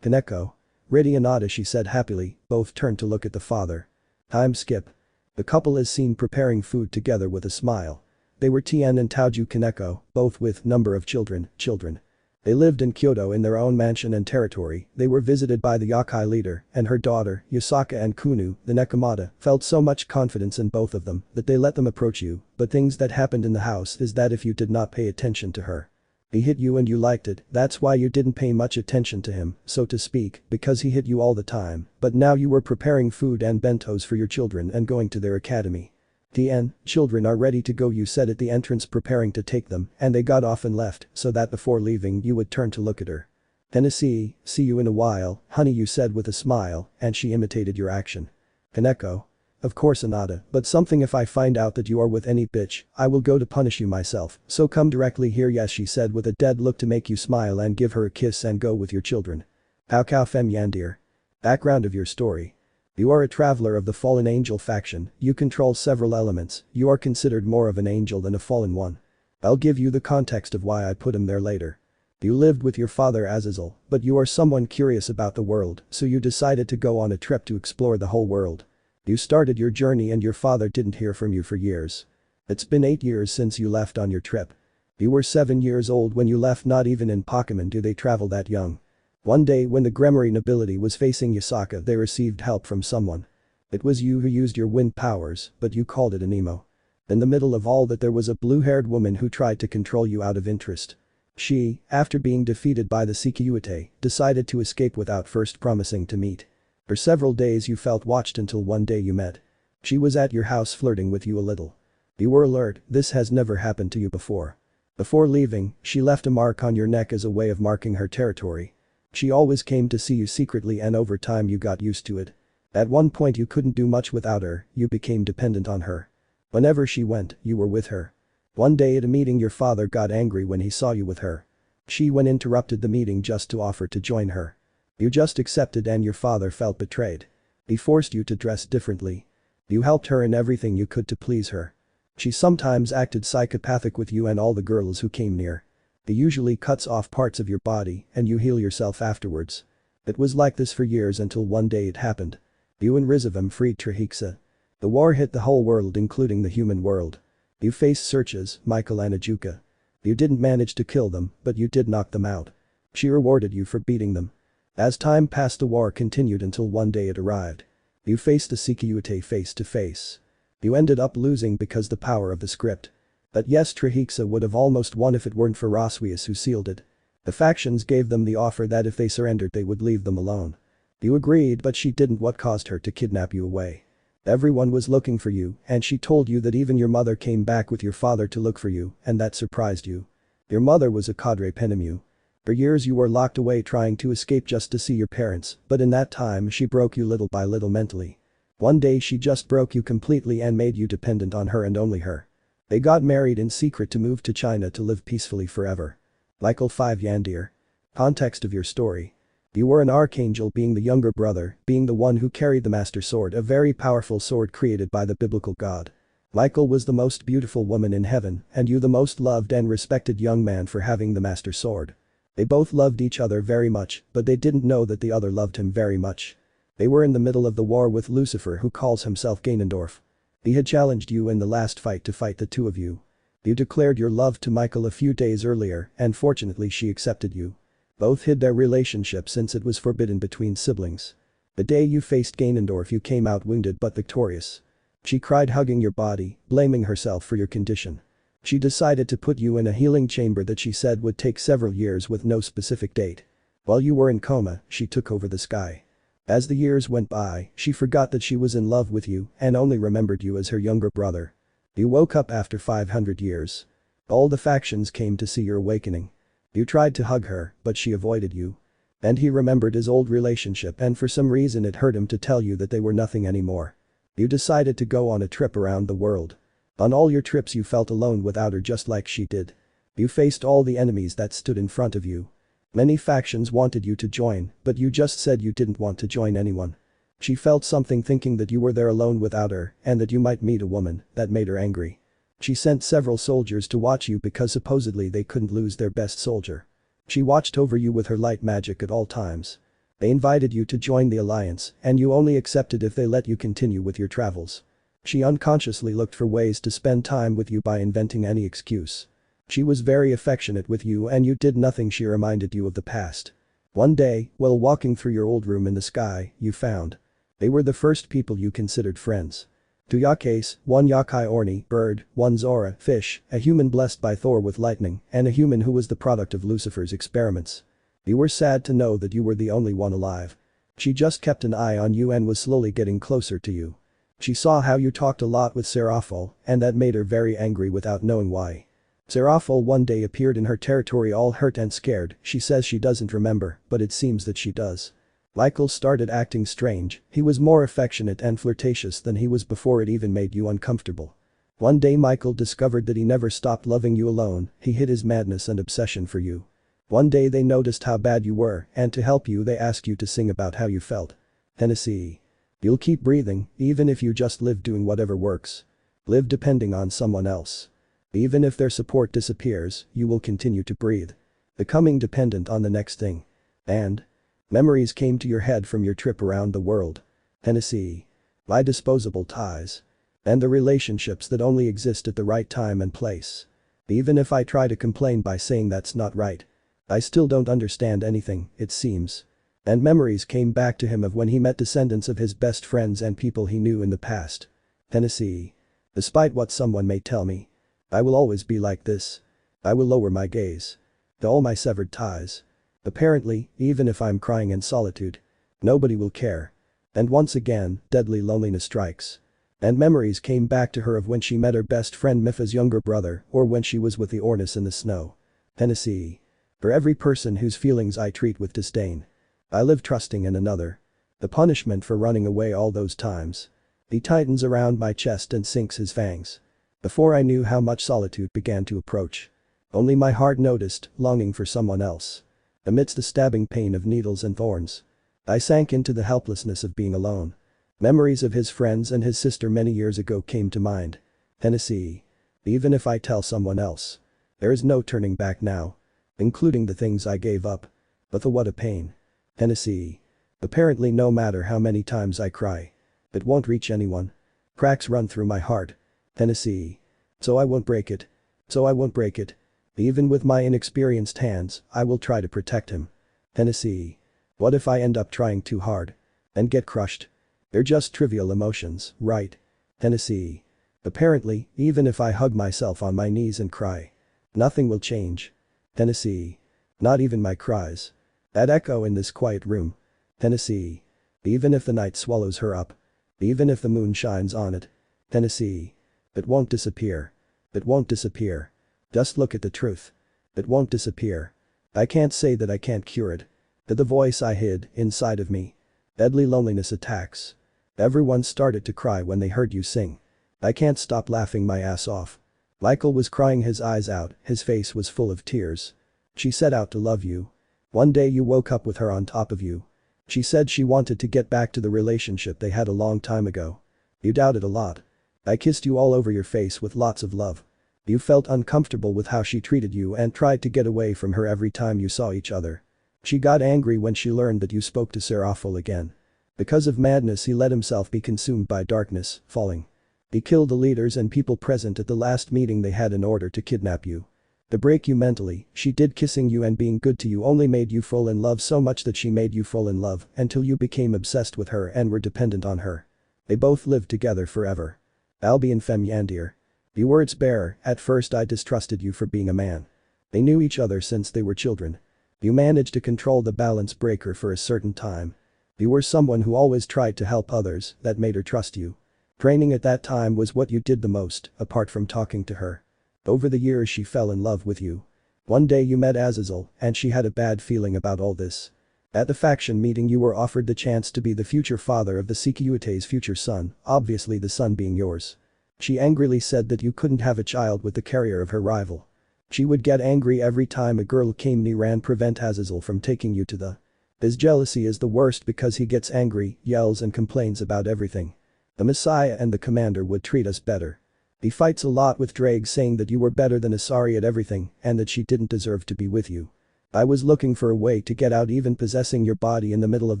Kaneko. Ready Anada, she said happily. Both turned to look at the father. Time skip. The couple is seen preparing food together with a smile. They were Tienne and Taoju Kaneko, both with number of children. They lived in Kyoto in their own mansion and territory. They were visited by the yokai leader and her daughter, Yasaka and Kunu, the Nekomata, felt so much confidence in both of them that they let them approach you, but things that happened in the house is that if you did not pay attention to her. He hit you and you liked it, that's why you didn't pay much attention to him, so to speak, because he hit you all the time, but now you were preparing food and bentos for your children and going to their academy. Tienne, children are ready to go, you said at the entrance preparing to take them, and they got off and left so that before leaving you would turn to look at her. Then Issei, see you in a while, honey, you said with a smile, and she imitated your action. Kaneko. Of course Anada, but something, if I find out that you are with any bitch, I will go to punish you myself, so come directly here, yes, she said with a dead look to make you smile and give her a kiss and go with your children. How Fem Yandere. Background of your story. You are a traveler of the fallen angel faction, you control several elements, you are considered more of an angel than a fallen one. I'll give you the context of why I put him there later. You lived with your father Azazel, but you are someone curious about the world, so you decided to go on a trip to explore the whole world. You started your journey and your father didn't hear from you for years. It's been 8 years since you left on your trip. You were 7 years old when you left, not even in Pokemon do they travel that young. One day when the Gremory nobility was facing Yasaka, they received help from someone. It was you who used your wind powers, but you called it an emo. In the middle of all that there was a blue-haired woman who tried to control you out of interest. She, after being defeated by the Sekiryuutei, decided to escape without first promising to meet. For several days you felt watched until one day you met. She was at your house flirting with you a little. You were alert, this has never happened to you before. Before leaving, she left a mark on your neck as a way of marking her territory. She always came to see you secretly and over time you got used to it. At one point you couldn't do much without her, you became dependent on her. Whenever she went, you were with her. One day at a meeting your father got angry when he saw you with her. She interrupted the meeting just to offer to join her. You just accepted and your father felt betrayed. He forced you to dress differently. You helped her in everything you could to please her. She sometimes acted psychopathic with you and all the girls who came near. He usually cuts off parts of your body and you heal yourself afterwards. It was like this for years until one day it happened. You and Rizavim freed Trihexa. The war hit the whole world including the human world. You faced searches, Michael and Ajuka. You didn't manage to kill them, but you did knock them out. She rewarded you for beating them. As time passed the war continued until one day it arrived. You faced the Sekiryuutei face to face. You ended up losing because the power of the script. But yes, Trihexa would have almost won if it weren't for Rossweisse who sealed it. The factions gave them the offer that if they surrendered they would leave them alone. You agreed, but she didn't, what caused her to kidnap you away. Everyone was looking for you and she told you that even your mother came back with your father to look for you and that surprised you. Your mother was a cadre penemu. For years you were locked away trying to escape just to see your parents, but in that time she broke you little by little mentally. One day she just broke you completely and made you dependent on her and only her. They got married in secret to move to China to live peacefully forever. Michael 5 Yandere. Context of your story. You were an archangel, being the younger brother, being the one who carried the master sword, a very powerful sword created by the biblical god. Michael was the most beautiful woman in heaven and you the most loved and respected young man for having the master sword. They both loved each other very much, but they didn't know that the other loved him very much. They were in the middle of the war with Lucifer, who calls himself Ganondorf. He had challenged you in the last fight to fight the two of you. You declared your love to Michael a few days earlier and fortunately she accepted you. Both hid their relationship since it was forbidden between siblings. The day you faced Ganondorf you came out wounded but victorious. She cried, hugging your body, blaming herself for your condition. She decided to put you in a healing chamber that she said would take several years with no specific date. While you were in coma, she took over the sky. As the years went by, she forgot that she was in love with you and only remembered you as her younger brother. You woke up after 500 years. All the factions came to see your awakening. You tried to hug her, but she avoided you. And he remembered his old relationship and for some reason it hurt him to tell you that they were nothing anymore. You decided to go on a trip around the world. On all your trips you felt alone without her just like she did. You faced all the enemies that stood in front of you. Many factions wanted you to join, but you just said you didn't want to join anyone. She felt something thinking that you were there alone without her and that you might meet a woman that made her angry. She sent several soldiers to watch you because supposedly they couldn't lose their best soldier. She watched over you with her light magic at all times. They invited you to join the alliance and you only accepted if they let you continue with your travels. She unconsciously looked for ways to spend time with you by inventing any excuse. She was very affectionate with you and you did nothing. She reminded you of the past. One day, while walking through your old room in the sky, you found. They were the first people you considered friends. 2 Yakes, 1 Yakai Orni, bird, 1 Zora, fish, a human blessed by Thor with lightning, and a human who was the product of Lucifer's experiments. You were sad to know that you were the only one alive. She just kept an eye on you and was slowly getting closer to you. She saw how you talked a lot with Seraphol, and that made her very angry without knowing why. Seraphol one day appeared in her territory all hurt and scared. She says she doesn't remember, but it seems that she does. Michael started acting strange. He was more affectionate and flirtatious than he was before. It even made you uncomfortable. One day Michael discovered that he never stopped loving you alone. He hid his madness and obsession for you. One day they noticed how bad you were, and to help you they asked you to sing about how you felt. Tennessee. You'll keep breathing, even if you just live doing whatever works. Live depending on someone else. Even if their support disappears, you will continue to breathe. Becoming dependent on the next thing. And memories came to your head from your trip around the world. Tennessee. My disposable ties. And the relationships that only exist at the right time and place. Even if I try to complain by saying that's not right. I still don't understand anything, it seems. And memories came back to him of when he met descendants of his best friends and people he knew in the past. Tennessee. Despite what someone may tell me. I will always be like this. I will lower my gaze. To all my severed ties. Apparently, even if I'm crying in solitude. Nobody will care. And once again, deadly loneliness strikes. And memories came back to her of when she met her best friend Mifa's younger brother or when she was with the Ornis in the snow. Tennessee. For every person whose feelings I treat with disdain. I live trusting in another. The punishment for running away all those times. He tightens around my chest and sinks his fangs. Before I knew how much solitude began to approach. Only my heart noticed, longing for someone else. Amidst the stabbing pain of needles and thorns. I sank into the helplessness of being alone. Memories of his friends and his sister many years ago came to mind. Tennessee. Even if I tell someone else. There is no turning back now. Including the things I gave up. But what a pain. Tennessee. Apparently no matter how many times I cry. It won't reach anyone. Cracks run through my heart. Tennessee. So I won't break it. So I won't break it. Even with my inexperienced hands, I will try to protect him. Tennessee. What if I end up trying too hard? And get crushed? They're just trivial emotions, right? Tennessee. Apparently, even if I hug myself on my knees and cry. Nothing will change. Tennessee. Not even my cries. That echo in this quiet room. Tennessee. Even if the night swallows her up. Even if the moon shines on it. Tennessee. It won't disappear. It won't disappear. Just look at the truth. It won't disappear. I can't say that I can't cure it. To the voice I hid inside of me. Deadly loneliness attacks. Everyone started to cry when they heard you sing. I can't stop laughing my ass off. Michael was crying his eyes out, his face was full of tears. She set out to love you. One day you woke up with her on top of you. She said she wanted to get back to the relationship they had a long time ago. You doubted a lot. I kissed you all over your face with lots of love. You felt uncomfortable with how she treated you and tried to get away from her every time you saw each other. She got angry when she learned that you spoke to Seraphol again. Because of madness he let himself be consumed by darkness, falling. He killed the leaders and people present at the last meeting they had in order to kidnap you. To break you mentally, she did kissing you and being good to you only made you fall in love so much that she made you fall in love until you became obsessed with her and were dependent on her. They both lived together forever. Alby and Femme Yandere. You were its bearer. At first I distrusted you for being a man. They knew each other since they were children. You managed to control the balance breaker for a certain time. You were someone who always tried to help others, that made her trust you. Training at that time was what you did the most, apart from talking to her. Over the years she fell in love with you. One day you met Azazel, and she had a bad feeling about all this. At the faction meeting you were offered the chance to be the future father of the Sekiryuutei's future son, obviously the son being yours. She angrily said that you couldn't have a child with the carrier of her rival. She would get angry every time a girl came near and prevent Azazel from taking you to the. His jealousy is the worst because he gets angry, yells and complains about everything. The Messiah and the commander would treat us better. He fights a lot with Drake saying that you were better than Asari at everything and that she didn't deserve to be with you. I was looking for a way to get out, even possessing your body in the middle of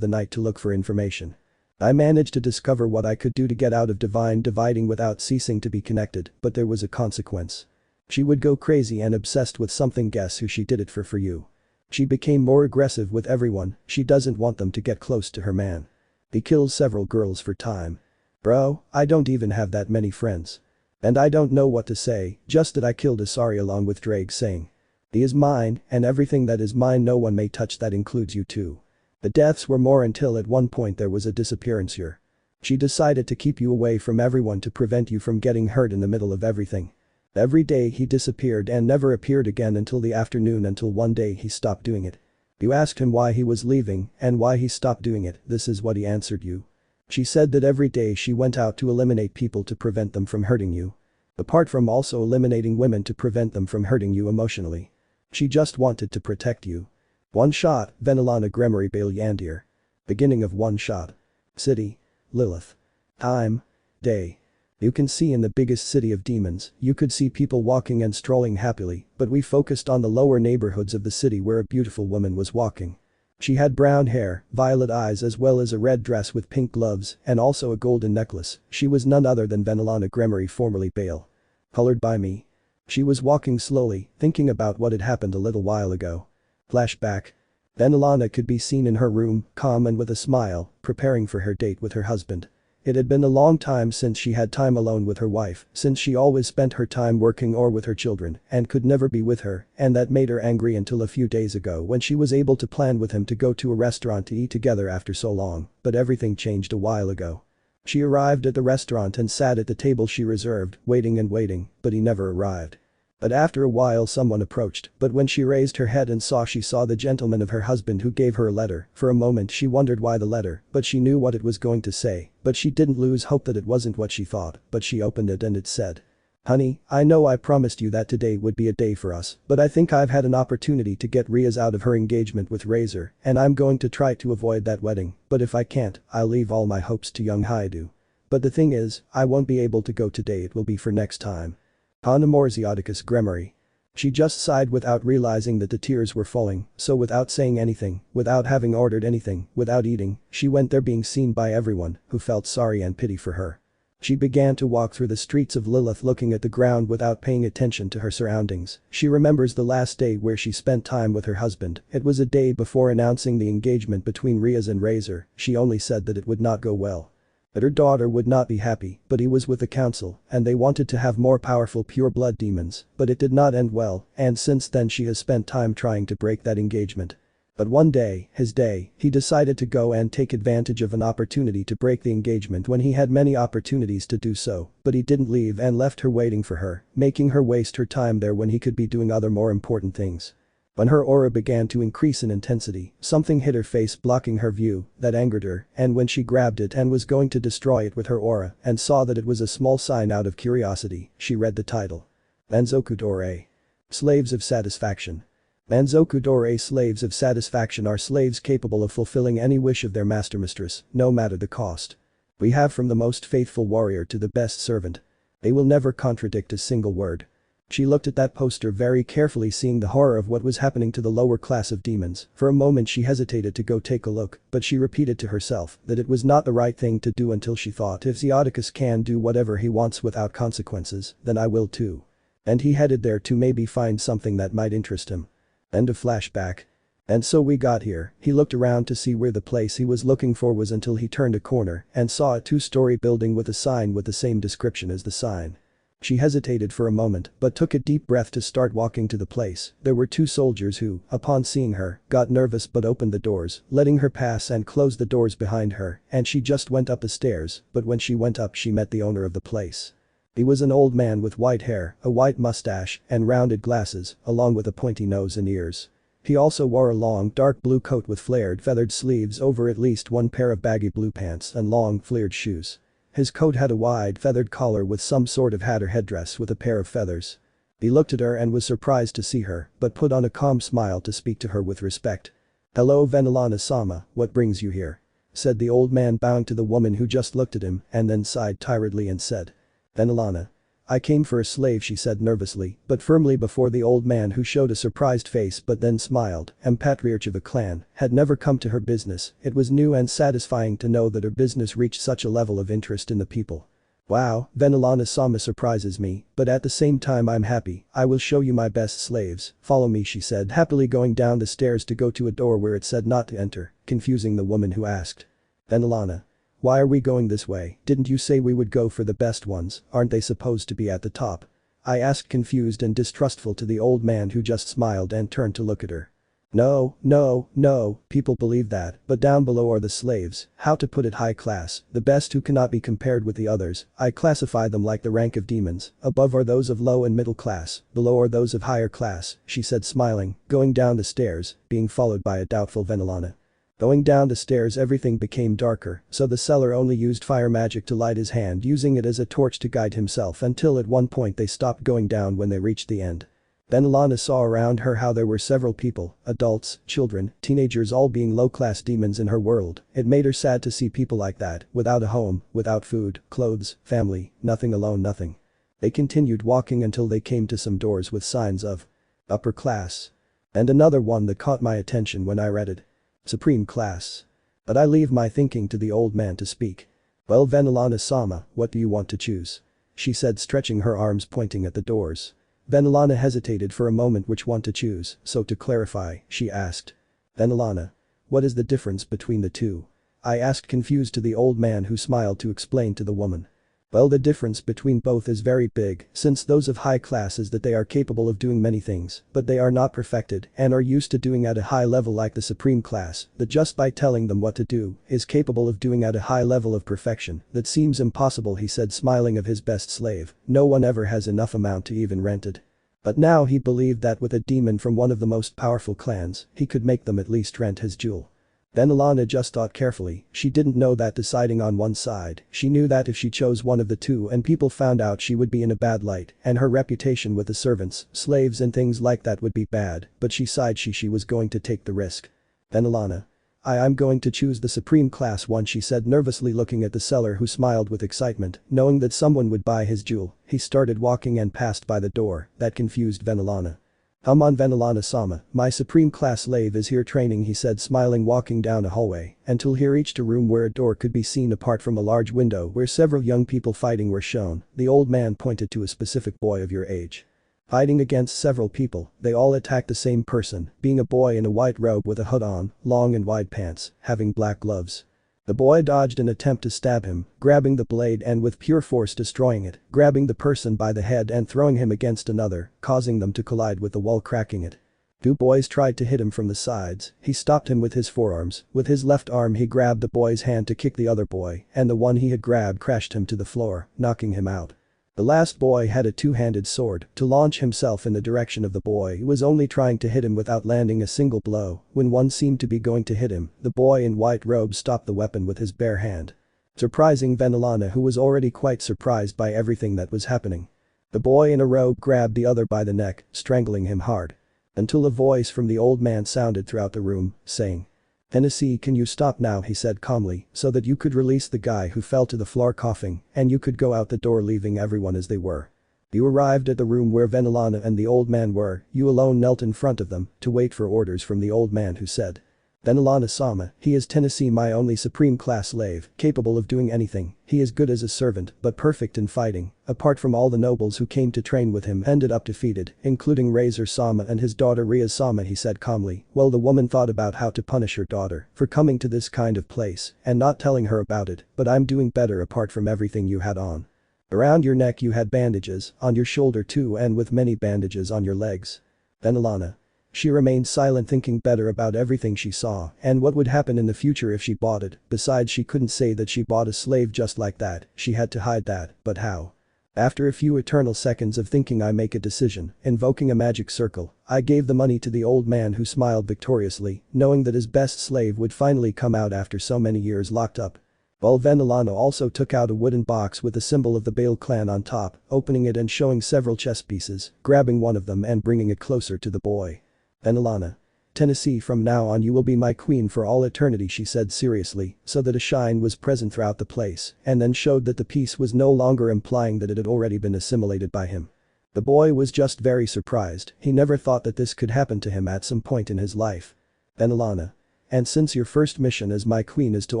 the night to look for information. I managed to discover what I could do to get out of divine dividing without ceasing to be connected, but there was a consequence. She would go crazy and obsessed with something. Guess who she did it for you. She became more aggressive with everyone. She doesn't want them to get close to her man. He kills several girls for time. Bro, I don't even have that many friends. And I don't know what to say, just that I killed Asari along with Drake saying. He is mine, and everything that is mine no one may touch, that includes you too. The deaths were more until at one point there was a disappearance here. She decided to keep you away from everyone to prevent you from getting hurt in the middle of everything. Every day he disappeared and never appeared again until the afternoon, until one day he stopped doing it. You asked him why he was leaving and why he stopped doing it. This is what he answered you. She said that every day she went out to eliminate people to prevent them from hurting you. Apart from also eliminating women to prevent them from hurting you emotionally. She just wanted to protect you. One shot, Venolana Gremory Yandere. Beginning of one shot. City. Lilith. Time. Day. You can see in the biggest city of demons, you could see people walking and strolling happily, but we focused on the lower neighborhoods of the city where a beautiful woman was walking. She had brown hair, violet eyes as well as a red dress with pink gloves and also a golden necklace. She was none other than Venolana Gremory, formerly Bale. Colored by me. She was walking slowly, thinking about what had happened a little while ago. Flashback. Venolana could be seen in her room, calm and with a smile, preparing for her date with her husband. It had been a long time since she had time alone with her wife, since she always spent her time working or with her children and could never be with her, and that made her angry until a few days ago when she was able to plan with him to go to a restaurant to eat together after so long, but everything changed a while ago. She arrived at the restaurant and sat at the table she reserved, waiting and waiting, but he never arrived. But after a while someone approached, but when she raised her head and she saw the gentleman of her husband who gave her a letter. For a moment she wondered why the letter, but she knew what it was going to say, but she didn't lose hope that it wasn't what she thought, but she opened it and it said. Honey, I know I promised you that today would be a day for us, but I think I've had an opportunity to get Rias out of her engagement with Razer, and I'm going to try to avoid that wedding, but if I can't, I'll leave all my hopes to young Haidu. But the thing is, I won't be able to go today, it will be for next time. Hanamorziaticus Gremory. She just sighed without realizing that the tears were falling, so without saying anything, without having ordered anything, without eating, she went there being seen by everyone, who felt sorry and pity for her. She began to walk through the streets of Lilith looking at the ground without paying attention to her surroundings. She remembers the last day where she spent time with her husband. It was a day before announcing the engagement between Rias and Razer. She only said that it would not go well. That her daughter would not be happy, but he was with the council, and they wanted to have more powerful pure-blood demons, but it did not end well, and since then she has spent time trying to break that engagement. But one day, his day, he decided to go and take advantage of an opportunity to break the engagement when he had many opportunities to do so, but he didn't leave and left her waiting for her, making her waste her time there when he could be doing other more important things. When her aura began to increase in intensity, something hit her face blocking her view, that angered her, and when she grabbed it and was going to destroy it with her aura and saw that it was a small sign out of curiosity, she read the title. Manzoku Dore. Slaves of Satisfaction. Manzoku Dore. Slaves of Satisfaction are slaves capable of fulfilling any wish of their master-mistress, no matter the cost. We have from the most faithful warrior to the best servant. They will never contradict a single word. She looked at that poster very carefully, seeing the horror of what was happening to the lower class of demons. For a moment she hesitated to go take a look, but she repeated to herself that it was not the right thing to do until she thought, if Zeoticus can do whatever he wants without consequences, then I will too. And he headed there to maybe find something that might interest him. End of flashback. And so we got here. He looked around to see where the place he was looking for was until he turned a corner and saw a two-story building with a sign with the same description as the sign. She hesitated for a moment but took a deep breath to start walking to the place. There were two soldiers who, upon seeing her, got nervous but opened the doors, letting her pass and closed the doors behind her, and she just went up the stairs, but when she went up she met the owner of the place. He was an old man with white hair, a white mustache, and rounded glasses, along with a pointy nose and ears. He also wore a long dark blue coat with flared feathered sleeves over at least one pair of baggy blue pants and long flared shoes. His coat had a wide feathered collar with some sort of hat or headdress with a pair of feathers. He looked at her and was surprised to see her, but put on a calm smile to speak to her with respect. "Hello Venolana-sama, what brings you here?" said the old man, bowing to the woman who just looked at him and then sighed tiredly and said. "Venolana. I came for a slave," she said nervously, but firmly before the old man, who showed a surprised face but then smiled, and patriarch of a clan, had never come to her business. It was new and satisfying to know that her business reached such a level of interest in the people. "Wow, Venolana-sama surprises me, but at the same time I'm happy. I will show you my best slaves, follow me," she said, happily going down the stairs to go to a door where it said not to enter, confusing the woman who asked. "Venolana. Why are we going this way? Didn't you say we would go for the best ones? Aren't they supposed to be at the top?" I asked, confused and distrustful to the old man, who just smiled and turned to look at her. "No, no, no, people believe that, but down below are the slaves, how to put it, high class, the best who cannot be compared with the others. I classify them like the rank of demons, above are those of low and middle class, below are those of higher class," she said smiling, going down the stairs, being followed by a doubtful Venolana. Going down the stairs, everything became darker, so the seller only used fire magic to light his hand, using it as a torch to guide himself, until at one point they stopped going down when they reached the end. Venolana saw around her how there were several people, adults, children, teenagers, all being low-class demons in her world. It made her sad to see people like that, without a home, without food, clothes, family, nothing, alone, nothing. They continued walking until they came to some doors with signs of upper class. And another one that caught my attention when I read it. Supreme class. But I leave my thinking to the old man to speak. "Well Venolana-sama, what do you want to choose?" she said, stretching her arms pointing at the doors. Venolana hesitated for a moment which one to choose, so to clarify, she asked. "Venolana. What is the difference between the two?" I asked, confused to the old man, who smiled to explain to the woman. "Well, the difference between both is very big, since those of high class is that they are capable of doing many things, but they are not perfected and are used to doing at a high level, like the supreme class, that just by telling them what to do, is capable of doing at a high level of perfection. That seems impossible," he said, smiling of his best slave. "No one ever has enough amount to even rent it." But now he believed that with a demon from one of the most powerful clans, he could make them at least rent his jewel. Venolana just thought carefully. She didn't know that deciding on one side, she knew that if she chose one of the two and people found out, she would be in a bad light, and her reputation with the servants, slaves and things like that would be bad, but she sighed. She was going to take the risk. "Venolana. I'm going to choose the supreme class one," she said, nervously looking at the seller, who smiled with excitement, knowing that someone would buy his jewel. He started walking and passed by the door. That confused Venolana. "Come on Venolana-sama, my supreme class slave is here training," he said, smiling, walking down a hallway until he reached a room where a door could be seen apart from a large window where several young people fighting were shown. The old man pointed to a specific boy of your age. Fighting against several people, they all attacked the same person, being a boy in a white robe with a hood on, long and wide pants, having black gloves. The boy dodged an attempt to stab him, grabbing the blade and with pure force destroying it, grabbing the person by the head and throwing him against another, causing them to collide with the wall, cracking it. Two boys tried to hit him from the sides. He stopped him with his forearms. With his left arm he grabbed the boy's hand to kick the other boy, and the one he had grabbed crashed him to the floor, knocking him out. The last boy had a two-handed sword to launch himself in the direction of the boy who was only trying to hit him without landing a single blow. When one seemed to be going to hit him, the boy in white robe stopped the weapon with his bare hand, surprising Venolana, who was already quite surprised by everything that was happening. The boy in a robe grabbed the other by the neck, strangling him hard. Until a voice from the old man sounded throughout the room, saying, "Issei, can you stop now?" he said calmly, so that you could release the guy who fell to the floor coughing, and you could go out the door, leaving everyone as they were. You arrived at the room where Venolana and the old man were. You alone knelt in front of them to wait for orders from the old man, who said, "Venolana-sama, he is Issei, my only supreme class slave, capable of doing anything. He is good as a servant, but perfect in fighting. Apart from all the nobles who came to train with him ended up defeated, including Razer-sama and his daughter Rias-sama," he said calmly. Well, the woman thought about how to punish her daughter for coming to this kind of place and not telling her about it, "But I'm doing better apart from everything you had on. Around your neck you had bandages, on your shoulder too, and with many bandages on your legs." Venolana. She remained silent, thinking better about everything she saw and what would happen in the future if she bought it. Besides, she couldn't say that she bought a slave just like that. She had to hide that, but how? After a few eternal seconds of thinking, I make a decision. Invoking a magic circle, I gave the money to the old man, who smiled victoriously, knowing that his best slave would finally come out after so many years locked up. While Venolana also took out a wooden box with the symbol of the Bale clan on top, opening it and showing several chess pieces, grabbing one of them and bringing it closer to the boy. Venolana. Tennessee, from now on you will be my queen for all eternity, she said seriously, so that a shine was present throughout the place, and then showed that the piece was no longer implying that it had already been assimilated by him. The boy was just very surprised, he never thought that this could happen to him at some point in his life. Venolana. And since your first mission as my queen is to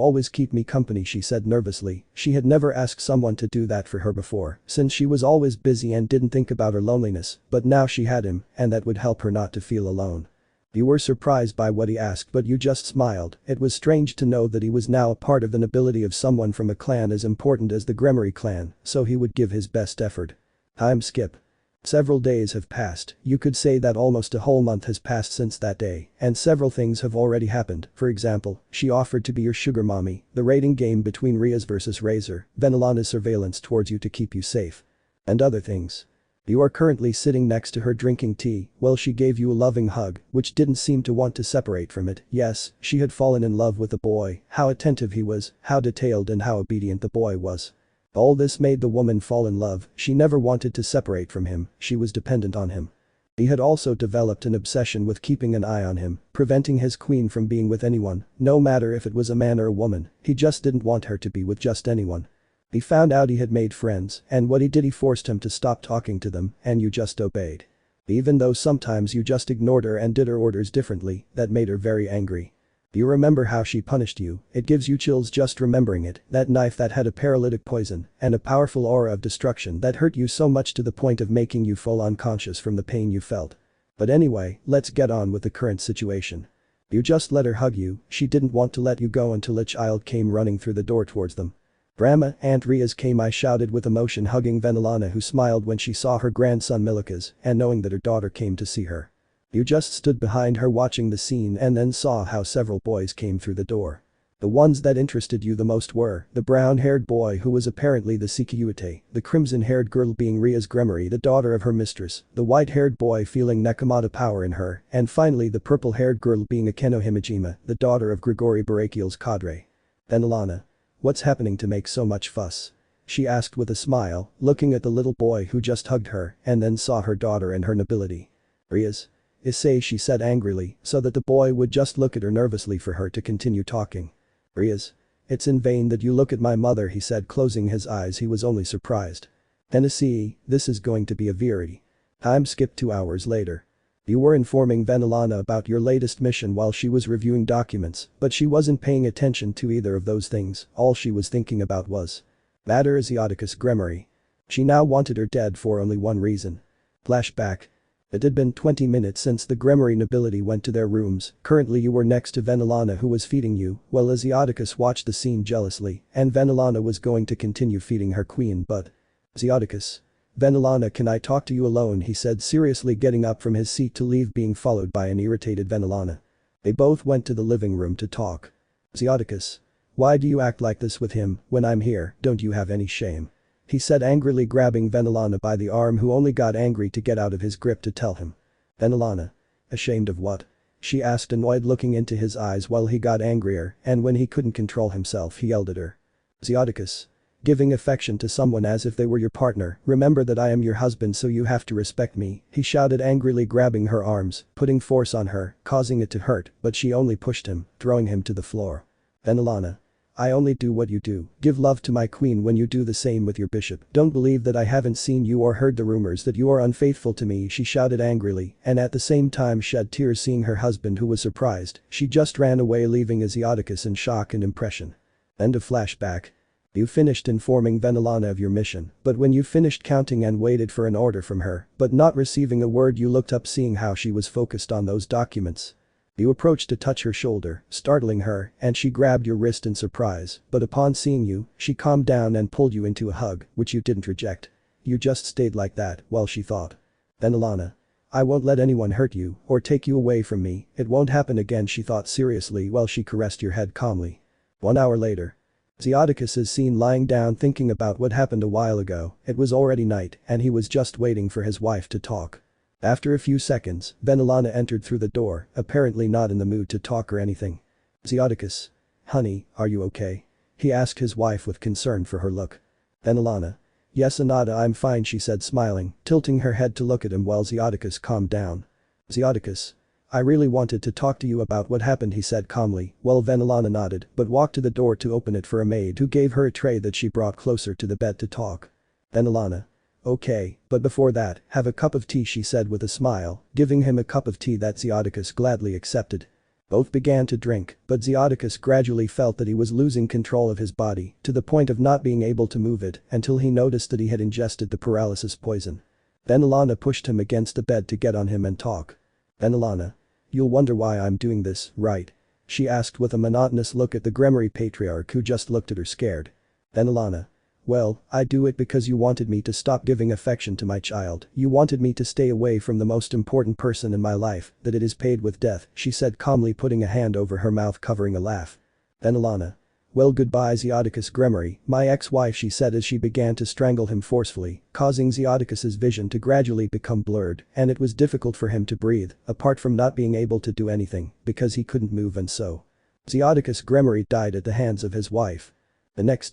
always keep me company, she said nervously, she had never asked someone to do that for her before, since she was always busy and didn't think about her loneliness, but now she had him, and that would help her not to feel alone. You were surprised by what he asked, but you just smiled. It was strange to know that he was now a part of the nobility of someone from a clan as important as the Gremory clan, so he would give his best effort. Time skip. Several days have passed, you could say that almost a whole month has passed since that day, and several things have already happened. For example, she offered to be your sugar mommy, the rating game between Rias versus Razer, Venolana's surveillance towards you to keep you safe. And other things. You are currently sitting next to her drinking tea, well, she gave you a loving hug, which didn't seem to want to separate from it. Yes, she had fallen in love with the boy, how attentive he was, how detailed and how obedient the boy was. All this made the woman fall in love, she never wanted to separate from him, she was dependent on him. He had also developed an obsession with keeping an eye on him, preventing his queen from being with anyone, no matter if it was a man or a woman, he just didn't want her to be with just anyone. He found out he had made friends, and what he did, he forced him to stop talking to them, and you just obeyed. Even though sometimes you just ignored her and did her orders differently, that made her very angry. You remember how she punished you, it gives you chills just remembering it, that knife that had a paralytic poison, and a powerful aura of destruction that hurt you so much to the point of making you fall unconscious from the pain you felt. But anyway, let's get on with the current situation. You just let her hug you, she didn't want to let you go until a child came running through the door towards them. Grandma, Aunt Rias came, I shouted with emotion, hugging Venolana, who smiled when she saw her grandson Milikas, and knowing that her daughter came to see her. You just stood behind her watching the scene and then saw how several boys came through the door. The ones that interested you the most were the brown-haired boy who was apparently the Sekiryuutei, the crimson-haired girl being Rias Gremory, the daughter of her mistress, the white-haired boy feeling Nekomata power in her, and finally the purple-haired girl being Akeno Himejima, the daughter of Grigori Barakiel's cadre. Venolana. What's happening to make so much fuss? She asked with a smile, looking at the little boy who just hugged her and then saw her daughter and her nobility. Rias. Issei, she said angrily, so that the boy would just look at her nervously for her to continue talking. Rias. It's in vain that you look at my mother, he said, closing his eyes, he was only surprised. Tennessee, this is going to be a very. Time skip 2 hours later. You were informing Venolana about your latest mission while she was reviewing documents, but she wasn't paying attention to either of those things, all she was thinking about was. Mater Asiaticus Gremory. She now wanted her dead for only one reason. Flashback. It had been 20 minutes since the Gremory nobility went to their rooms, currently you were next to Venolana who was feeding you, while Asiaticus watched the scene jealously, and Venolana was going to continue feeding her queen but. Asiaticus. Venolana, can I talk to you alone, he said seriously, getting up from his seat to leave, being followed by an irritated Venolana. They both went to the living room to talk. Asiaticus. Why do you act like this with him, when I'm here, don't you have any shame? He said angrily, grabbing Venolana by the arm, who only got angry to get out of his grip to tell him. Venolana. Ashamed of what? She asked, annoyed, looking into his eyes while he got angrier, and when he couldn't control himself he yelled at her. Asiaticus. Giving affection to someone as if they were your partner, remember that I am your husband, so you have to respect me, he shouted angrily, grabbing her arms, putting force on her, causing it to hurt, but she only pushed him, throwing him to the floor. Venolana. I only do what you do, give love to my queen when you do the same with your bishop, don't believe that I haven't seen you or heard the rumors that you are unfaithful to me, she shouted angrily, and at the same time shed tears seeing her husband, who was surprised. She just ran away, leaving Asiaticus in shock and impression. End of flashback. You finished informing Venolana of your mission, but when you finished counting and waited for an order from her, but not receiving a word, you looked up, seeing how she was focused on those documents. You approached to touch her shoulder, startling her, and she grabbed your wrist in surprise, but upon seeing you, she calmed down and pulled you into a hug, which you didn't reject. You just stayed like that while she thought. Venolana. I won't let anyone hurt you or take you away from me, it won't happen again, she thought seriously while she caressed your head calmly. 1 hour later. Asiaticus is seen lying down thinking about what happened a while ago. It was already night and he was just waiting for his wife to talk. After a few seconds, Venolana entered through the door, apparently not in the mood to talk or anything. Asiaticus. Honey, are you okay? he asked his wife with concern for her look. Venolana. Yes Anada, I'm fine, she said smiling, tilting her head to look at him while Zeoticus calmed down. Zeoticus. I really wanted to talk to you about what happened, he said calmly, while Venolana nodded but walked to the door to open it for a maid who gave her a tray that she brought closer to the bed to talk. Venolana. Okay, but before that, have a cup of tea, she said with a smile, giving him a cup of tea that Zeoticus gladly accepted. Both began to drink, but Zeoticus gradually felt that he was losing control of his body, to the point of not being able to move it until he noticed that he had ingested the paralysis poison. Venolana pushed him against the bed to get on him and talk. Venolana. You'll wonder why I'm doing this, right? She asked with a monotonous look at the Gremory patriarch who just looked at her scared. Venolana. Well, I do it because you wanted me to stop giving affection to my child, you wanted me to stay away from the most important person in my life, that it is paid with death, she said calmly putting a hand over her mouth covering a laugh. Venolana. Well goodbye Zeoticus Gremory, my ex-wife, she said as she began to strangle him forcefully, causing Zeoticus's vision to gradually become blurred and it was difficult for him to breathe, apart from not being able to do anything, because he couldn't move and so. Zeoticus Gremory died at the hands of his wife. The next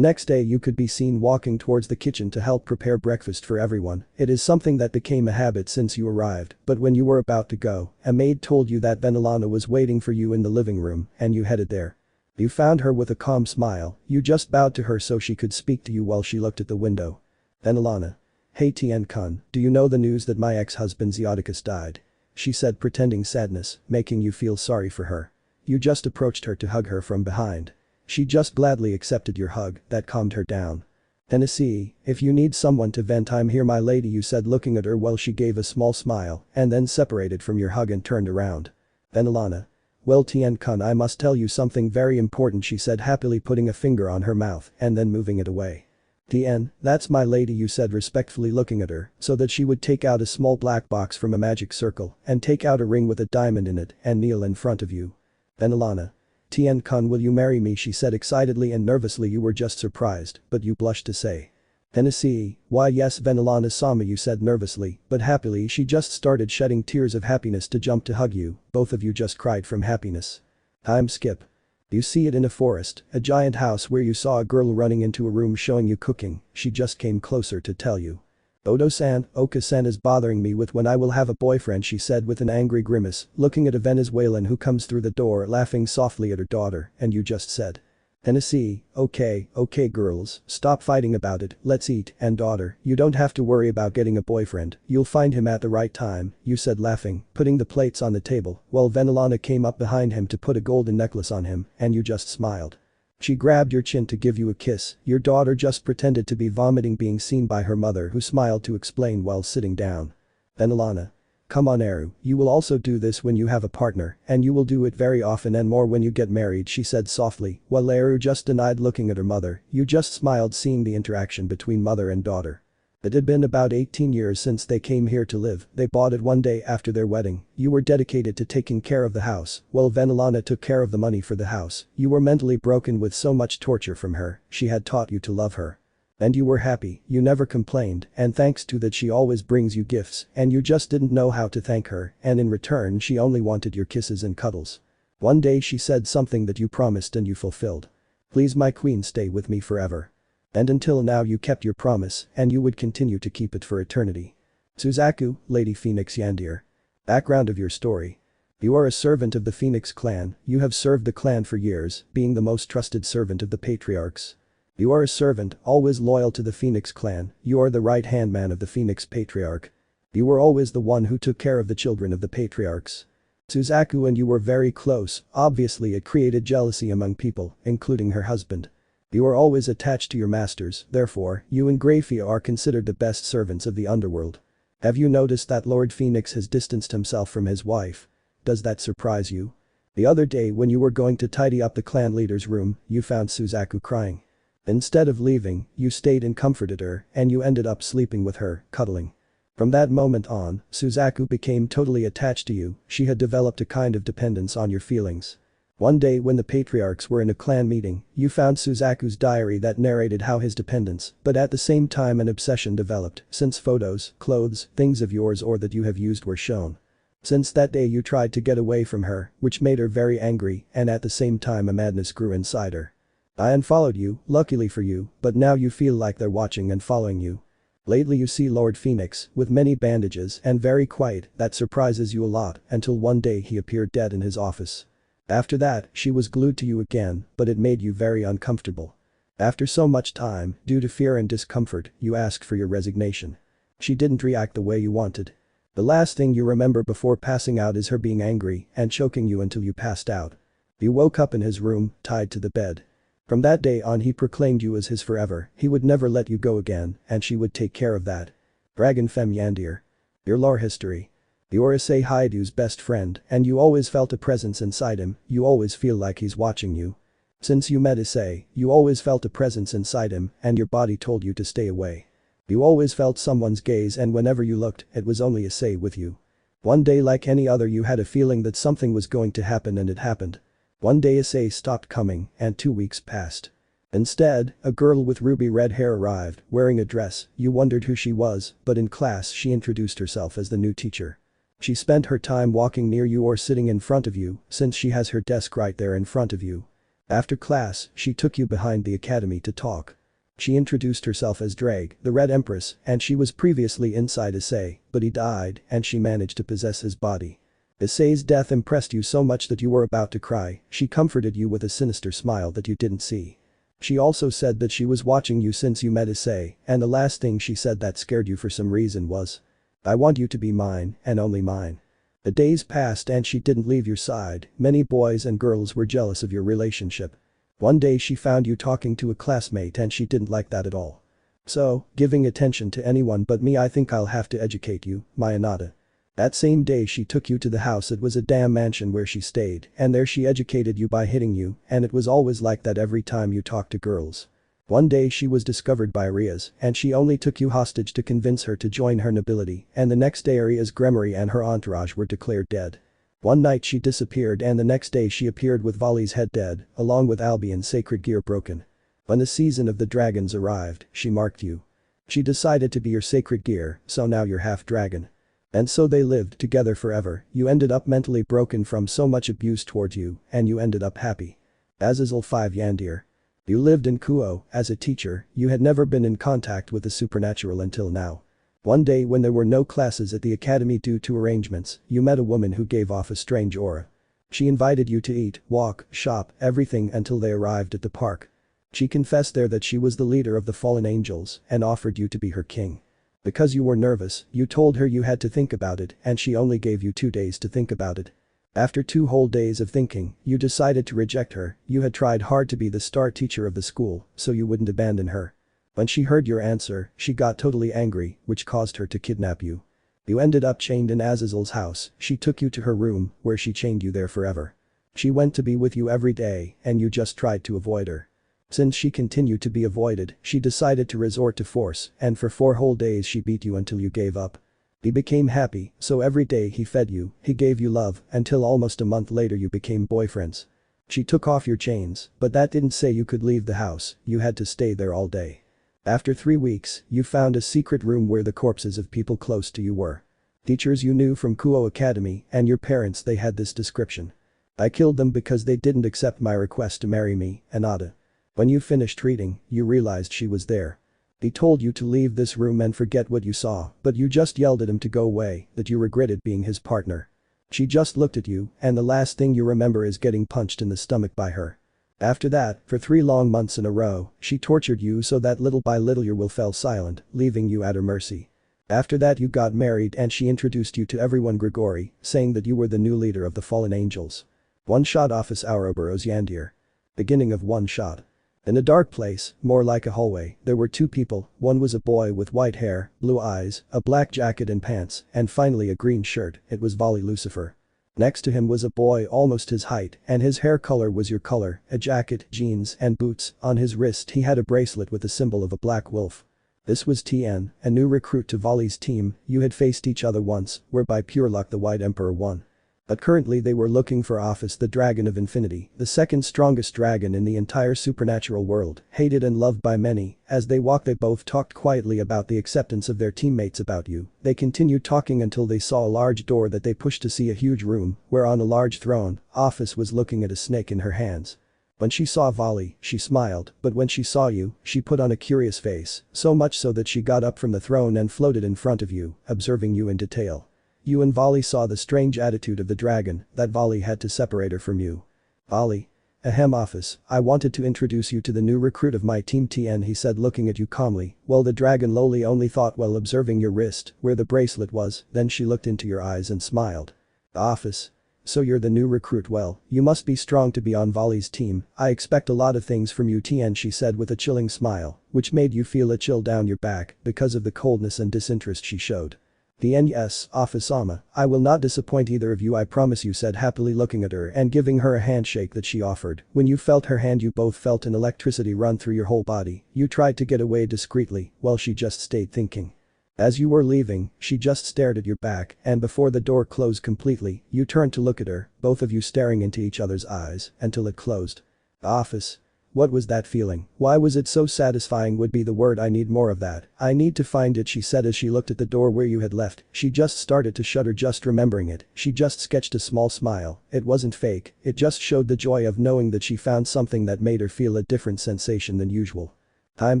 day you could be seen walking towards the kitchen to help prepare breakfast for everyone, it is something that became a habit since you arrived, but when you were about to go, a maid told you that Venolana was waiting for you in the living room and you headed there. You found her with a calm smile, you just bowed to her so she could speak to you while she looked at the window. Venolana. Hey Tienne-kun, do you know the news that my ex-husband Zeoticus died? She said pretending sadness, making you feel sorry for her. You just approached her to hug her from behind. She just gladly accepted your hug, that calmed her down. Issei, if you need someone to vent I'm here my lady, you said looking at her while she gave a small smile and then separated from your hug and turned around. Venolana. Well Tienne-kun, I must tell you something very important, she said happily putting a finger on her mouth and then moving it away. Tienne, that's my lady, you said respectfully looking at her so that she would take out a small black box from a magic circle and take out a ring with a diamond in it and kneel in front of you. Venolana. Tienne-kun, will you marry me, she said excitedly and nervously. You were just surprised, but you blushed to say. Issei, why yes Venolana sama, you said nervously, but happily she just started shedding tears of happiness to jump to hug you, both of you just cried from happiness. Time skip. You see it in a forest, a giant house where you saw a girl running into a room showing you cooking, she just came closer to tell you. Odo-san, Oka-san is bothering me with when I will have a boyfriend, she said with an angry grimace, looking at a Venezuelan who comes through the door laughing softly at her daughter, and you just said. Issei, okay girls, stop fighting about it, let's eat, and daughter, you don't have to worry about getting a boyfriend, you'll find him at the right time, you said laughing, putting the plates on the table, while Venolana came up behind him to put a golden necklace on him, and you just smiled. She grabbed your chin to give you a kiss, your daughter just pretended to be vomiting being seen by her mother who smiled to explain while sitting down. Venolana. Come on Eru, you will also do this when you have a partner, and you will do it very often and more when you get married, she said softly, while Eru just denied looking at her mother, you just smiled seeing the interaction between mother and daughter. It had been about 18 years since they came here to live, they bought it one day after their wedding, you were dedicated to taking care of the house, while Venolana took care of the money for the house, you were mentally broken with so much torture from her, she had taught you to love her. And you were happy, you never complained, and thanks to that she always brings you gifts, and you just didn't know how to thank her, and in return she only wanted your kisses and cuddles. One day she said something that you promised and you fulfilled. Please my queen, stay with me forever. And until now you kept your promise and you would continue to keep it for eternity. Suzaku, Lady Phoenix Yandere. Background of your story. You are a servant of the Phoenix clan, you have served the clan for years, being the most trusted servant of the patriarchs. You are a servant, always loyal to the Phoenix clan, you are the right-hand man of the Phoenix patriarch. You were always the one who took care of the children of the patriarchs. Suzaku and you were very close, obviously it created jealousy among people, including her husband. You are always attached to your masters, therefore, you and Grafia are considered the best servants of the underworld. Have you noticed that Lord Phoenix has distanced himself from his wife? Does that surprise you? The other day when you were going to tidy up the clan leader's room, you found Suzaku crying. Instead of leaving, you stayed and comforted her, and you ended up sleeping with her, cuddling. From that moment on, Suzaku became totally attached to you, she had developed a kind of dependence on your feelings. One day when the patriarchs were in a clan meeting, you found Suzaku's diary that narrated how his dependence, but at the same time an obsession developed, since photos, clothes, things of yours or that you have used were shown. Since that day you tried to get away from her, which made her very angry, and at the same time a madness grew inside her. I unfollowed you, luckily for you, but now you feel like they're watching and following you. Lately you see Lord Phoenix, with many bandages and very quiet, that surprises you a lot, until one day he appeared dead in his office. After that, she was glued to you again, but it made you very uncomfortable. After so much time, due to fear and discomfort, you asked for your resignation. She didn't react the way you wanted. The last thing you remember before passing out is her being angry and choking you until you passed out. You woke up in his room, tied to the bed. From that day on he proclaimed you as his forever, he would never let you go again, and she would take care of that. Dragon Femme Yandere. Your lore history. You're Issei Haidu's best friend, and you always felt a presence inside him, you always feel like he's watching you. Since you met Issei, you always felt a presence inside him, and your body told you to stay away. You always felt someone's gaze, and whenever you looked, it was only Issei with you. One day, like any other, you had a feeling that something was going to happen, and it happened. One day Issei stopped coming, and 2 weeks passed. Instead, a girl with ruby red hair arrived, wearing a dress. You wondered who she was, but in class she introduced herself as the new teacher. She spent her time walking near you or sitting in front of you, since she has her desk right there in front of you. After class, she took you behind the academy to talk. She introduced herself as Drag, the Red Empress, and she was previously inside Issei, but he died, and she managed to possess his body. Issei's death impressed you so much that you were about to cry. She comforted you with a sinister smile that you didn't see. She also said that she was watching you since you met Issei, and the last thing she said that scared you for some reason was, "I want you to be mine, and only mine." The days passed and she didn't leave your side. Many boys and girls were jealous of your relationship. One day she found you talking to a classmate and she didn't like that at all. "So, giving attention to anyone but me, I think I'll have to educate you, my Anata." That same day she took you to the house. It was a damn mansion where she stayed, and there she educated you by hitting you, and it was always like that every time you talked to girls. One day she was discovered by Rias, and she only took you hostage to convince her to join her nobility, and the next day Rias, Gremory and her entourage were declared dead. One night she disappeared, and the next day she appeared with Vali's head dead, along with Alby and sacred gear broken. When the season of the dragons arrived, she marked you. She decided to be your sacred gear, so now you're half dragon. And so they lived together forever. You ended up mentally broken from so much abuse towards you, and you ended up happy. Azazel 5 Yandere. You lived in Kuo. As a teacher, you had never been in contact with the supernatural until now. One day when there were no classes at the academy due to arrangements, you met a woman who gave off a strange aura. She invited you to eat, walk, shop, everything until they arrived at the park. She confessed there that she was the leader of the fallen angels and offered you to be her king. Because you were nervous, you told her you had to think about it, and she only gave you 2 days to think about it. After 2 whole days of thinking, you decided to reject her. You had tried hard to be the star teacher of the school, so you wouldn't abandon her. When she heard your answer, she got totally angry, which caused her to kidnap you. You ended up chained in Azazel's house. She took you to her room, where she chained you there forever. She went to be with you every day, and you just tried to avoid her. Since she continued to be avoided, she decided to resort to force, and for 4 whole days she beat you until you gave up. He became happy, so every day he fed you, he gave you love, until almost a month later you became boyfriends. She took off your chains, but that didn't say you could leave the house, you had to stay there all day. After 3 weeks, you found a secret room where the corpses of people close to you were. Teachers you knew from Kuo Academy, and your parents. They had this description. "I killed them because they didn't accept my request to marry me, Anata." When you finished reading, you realized she was there. He told you to leave this room and forget what you saw, but you just yelled at him to go away, that you regretted being his partner. She just looked at you, and the last thing you remember is getting punched in the stomach by her. After that, for 3 long months in a row, she tortured you so that little by little your will fell silent, leaving you at her mercy. After that you got married and she introduced you to everyone, Gregory, saying that you were the new leader of the fallen angels. One shot Office Ouroboros Yandere. Beginning of one shot. In a dark place, more like a hallway, there were 2 people. One was a boy with white hair, blue eyes, a black jacket and pants, and finally a green shirt. It was Vali Lucifer. Next to him was a boy almost his height, and his hair color was your color, a jacket, jeans, and boots. On his wrist he had a bracelet with the symbol of a black wolf. This was Tienne, a new recruit to Vali's team. You had faced each other once, where by pure luck the White Emperor won. But currently they were looking for Office, the Dragon of Infinity, the second strongest dragon in the entire supernatural world, hated and loved by many. As they walked they both talked quietly about the acceptance of their teammates about you. They continued talking until they saw a large door that they pushed to see a huge room, where on a large throne, Office was looking at a snake in her hands. When she saw Vali, she smiled, but when she saw you, she put on a curious face, so much so that she got up from the throne and floated in front of you, observing you in detail. You and Vali saw the strange attitude of the dragon, that Vali had to separate her from you. Vali. Ahem office, I wanted to introduce you to the new recruit of my team Tienne, he said looking at you calmly, while the dragon lowly only thought while observing your wrist, where the bracelet was, then she looked into your eyes and smiled. Office. So you're the new recruit, well, you must be strong to be on Vali's team, I expect a lot of things from you Tienne, she said with a chilling smile, which made you feel a chill down your back because of the coldness and disinterest she showed. Tienne, yes, Office-sama, I will not disappoint either of you, I promise you, said happily looking at her and giving her a handshake that she offered. When you felt her hand you both felt an electricity run through your whole body, you tried to get away discreetly, while she just stayed thinking. As you were leaving, she just stared at your back and before the door closed completely, you turned to look at her, both of you staring into each other's eyes, until it closed. Office. What was that feeling? Why was it so satisfying would be the word, I need more of that, I need to find it, she said as she looked at the door where you had left, she just started to shudder just remembering it, she just sketched a small smile, it wasn't fake, it just showed the joy of knowing that she found something that made her feel a different sensation than usual. Time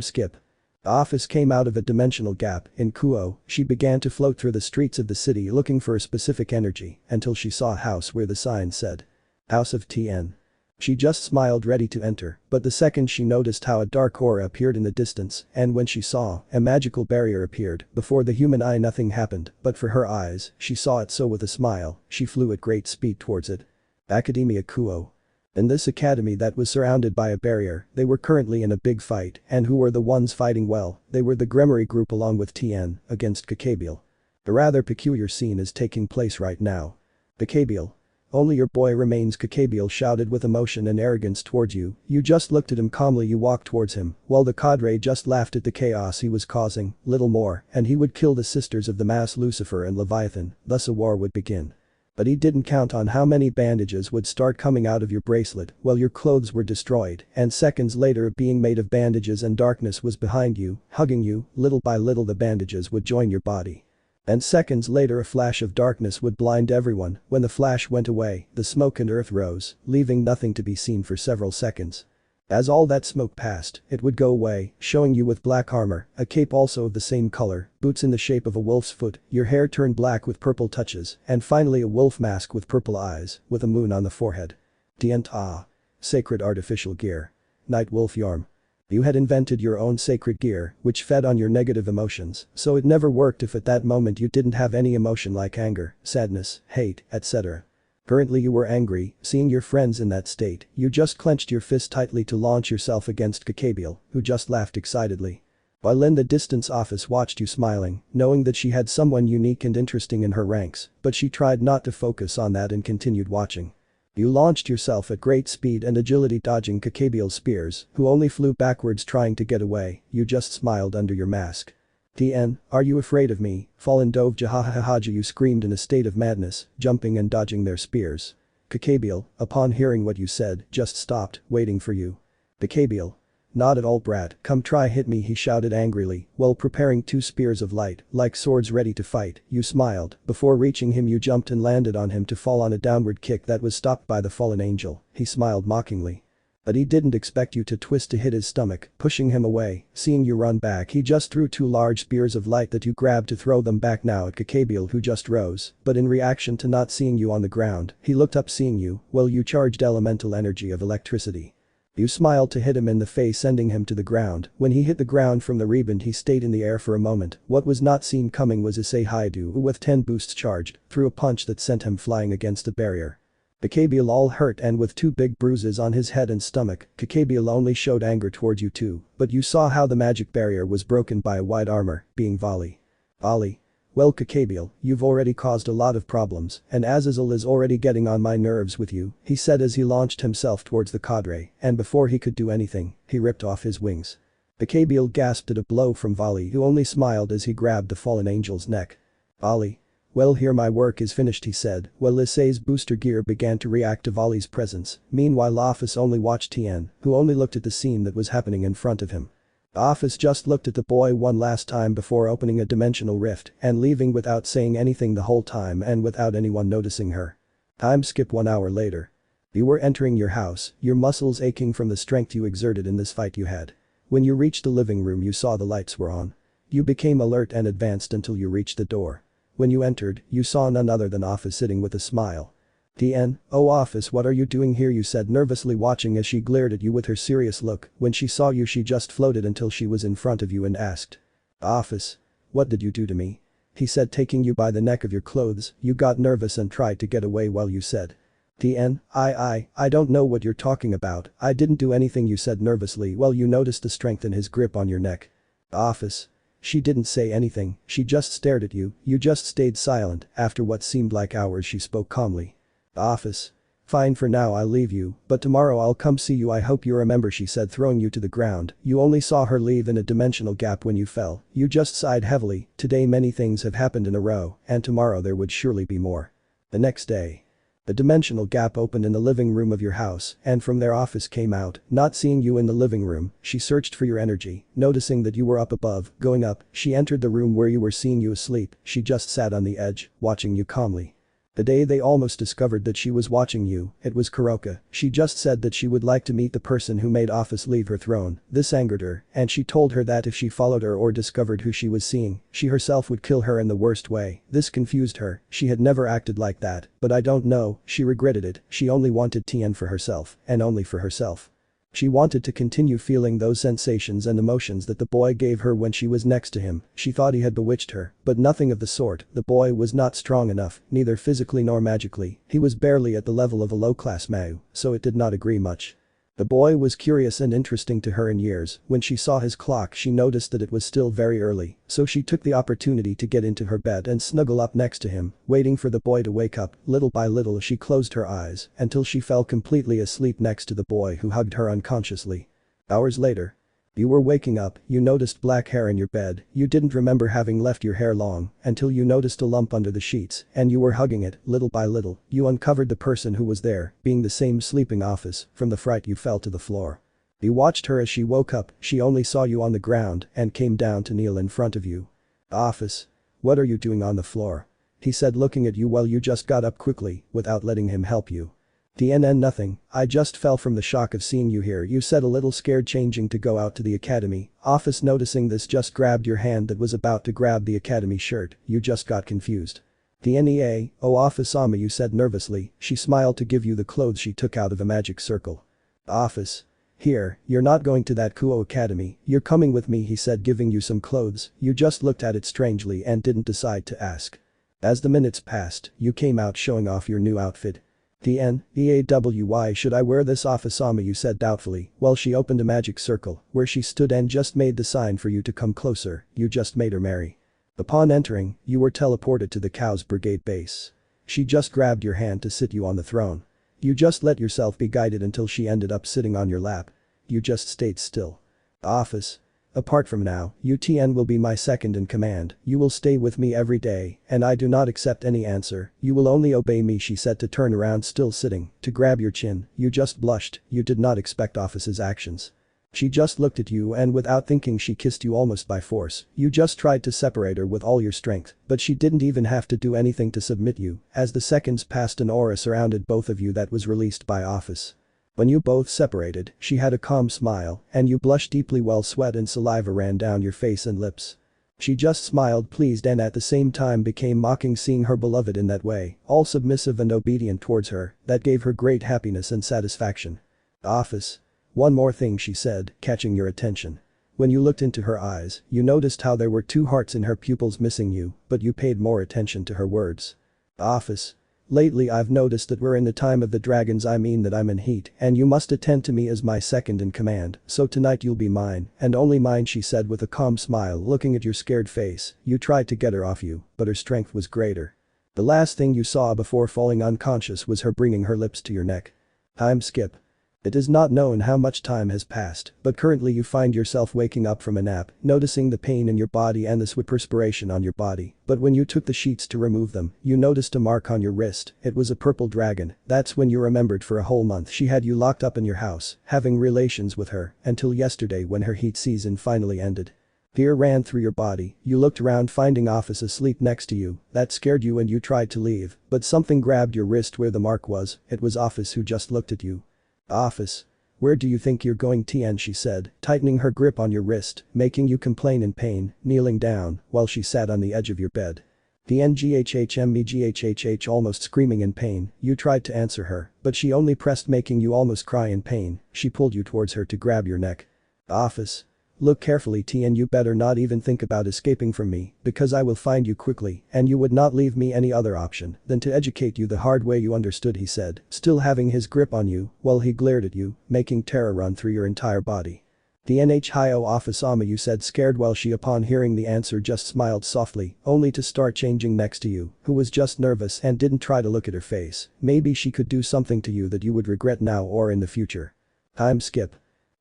skip. Office came out of a dimensional gap, in Kuo, she began to float through the streets of the city looking for a specific energy, until she saw a house where the sign said. House of Tienne. She just smiled ready to enter, but the second she noticed how a dark aura appeared in the distance, and when she saw, a magical barrier appeared, before the human eye nothing happened, but for her eyes, she saw it, so with a smile, she flew at great speed towards it. Academia Kuo. In this academy that was surrounded by a barrier, they were currently in a big fight, and who were the ones fighting? Well, they were the Gremory group along with Tienne, against Kakabiel. A rather peculiar scene is taking place right now. Kakabiel. Only your boy remains, Kakabiel shouted with emotion and arrogance towards you, you just looked at him calmly, you walked towards him, while the cadre just laughed at the chaos he was causing, little more, and he would kill the sisters of the mass Lucifer and Leviathan, thus a war would begin. But he didn't count on how many bandages would start coming out of your bracelet while your clothes were destroyed, and seconds later being made of bandages and darkness was behind you, hugging you, little by little the bandages would join your body. And seconds later a flash of darkness would blind everyone, when the flash went away, the smoke and earth rose, leaving nothing to be seen for several seconds. As all that smoke passed, it would go away, showing you with black armor, a cape also of the same color, boots in the shape of a wolf's foot, your hair turned black with purple touches, and finally a wolf mask with purple eyes, with a moon on the forehead. Dient ah. Sacred artificial gear. Night Wolf Yarm. You had invented your own sacred gear, which fed on your negative emotions, so it never worked if at that moment you didn't have any emotion like anger, sadness, hate, etc. Currently you were angry, seeing your friends in that state, you just clenched your fist tightly to launch yourself against Kakabiel, who just laughed excitedly. While in the distance Office watched you smiling, knowing that she had someone unique and interesting in her ranks, but she tried not to focus on that and continued watching. You launched yourself at great speed and agility dodging Kakabiel's spears, who only flew backwards trying to get away, you just smiled under your mask. Tienne, are you afraid of me? Fallen Dove Jahahahaja, you screamed in a state of madness, jumping and dodging their spears. Kakabiel, upon hearing what you said, just stopped, waiting for you. Kakabiel. Not at all, brat, come try hit me, he shouted angrily, while preparing two spears of light, like swords ready to fight. You smiled, before reaching him you jumped and landed on him to fall on a downward kick that was stopped by the fallen angel, he smiled mockingly. But he didn't expect you to twist to hit his stomach, pushing him away, seeing you run back he just threw two large spears of light that you grabbed to throw them back now at Kakabiel, who just rose, but in reaction to not seeing you on the ground, he looked up seeing you, while you charged elemental energy of electricity. You smiled to hit him in the face sending him to the ground, when he hit the ground from the rebound he stayed in the air for a moment, what was not seen coming was Issei Haidu who with 10 boosts charged, threw a punch that sent him flying against the barrier. Kakabiel all hurt and with 2 big bruises on his head and stomach, Kakabiel only showed anger towards you too, but you saw how the magic barrier was broken by a white armor, being Vali. Vali. Well Kakabiel, you've already caused a lot of problems, and Azazel is already getting on my nerves with you, he said as he launched himself towards the cadre, and before he could do anything, he ripped off his wings. Kakabiel gasped at a blow from Vali who only smiled as he grabbed the fallen angel's neck. Vali. Well here my work is finished he said, while Issei's booster gear began to react to Vali's presence, meanwhile Office only watched Tienne, who only looked at the scene that was happening in front of him. Office just looked at the boy one last time before opening a dimensional rift and leaving without saying anything the whole time and without anyone noticing her. Time skip 1 hour later. You were entering your house, your muscles aching from the strength you exerted in this fight you had. When you reached the living room you saw the lights were on. You became alert and advanced until you reached the door. When you entered, you saw none other than Office sitting with a smile. Tienne, oh Office, what are you doing here, you said nervously, watching as she glared at you with her serious look. When she saw you she just floated until she was in front of you and asked. Office. What did you do to me? He said, taking you by the neck of your clothes. You got nervous and tried to get away while you said. Tienne, I don't know what you're talking about, I didn't do anything, you said nervously while you noticed the strength in his grip on your neck. Office. She didn't say anything, she just stared at you, you just stayed silent. After what seemed like hours she spoke calmly. Office. Fine, for now I'll leave you, but tomorrow I'll come see you, I hope you remember, she said, throwing you to the ground. You only saw her leave in a dimensional gap when you fell. You just sighed heavily. Today many things have happened in a row, and tomorrow there would surely be more. The next day. The dimensional gap opened in the living room of your house, and from there Office came out. Not seeing you in the living room, she searched for your energy. Noticing that you were up above, going up, she entered the room where you were, seeing you asleep. She just sat on the edge, watching you calmly. The day they almost discovered that she was watching you, it was Kuroka. She just said that she would like to meet the person who made Office leave her throne. This angered her, and she told her that if she followed her or discovered who she was seeing, she herself would kill her in the worst way. This confused her, she had never acted like that, but I don't know, she regretted it. She only wanted Tienne for herself, and only for herself. She wanted to continue feeling those sensations and emotions that the boy gave her when she was next to him. She thought he had bewitched her, but nothing of the sort. The boy was not strong enough, neither physically nor magically. He was barely at the level of a low-class Mau, so it did not agree much. The boy was curious and interesting to her in years. When she saw his clock she noticed that it was still very early, so she took the opportunity to get into her bed and snuggle up next to him, waiting for the boy to wake up. Little by little she closed her eyes until she fell completely asleep next to the boy who hugged her unconsciously. Hours later. You were waking up, you noticed black hair in your bed. You didn't remember having left your hair long until you noticed a lump under the sheets and you were hugging it. Little by little, you uncovered the person who was there, being the same sleeping Office. From the fright you fell to the floor. You watched her as she woke up, she only saw you on the ground and came down to kneel in front of you. Office. What are you doing on the floor? He said, looking at you while you just got up quickly without letting him help you. Tienne, nothing, I just fell from the shock of seeing you here, you said, a little scared, changing to go out to the academy. Office, noticing this, just grabbed your hand that was about to grab the academy shirt. You just got confused. Tienne, oh Office, Ama, you said nervously. She smiled to give you the clothes she took out of a magic circle. Office. Here, you're not going to that Kuo academy, you're coming with me, he said, giving you some clothes. You just looked at it strangely and didn't decide to ask. As the minutes passed, you came out showing off your new outfit. Tienne, why should I wear this, Office, Ama, you said doubtfully, while she opened a magic circle where she stood and just made the sign for you to come closer. You just made her marry. Upon entering, you were teleported to the Cow's Brigade base. She just grabbed your hand to sit you on the throne. You just let yourself be guided until she ended up sitting on your lap. You just stayed still. Office. Apart from now, you Tienne will be my second in command. You will stay with me every day, and I do not accept any answer. You will only obey me, she said, to turn around, still sitting, to grab your chin. You just blushed. You did not expect Office's actions. She just looked at you and without thinking she kissed you almost by force. You just tried to separate her with all your strength, but she didn't even have to do anything to submit you. As the seconds passed, an aura surrounded both of you that was released by Office. When you both separated, she had a calm smile, and you blushed deeply while sweat and saliva ran down your face and lips. She just smiled, pleased, and at the same time became mocking, seeing her beloved in that way, all submissive and obedient towards her. That gave her great happiness and satisfaction. Office. One more thing, she said, catching your attention. When you looked into her eyes, you noticed how there were two hearts in her pupils missing you, but you paid more attention to her words. Office. Lately I've noticed that we're in the time of the dragons, I mean that I'm in heat, and you must attend to me as my second in command, so tonight you'll be mine, and only mine, she said with a calm smile, looking at your scared face. You tried to get her off you, but her strength was greater. The last thing you saw before falling unconscious was her bringing her lips to your neck. Time skip. It is not known how much time has passed, but currently you find yourself waking up from a nap, noticing the pain in your body and the sweat perspiration on your body. But when you took the sheets to remove them, you noticed a mark on your wrist. It was a purple dragon. That's when you remembered for a whole month she had you locked up in your house, having relations with her, until yesterday when her heat season finally ended. Fear ran through your body, you looked around finding Office asleep next to you, that scared you and you tried to leave, but something grabbed your wrist where the mark was, it was Office who just looked at you. Office. Where do you think you're going, Tienne, she said, tightening her grip on your wrist, making you complain in pain, kneeling down, while she sat on the edge of your bed. Tienne ghhmegghhh almost screaming in pain, you tried to answer her, but she only pressed making you almost cry in pain, she pulled you towards her to grab your neck. Office. Look carefully, Tienne, you better not even think about escaping from me, because I will find you quickly, and you would not leave me any other option than to educate you the hard way, you understood, he said, still having his grip on you, while he glared at you, making terror run through your entire body. Tienne Hio Office Ama, you said, scared, while she upon hearing the answer just smiled softly, only to start changing next to you, who was just nervous and didn't try to look at her face, maybe she could do something to you that you would regret now or in the future. Time skip.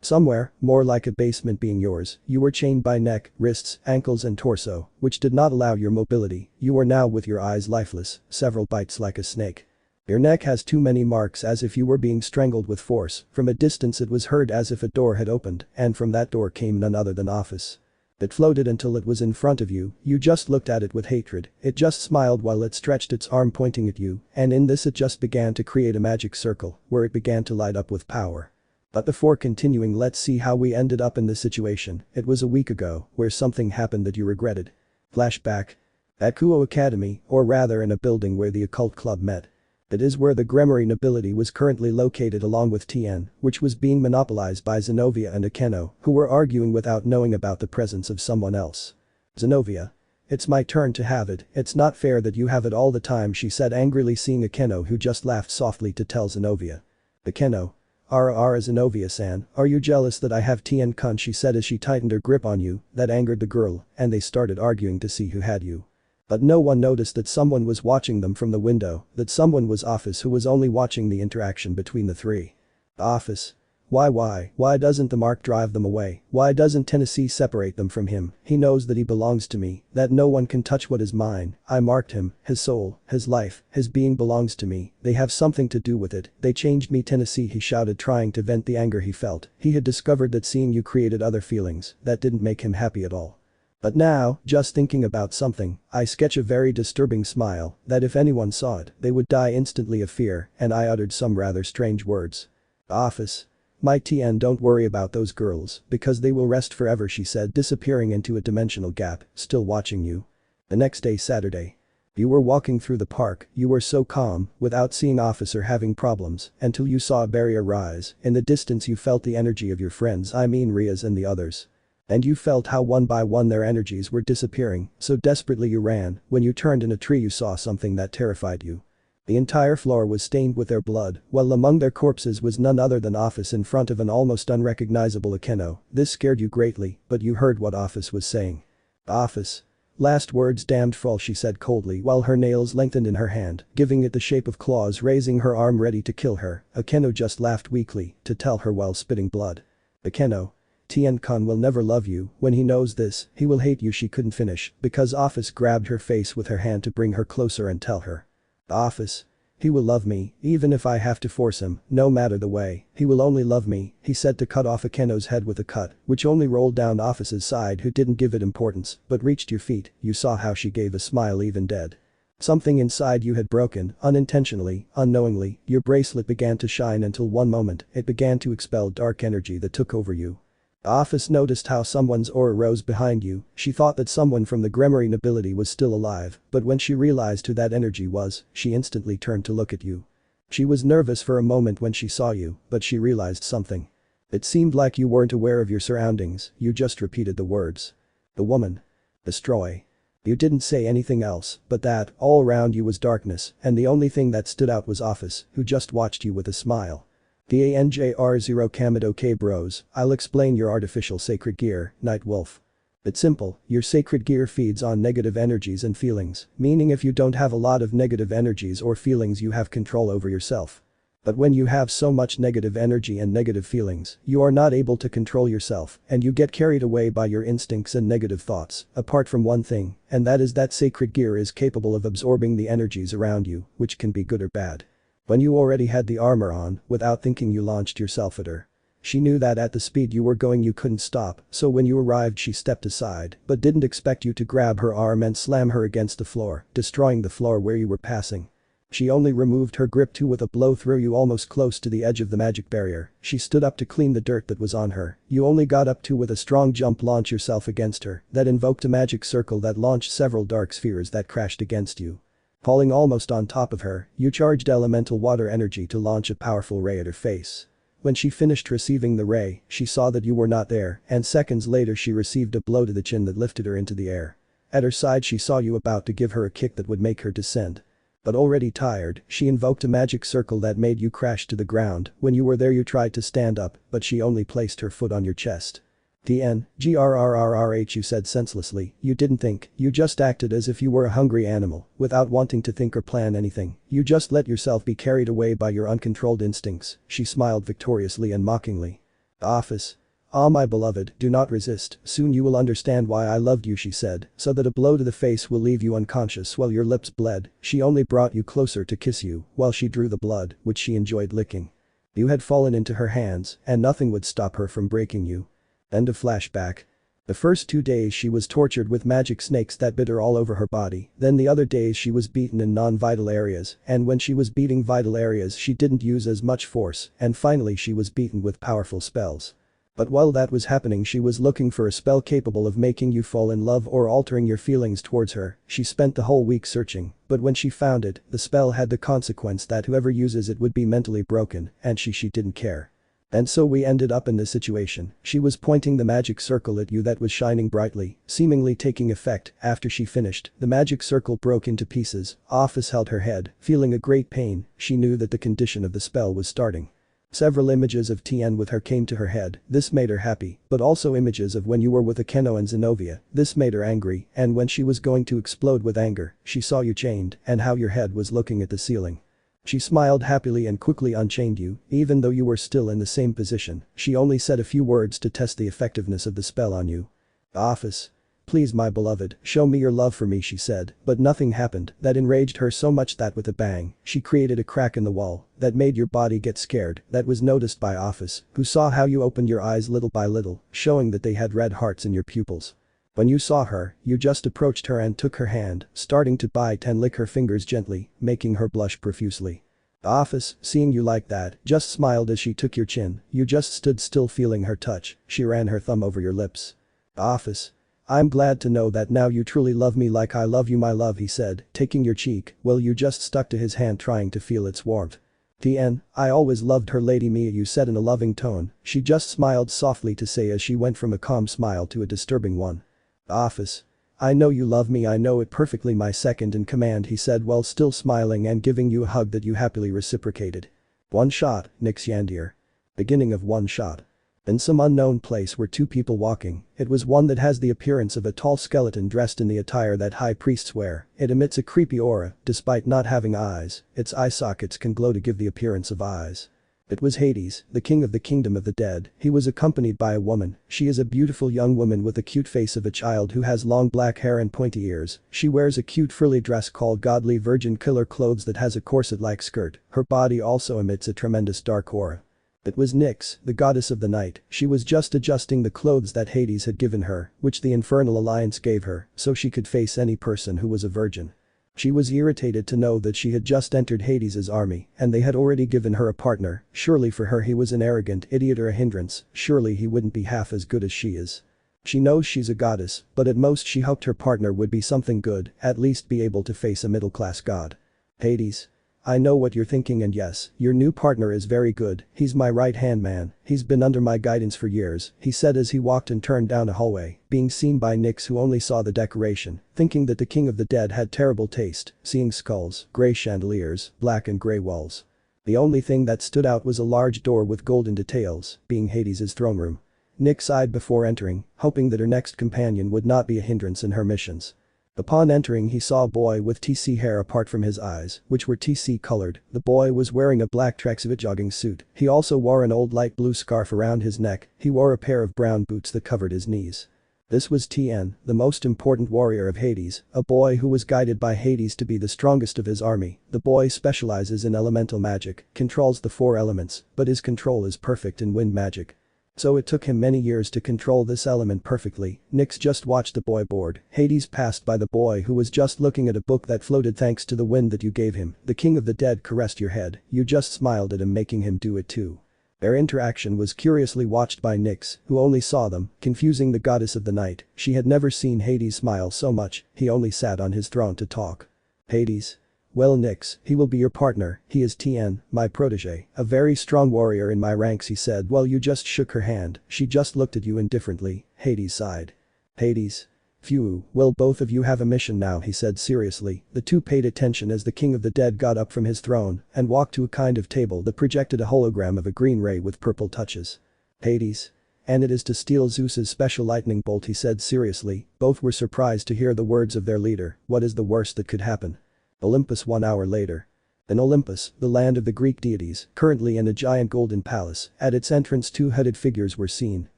Somewhere, more like a basement being yours, you were chained by neck, wrists, ankles and torso, which did not allow your mobility, you were now with your eyes lifeless, several bites like a snake. Your neck has too many marks as if you were being strangled with force, from a distance it was heard as if a door had opened, and from that door came none other than Office. It floated until it was in front of you, you just looked at it with hatred, it just smiled while it stretched its arm pointing at you, and in this it just began to create a magic circle, where it began to light up with power. But before continuing, let's see how we ended up in this situation. It was a week ago, where something happened that you regretted. Flashback. At Kuo Academy, or rather in a building where the occult club met. It is where the Gremory nobility was currently located along with Tienne, which was being monopolized by Xenovia and Akeno, who were arguing without knowing about the presence of someone else. Xenovia. It's my turn to have it, it's not fair that you have it all the time, she said angrily, seeing Akeno, who just laughed softly to tell Xenovia. Akeno. Xenovia-san, are you jealous that I have Tienne-kun, she said as she tightened her grip on you, that angered the girl, and they started arguing to see who had you. But no one noticed that someone was watching them from the window, that someone was Office, who was only watching the interaction between the three. Office. Why doesn't the mark drive them away? Why doesn't Tennessee separate them from him? He knows that he belongs to me, that no one can touch what is mine, I marked him, his soul, his life, his being belongs to me, they have something to do with it, they changed me, Tennessee, he shouted, trying to vent the anger he felt. He had discovered that seeing you created other feelings, that didn't make him happy at all. But now, just thinking about something, I sketch a very disturbing smile, that if anyone saw it, they would die instantly of fear, and I uttered some rather strange words. Office. My Tienne, don't worry about those girls, because they will rest forever, she said, disappearing into a dimensional gap, still watching you. The next day, Saturday. You were walking through the park, you were so calm, without seeing Office or having problems, until you saw a barrier rise, in the distance you felt the energy of your friends, I mean Rias and the others. And you felt how one by one their energies were disappearing, so desperately you ran, when you turned in a tree you saw something that terrified you. The entire floor was stained with their blood, while among their corpses was none other than Office in front of an almost unrecognizable Akeno. This scared you greatly, but you heard what Office was saying. Office. Last words, damned fool, she said coldly while her nails lengthened in her hand, giving it the shape of claws, raising her arm ready to kill her. Akeno just laughed weakly, to tell her while spitting blood. Akeno. Tienne-kun will never love you, when he knows this, he will hate you, she couldn't finish, because Office grabbed her face with her hand to bring her closer and tell her. Office. He will love me, even if I have to force him, no matter the way, he will only love me, he said to cut off Akeno's head with a cut, which only rolled down Office's side, who didn't give it importance, but reached your feet. You saw how she gave a smile even dead. Something inside you had broken, unintentionally, unknowingly, your bracelet began to shine until one moment, it began to expel dark energy that took over you. Office noticed how someone's aura rose behind you, she thought that someone from the Gremory nobility was still alive, but when she realized who that energy was, she instantly turned to look at you. She was nervous for a moment when she saw you, but she realized something. It seemed like you weren't aware of your surroundings, you just repeated the words. The woman. Destroy. You didn't say anything else, but that, all around you was darkness, and the only thing that stood out was Office, who just watched you with a smile. DANJR0 Kamid, okay bros, I'll explain your artificial sacred gear, Night Wolf. It's simple, your sacred gear feeds on negative energies and feelings, meaning if you don't have a lot of negative energies or feelings you have control over yourself. But when you have so much negative energy and negative feelings, you are not able to control yourself, and you get carried away by your instincts and negative thoughts, apart from one thing, and that is that sacred gear is capable of absorbing the energies around you, which can be good or bad. When you already had the armor on, without thinking you launched yourself at her. She knew that at the speed you were going you couldn't stop, so when you arrived she stepped aside, but didn't expect you to grab her arm and slam her against the floor, destroying the floor where you were passing. She only removed her grip to with a blow threw you almost close to the edge of the magic barrier. She stood up to clean the dirt that was on her. You only got up to with a strong jump launch yourself against her, that invoked a magic circle that launched several dark spheres that crashed against you. Falling almost on top of her, you charged elemental water energy to launch a powerful ray at her face. When she finished receiving the ray, she saw that you were not there, and seconds later she received a blow to the chin that lifted her into the air. At her side she saw you about to give her a kick that would make her descend. But already tired, she invoked a magic circle that made you crash to the ground. When you were there you tried to stand up, but she only placed her foot on your chest. Tienne, grrrrh you said senselessly, you didn't think, you just acted as if you were a hungry animal, without wanting to think or plan anything, you just let yourself be carried away by your uncontrolled instincts, she smiled victoriously and mockingly. Office. Ah my beloved, do not resist, soon you will understand why I loved you she said, so that a blow to the face will leave you unconscious while your lips bled, she only brought you closer to kiss you, while she drew the blood, which she enjoyed licking. You had fallen into her hands, and nothing would stop her from breaking you. End of flashback. The first 2 days she was tortured with magic snakes that bit her all over her body, then the other days she was beaten in non-vital areas, and when she was beating vital areas she didn't use as much force, and finally she was beaten with powerful spells. But while that was happening she was looking for a spell capable of making you fall in love or altering your feelings towards her. She spent the whole week searching, but when she found it, the spell had the consequence that whoever uses it would be mentally broken, and she didn't care. And so we ended up in this situation. She was pointing the magic circle at you that was shining brightly, seemingly taking effect. After she finished, the magic circle broke into pieces. Office held her head, feeling a great pain. She knew that the condition of the spell was starting. Several images of Tienne with her came to her head, this made her happy, but also images of when you were with Akeno and Xenovia, this made her angry, and when she was going to explode with anger, she saw you chained, and how your head was looking at the ceiling. She smiled happily and quickly unchained you, even though you were still in the same position, she only said a few words to test the effectiveness of the spell on you. Office. Please my beloved, show me your love for me she said, but nothing happened. That enraged her so much that with a bang, she created a crack in the wall that made your body get scared. That was noticed by Office, who saw how you opened your eyes little by little, showing that they had red hearts in your pupils. When you saw her, you just approached her and took her hand, starting to bite and lick her fingers gently, making her blush profusely. Office, seeing you like that, just smiled as she took your chin, you just stood still feeling her touch, she ran her thumb over your lips. Office. I'm glad to know that now you truly love me like I love you my love he said, taking your cheek, well you just stuck to his hand trying to feel its warmth. Tienne, I always loved her Lady Mia you said in a loving tone, she just smiled softly to say as she went from a calm smile to a disturbing one. Office. I know you love me I know it perfectly my second in command he said while still smiling and giving you a hug that you happily reciprocated. One shot, Nyx Yandere. Beginning of one shot. In some unknown place were two people walking, it was one that has the appearance of a tall skeleton dressed in the attire that high priests wear, it emits a creepy aura, despite not having eyes, its eye sockets can glow to give the appearance of eyes. It was Hades, the king of the kingdom of the dead, he was accompanied by a woman, she is a beautiful young woman with a cute face of a child who has long black hair and pointy ears, she wears a cute frilly dress called godly virgin killer clothes that has a corset-like skirt, her body also emits a tremendous dark aura. It was Nyx, the goddess of the night, she was just adjusting the clothes that Hades had given her, which the Infernal Alliance gave her, so she could face any person who was a virgin. She was irritated to know that she had just entered Hades's army, and they had already given her a partner, surely for her he was an arrogant idiot or a hindrance, surely he wouldn't be half as good as she is. She knows she's a goddess, but at most she hoped her partner would be something good, at least be able to face a middle-class god. Hades. I know what you're thinking and yes, your new partner is very good, he's my right-hand man, he's been under my guidance for years, he said as he walked and turned down a hallway, being seen by Nyx who only saw the decoration, thinking that the king of the dead had terrible taste, seeing skulls, grey chandeliers, black and grey walls. The only thing that stood out was a large door with golden details, being Hades's throne room. Nyx sighed before entering, hoping that her next companion would not be a hindrance in her missions. Upon entering he saw a boy with TC hair apart from his eyes, which were TC colored, the boy was wearing a black tracksuit jogging suit, he also wore an old light blue scarf around his neck, he wore a pair of brown boots that covered his knees. This was Tienne, the most important warrior of Hades, a boy who was guided by Hades to be the strongest of his army. The boy specializes in elemental magic, controls the 4 elements, but his control is perfect in wind magic. So it took him many years to control this element perfectly. Nyx just watched the boy bored. Hades passed by the boy who was just looking at a book that floated thanks to the wind that you gave him. The king of the dead caressed your head, you just smiled at him, making him do it too. Their interaction was curiously watched by Nyx, who only saw them, confusing the goddess of the night. She had never seen Hades smile so much, he only sat on his throne to talk. Hades. Well Nyx, he will be your partner, he is Tienne, my protege, a very strong warrior in my ranks, he said while you just shook her hand. She just looked at you indifferently. Hades sighed. Hades. Phew, well both of you have a mission now, he said seriously. The two paid attention as the king of the dead got up from his throne and walked to a kind of table that projected a hologram of a green ray with purple touches. Hades. And it is to steal Zeus's special lightning bolt, he said seriously. Both were surprised to hear the words of their leader. What is the worst that could happen? Olympus 1 hour later. In Olympus, the land of the Greek deities, currently in a giant golden palace, at its entrance 2 hooded figures were seen.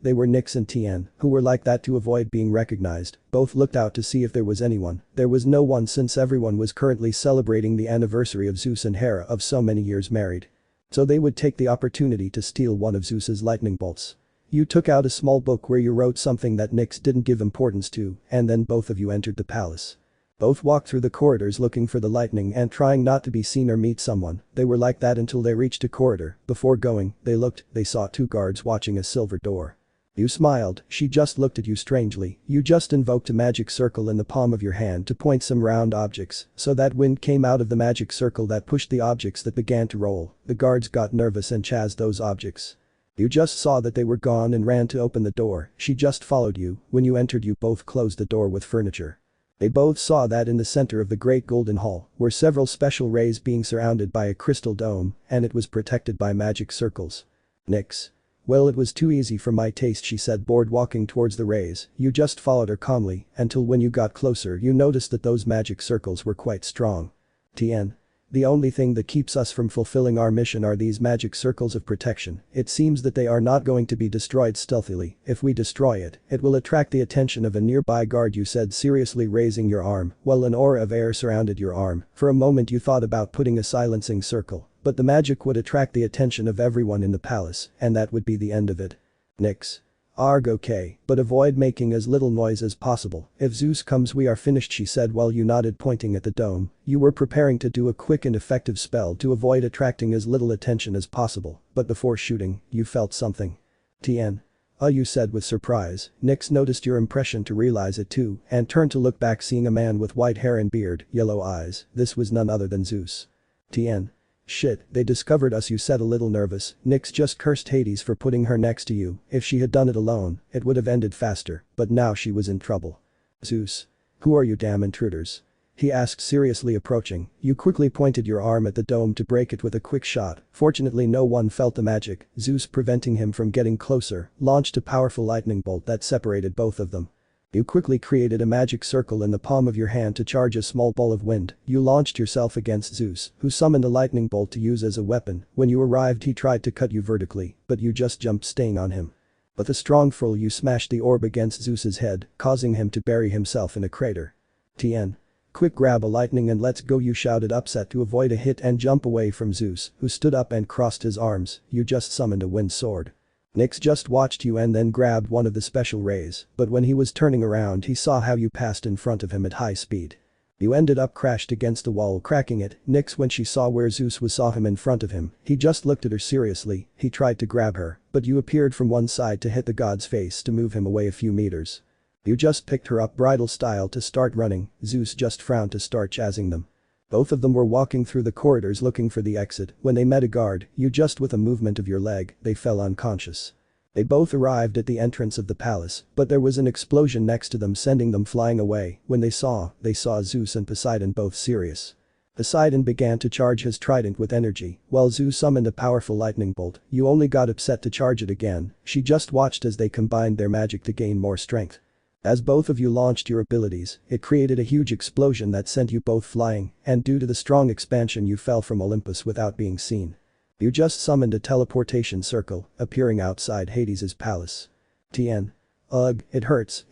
They were Nyx and Tienne, who were like that to avoid being recognized. Both looked out to see if there was anyone. There was no one since everyone was currently celebrating the anniversary of Zeus and Hera of so many years married. So they would take the opportunity to steal one of Zeus's lightning bolts. You took out a small book where you wrote something that Nyx didn't give importance to, and then both of you entered the palace. Both walked through the corridors looking for the lightning and trying not to be seen or meet someone. They were like that until they reached a corridor. Before going, they saw 2 guards watching a silver door. You smiled, she just looked at you strangely. You just invoked a magic circle in the palm of your hand to point some round objects, so that wind came out of the magic circle that pushed the objects that began to roll. The guards got nervous and chased those objects. You just saw that they were gone and ran to open the door. She just followed you. When you entered, you both closed the door with furniture. They both saw that in the center of the great golden hall were several special rays being surrounded by a crystal dome, and it was protected by magic circles. Nyx. Well, it was too easy for my taste, she said, bored walking towards the rays. You just followed her calmly until when you got closer you noticed that those magic circles were quite strong. Tienne. The only thing that keeps us from fulfilling our mission are these magic circles of protection. It seems that they are not going to be destroyed stealthily. If we destroy it, it will attract the attention of a nearby guard, you said seriously, raising your arm, while an aura of air surrounded your arm. For a moment you thought about putting a silencing circle, but the magic would attract the attention of everyone in the palace, and that would be the end of it. Nyx. Arg, okay, but avoid making as little noise as possible. If Zeus comes we are finished, she said while you nodded, pointing at the dome. You were preparing to do a quick and effective spell to avoid attracting as little attention as possible, but before shooting, you felt something. Tienne. You said with surprise. Nyx noticed your impression to realize it too, and turned to look back, seeing a man with white hair and beard, yellow eyes. This was none other than Zeus. Tienne. Shit, they discovered us, you said a little nervous. Nyx just cursed Hades for putting her next to you. If she had done it alone, it would have ended faster, but now she was in trouble. Zeus. Who are you damn intruders? He asked seriously, approaching. You quickly pointed your arm at the dome to break it with a quick shot. Fortunately no one felt the magic. Zeus, preventing him from getting closer, launched a powerful lightning bolt that separated both of them. You quickly created a magic circle in the palm of your hand to charge a small ball of wind. You launched yourself against Zeus, who summoned a lightning bolt to use as a weapon. When you arrived he tried to cut you vertically, but you just jumped, staying on him. With a strong throw you smashed the orb against Zeus's head, causing him to bury himself in a crater. Tienne. Quick, grab a lightning and let's go, you shouted, upset to avoid a hit and jump away from Zeus, who stood up and crossed his arms. You just summoned a wind sword. Nyx just watched you and then grabbed one of the special rays, but when he was turning around he saw how you passed in front of him at high speed. You ended up crashed against the wall, cracking it. Nyx, when she saw where Zeus was, saw him in front of him. He just looked at her seriously. He tried to grab her, but you appeared from one side to hit the god's face to move him away a few meters. You just picked her up bridal style to start running. Zeus just frowned to start chasing them. Both of them were walking through the corridors looking for the exit. When they met a guard, you just with a movement of your leg, they fell unconscious. They both arrived at the entrance of the palace, but there was an explosion next to them, sending them flying away. When they saw Zeus and Poseidon both serious. Poseidon began to charge his trident with energy, while Zeus summoned a powerful lightning bolt. You only got upset to charge it again. She just watched as they combined their magic to gain more strength. As both of you launched your abilities, it created a huge explosion that sent you both flying, and due to the strong expansion you fell from Olympus without being seen. You just summoned a teleportation circle, appearing outside Hades's palace. Tienne. Ugh, it hurts,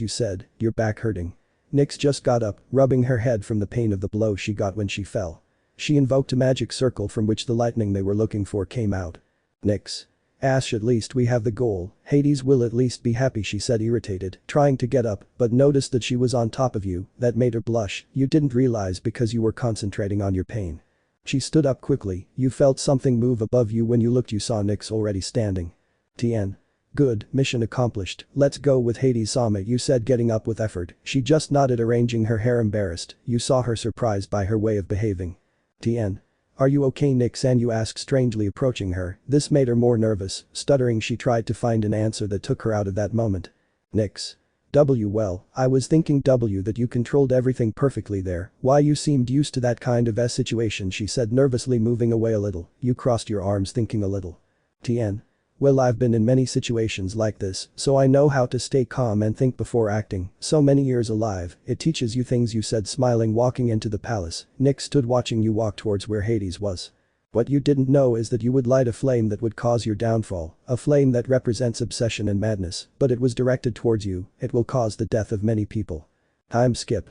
you said, your back hurting. Nyx just got up, rubbing her head from the pain of the blow she got when she fell. She invoked a magic circle from which the lightning they were looking for came out. Nyx. Ash, at least we have the goal, Hades will at least be happy, she said, irritated, trying to get up, but noticed that she was on top of you. That made her blush. You didn't realize because you were concentrating on your pain. She stood up quickly. You felt something move above you. When you looked, you saw Nyx already standing. Tienne. Good, mission accomplished, let's go with Hades. Sama, you said, getting up with effort. She just nodded, arranging her hair, embarrassed. You saw her surprised by her way of behaving. Tienne. Are you okay, Nyx? And you asked, strangely approaching her. This made her more nervous. Stuttering, she tried to find an answer that took her out of that moment. Nyx. Well, I was thinking that you controlled everything perfectly there. Why, you seemed used to that kind of situation, she said, nervously, moving away a little. You crossed your arms, thinking a little. Tienne. Well, I've been in many situations like this, so I know how to stay calm and think before acting. So many years alive, it teaches you things, you said, smiling, walking into the palace. Nyx stood watching you walk towards where Hades was. What you didn't know is that you would light a flame that would cause your downfall, a flame that represents obsession and madness, but it was directed towards you. It will cause the death of many people. Time skip.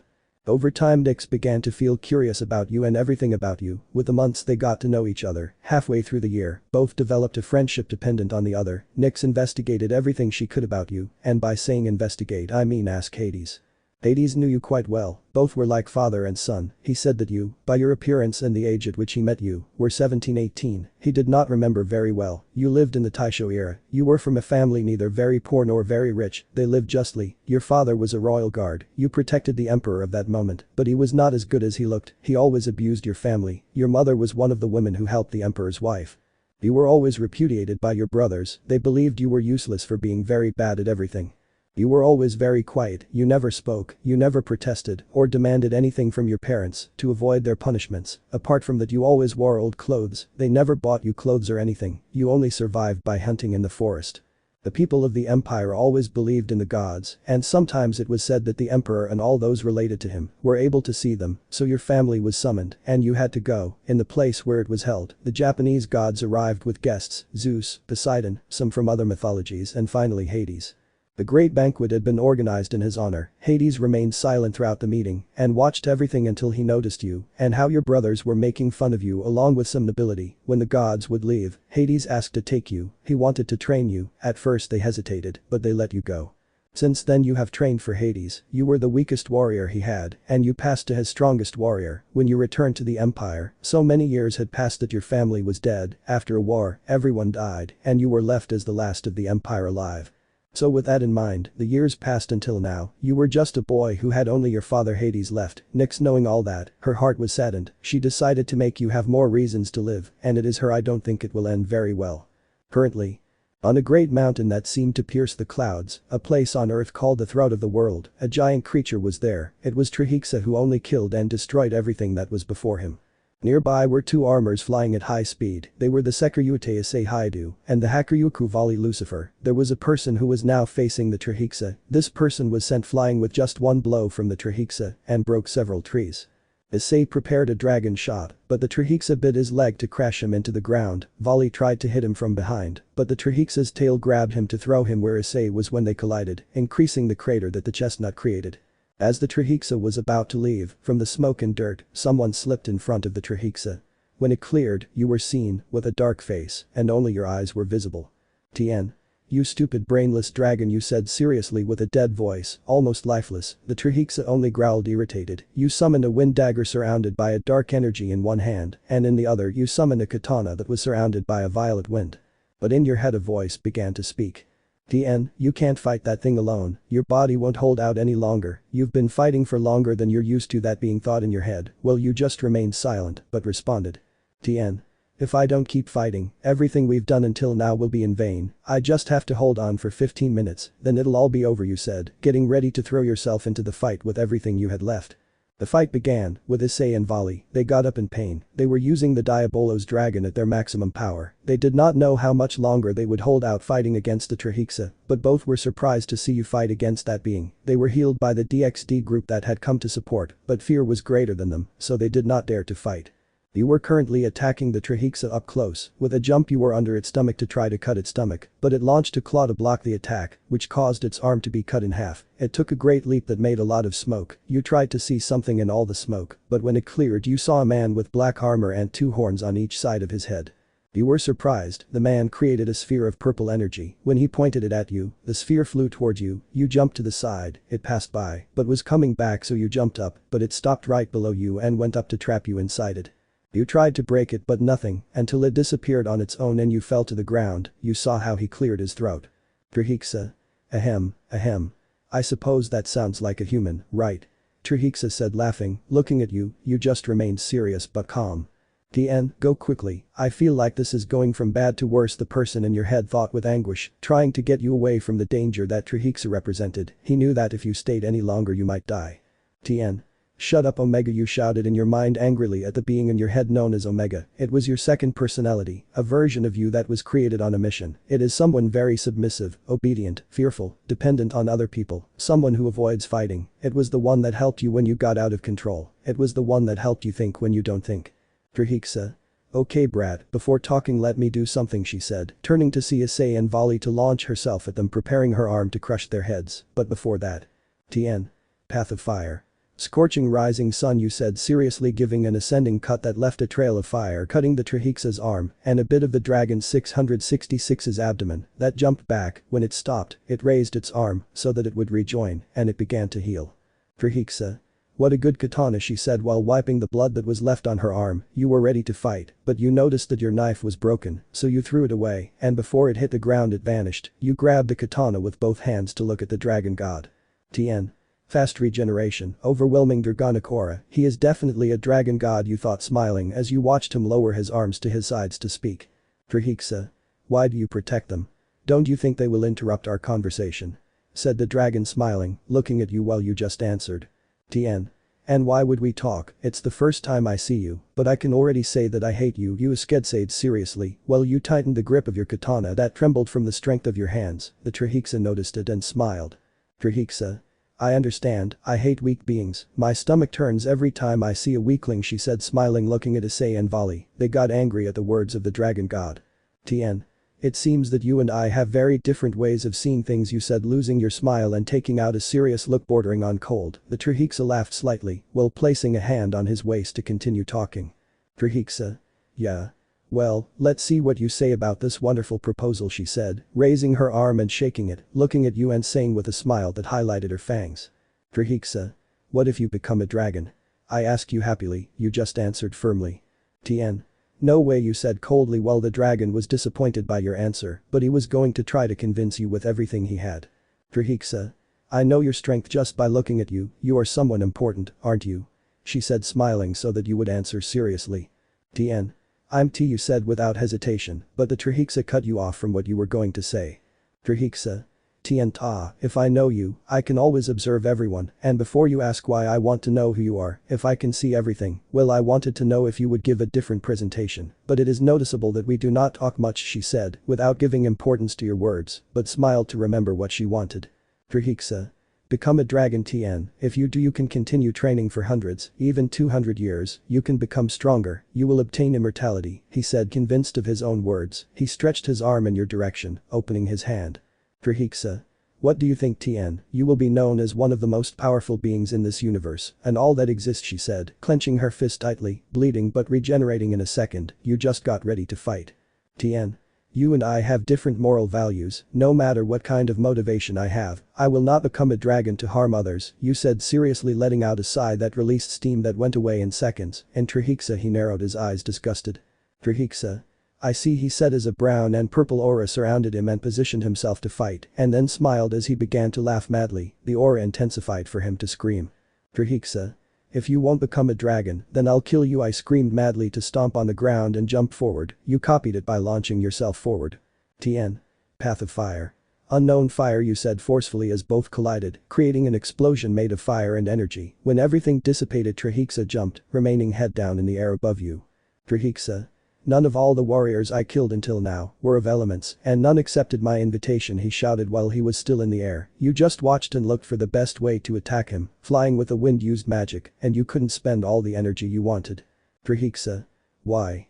Over time, Nyx began to feel curious about you and everything about you. With the months, they got to know each other. Halfway through the year, both developed a friendship dependent on the other. Nyx investigated everything she could about you, and by saying investigate I mean ask Hades. Hades knew you quite well, both were like father and son. He said that you, by your appearance and the age at which he met you, were 17-18. He did not remember very well. You lived in the Taisho era. You were from a family neither very poor nor very rich. They lived justly. Your father was a royal guard. You protected the emperor of that moment, but he was not as good as he looked. He always abused your family. Your mother was one of the women who helped the emperor's wife. You were always repudiated by your brothers. They believed you were useless for being very bad at everything. You were always very quiet, you never spoke, you never protested or demanded anything from your parents to avoid their punishments. Apart from that, you always wore old clothes. They never bought you clothes or anything. You only survived by hunting in the forest. The people of the empire always believed in the gods, and sometimes it was said that the emperor and all those related to him were able to see them, so your family was summoned and you had to go. In the place where it was held, the Japanese gods arrived with guests, Zeus, Poseidon, some from other mythologies, and finally Hades. The great banquet had been organized in his honor. Hades remained silent throughout the meeting and watched everything until he noticed you and how your brothers were making fun of you along with some nobility. When the gods would leave, Hades asked to take you. He wanted to train you. At first they hesitated, but they let you go. Since then you have trained for Hades. You were the weakest warrior he had, and you passed to his strongest warrior. When you returned to the empire, so many years had passed that your family was dead. After a war, everyone died, and you were left as the last of the empire alive. So with that in mind, the years passed until now. You were just a boy who had only your father Hades left. Nyx, knowing all that, her heart was saddened. She decided to make you have more reasons to live, and it is her. I don't think it will end very well. Currently, on a great mountain that seemed to pierce the clouds, a place on earth called the throat of the world, a giant creature was there. It was Trihexa, who only killed and destroyed everything that was before him. Nearby were two armors flying at high speed. They were the Sekiryuutei Issei Haidu and the Hakuryuku Vali Lucifer. There was a person who was now facing the Trihexa. This person was sent flying with just one blow from the Trihexa and broke several trees. Issei prepared a dragon shot, but the Trihexa bit his leg to crash him into the ground. Vali tried to hit him from behind, but the Trihexa's tail grabbed him to throw him where Issei was when they collided, increasing the crater that the chestnut created. As the Trihexa was about to leave, from the smoke and dirt, someone slipped in front of the Trihexa. When it cleared, you were seen, with a dark face, and only your eyes were visible. Tienne. You stupid brainless dragon, you said seriously with a dead voice, almost lifeless. The Trihexa only growled, irritated. You summoned a wind dagger surrounded by a dark energy in one hand, and in the other you summoned a katana that was surrounded by a violet wind. But in your head a voice began to speak. Tienne, you can't fight that thing alone. Your body won't hold out any longer. You've been fighting for longer than you're used to. That being thought in your head. Well, you just remained silent, but responded. Tienne. If I don't keep fighting, everything we've done until now will be in vain. I just have to hold on for 15 minutes, then it'll all be over, you said, getting ready to throw yourself into the fight with everything you had left. The fight began, with Issei and Vali. They got up in pain. They were using the Diabolos dragon at their maximum power. They did not know how much longer they would hold out fighting against the Trihexa, but both were surprised to see you fight against that being. They were healed by the DxD group that had come to support, but fear was greater than them, so they did not dare to fight. You were currently attacking the Trihexa up close. With a jump you were under its stomach to try to cut its stomach, but it launched a claw to block the attack, which caused its arm to be cut in half. It took a great leap that made a lot of smoke. You tried to see something in all the smoke, but when it cleared you saw a man with black armor and 2 horns on each side of his head. You were surprised. The man created a sphere of purple energy. When he pointed it at you, the sphere flew toward you. You jumped to the side. It passed by, but was coming back, so you jumped up, but it stopped right below you and went up to trap you inside it. You tried to break it but nothing, until it disappeared on its own and you fell to the ground. You saw how he cleared his throat. Trihexa. Ahem, ahem. I suppose that sounds like a human, right? Trihexa said, laughing, looking at you. You just remained serious but calm. Tienne, go quickly. I feel like this is going from bad to worse, the person in your head thought with anguish, trying to get you away from the danger that Trihexa represented. He knew that if you stayed any longer you might die. Tienne. Shut up, Omega, you shouted in your mind angrily at the being in your head known as Omega. It was your second personality, a version of you that was created on a mission. It is someone very submissive, obedient, fearful, dependent on other people, someone who avoids fighting. It was the one that helped you when you got out of control. It was the one that helped you think when you don't think. Drahika. Okay brat, before talking let me do something, she said, turning to see Issei and Vali to launch herself at them, preparing her arm to crush their heads. But before that. Tienne. Path of fire. Scorching rising sun, you said seriously, giving an ascending cut that left a trail of fire cutting the Trihexa's arm and a bit of the dragon 666's abdomen. That jumped back. When it stopped, it raised its arm so that it would rejoin and it began to heal. Trihexa. What a good katana, she said while wiping the blood that was left on her arm. You were ready to fight, but you noticed that your knife was broken, so you threw it away and before it hit the ground it vanished. You grabbed the katana with both hands to look at the dragon god. Tienne. Fast regeneration, overwhelming dragonic aura. He is definitely a dragon god, you thought, smiling as you watched him lower his arms to his sides to speak. Trihexa. Why do you protect them? Don't you think they will interrupt our conversation? Said the dragon, smiling, looking at you while you just answered. Tienne. And why would we talk? It's the first time I see you, but I can already say that I hate you. You said seriously while you tightened the grip of your katana that trembled from the strength of your hands. The Trihexa noticed it and smiled. Trihexa. I understand, I hate weak beings. My stomach turns every time I see a weakling, she said, smiling, looking at Issei and Vali. They got angry at the words of the dragon god. Tienne. It seems that you and I have very different ways of seeing things, you said, losing your smile and taking out a serious look bordering on cold. The Trihexa laughed slightly while placing a hand on his waist to continue talking. Trihexa. Yeah. Well, let's see what you say about this wonderful proposal, she said, raising her arm and shaking it, looking at you and saying with a smile that highlighted her fangs. Trihexa. What if you become a dragon? I ask you happily, you just answered firmly. Tienne. No way, you said coldly while the dragon was disappointed by your answer, but he was going to try to convince you with everything he had. Trihexa. I know your strength just by looking at you. You are someone important, aren't you? She said, smiling so that you would answer seriously. Tienne. I'm T, you said without hesitation, but the Trihexa cut you off from what you were going to say. Trihexa. Tienne. If I know you, I can always observe everyone, and before you ask why I want to know who you are, if I can see everything, well, I wanted to know if you would give a different presentation, but it is noticeable that we do not talk much, she said, without giving importance to your words, but smiled to remember what she wanted. Trihexa. Become a dragon, Tienne. If you do, you can continue training for hundreds, even 200 years, you can become stronger, you will obtain immortality, he said, convinced of his own words. He stretched his arm in your direction, opening his hand. Trihexa. What do you think, Tienne? You will be known as one of the most powerful beings in this universe, and all that exists, she said, clenching her fist tightly, bleeding but regenerating in a second. You just got ready to fight. Tienne. You and I have different moral values. No matter what kind of motivation I have, I will not become a dragon to harm others, you said seriously, letting out a sigh that released steam that went away in seconds. And Trihexa, he narrowed his eyes, disgusted. Trihexa. I see, he said as a brown and purple aura surrounded him and positioned himself to fight, and then smiled as he began to laugh madly. The aura intensified for him to scream. Trihexa. If you won't become a dragon, then I'll kill you, I screamed madly to stomp on the ground and jump forward. You copied it by launching yourself forward. Tienne. Path of fire. Unknown fire, you said forcefully as both collided, creating an explosion made of fire and energy. When everything dissipated, Trihexa jumped, remaining head down in the air above you. Trihexa. None of all the warriors I killed until now were of elements, and none accepted my invitation, he shouted while he was still in the air. You just watched and looked for the best way to attack him. Flying with the wind used magic, and you couldn't spend all the energy you wanted. Trihexa. Why?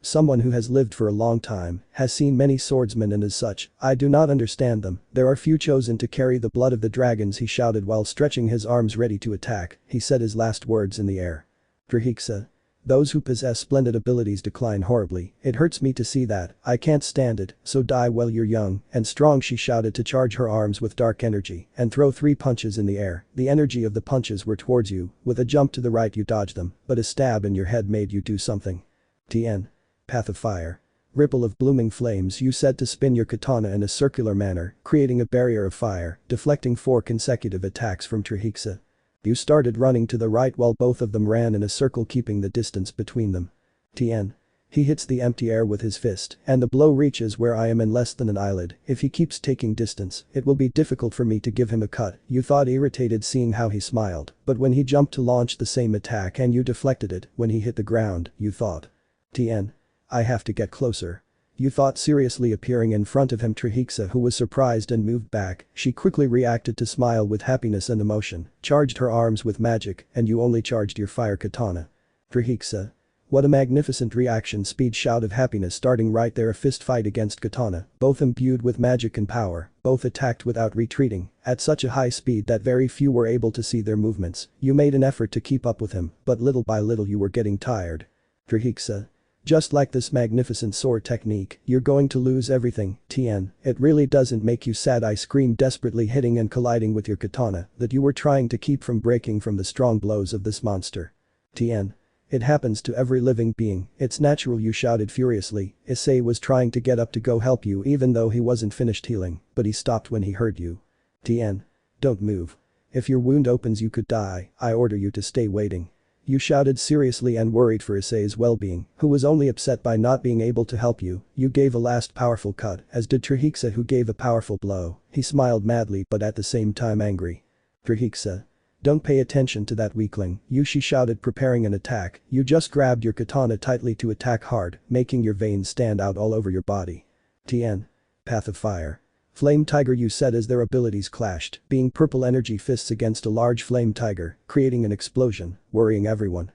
Someone who has lived for a long time, has seen many swordsmen and as such, I do not understand them, there are few chosen to carry the blood of the dragons, he shouted while stretching his arms ready to attack, he said his last words in the air. Trihexa. Those who possess splendid abilities decline horribly, it hurts me to see that, I can't stand it, so die while you're young and strong, she shouted to charge her arms with dark energy and throw 3 punches in the air, the energy of the punches were towards you, with a jump to the right you dodged them, but a stab in your head made you do something. Tienne. Path of Fire. Ripple of blooming flames, you said to spin your katana in a circular manner, creating a barrier of fire, deflecting 4 consecutive attacks from Trihexa. You started running to the right while both of them ran in a circle, keeping the distance between them. Tienne. He hits the empty air with his fist, and the blow reaches where I am in less than an eyelid. If he keeps taking distance, it will be difficult for me to give him a cut, you thought, irritated seeing how he smiled, but when he jumped to launch the same attack and you deflected it, when he hit the ground, you thought. Tienne. I have to get closer. You thought, seriously appearing in front of him. Trihexa, who was surprised and moved back, she quickly reacted to smile with happiness and emotion, charged her arms with magic, and you only charged your fire katana. Trihexa. What a magnificent reaction, speed, shout of happiness starting right there, a fist fight against katana, both imbued with magic and power, both attacked without retreating, at such a high speed that very few were able to see their movements. You made an effort to keep up with him, but little by little you were getting tired. Trihexa. Just like this magnificent sword technique, you're going to lose everything, Tienne, it really doesn't make you sad, I screamed, desperately hitting and colliding with your katana that you were trying to keep from breaking from the strong blows of this monster. Tienne. It happens to every living being, it's natural, you shouted furiously. Issei was trying to get up to go help you even though he wasn't finished healing, but he stopped when he heard you. Tienne. Don't move. If your wound opens you could die, I order you to stay waiting. You shouted seriously and worried for Issei's well-being, who was only upset by not being able to help you. You gave a last powerful cut, as did Trihexa, who gave a powerful blow. He smiled madly but at the same time angry. Trihexa. Don't pay attention to that weakling, she shouted, preparing an attack. You just grabbed your katana tightly to attack hard, making your veins stand out all over your body. Tienne. Path of Fire. Flame Tiger, you said as their abilities clashed, being purple energy fists against a large flame tiger, creating an explosion, worrying everyone.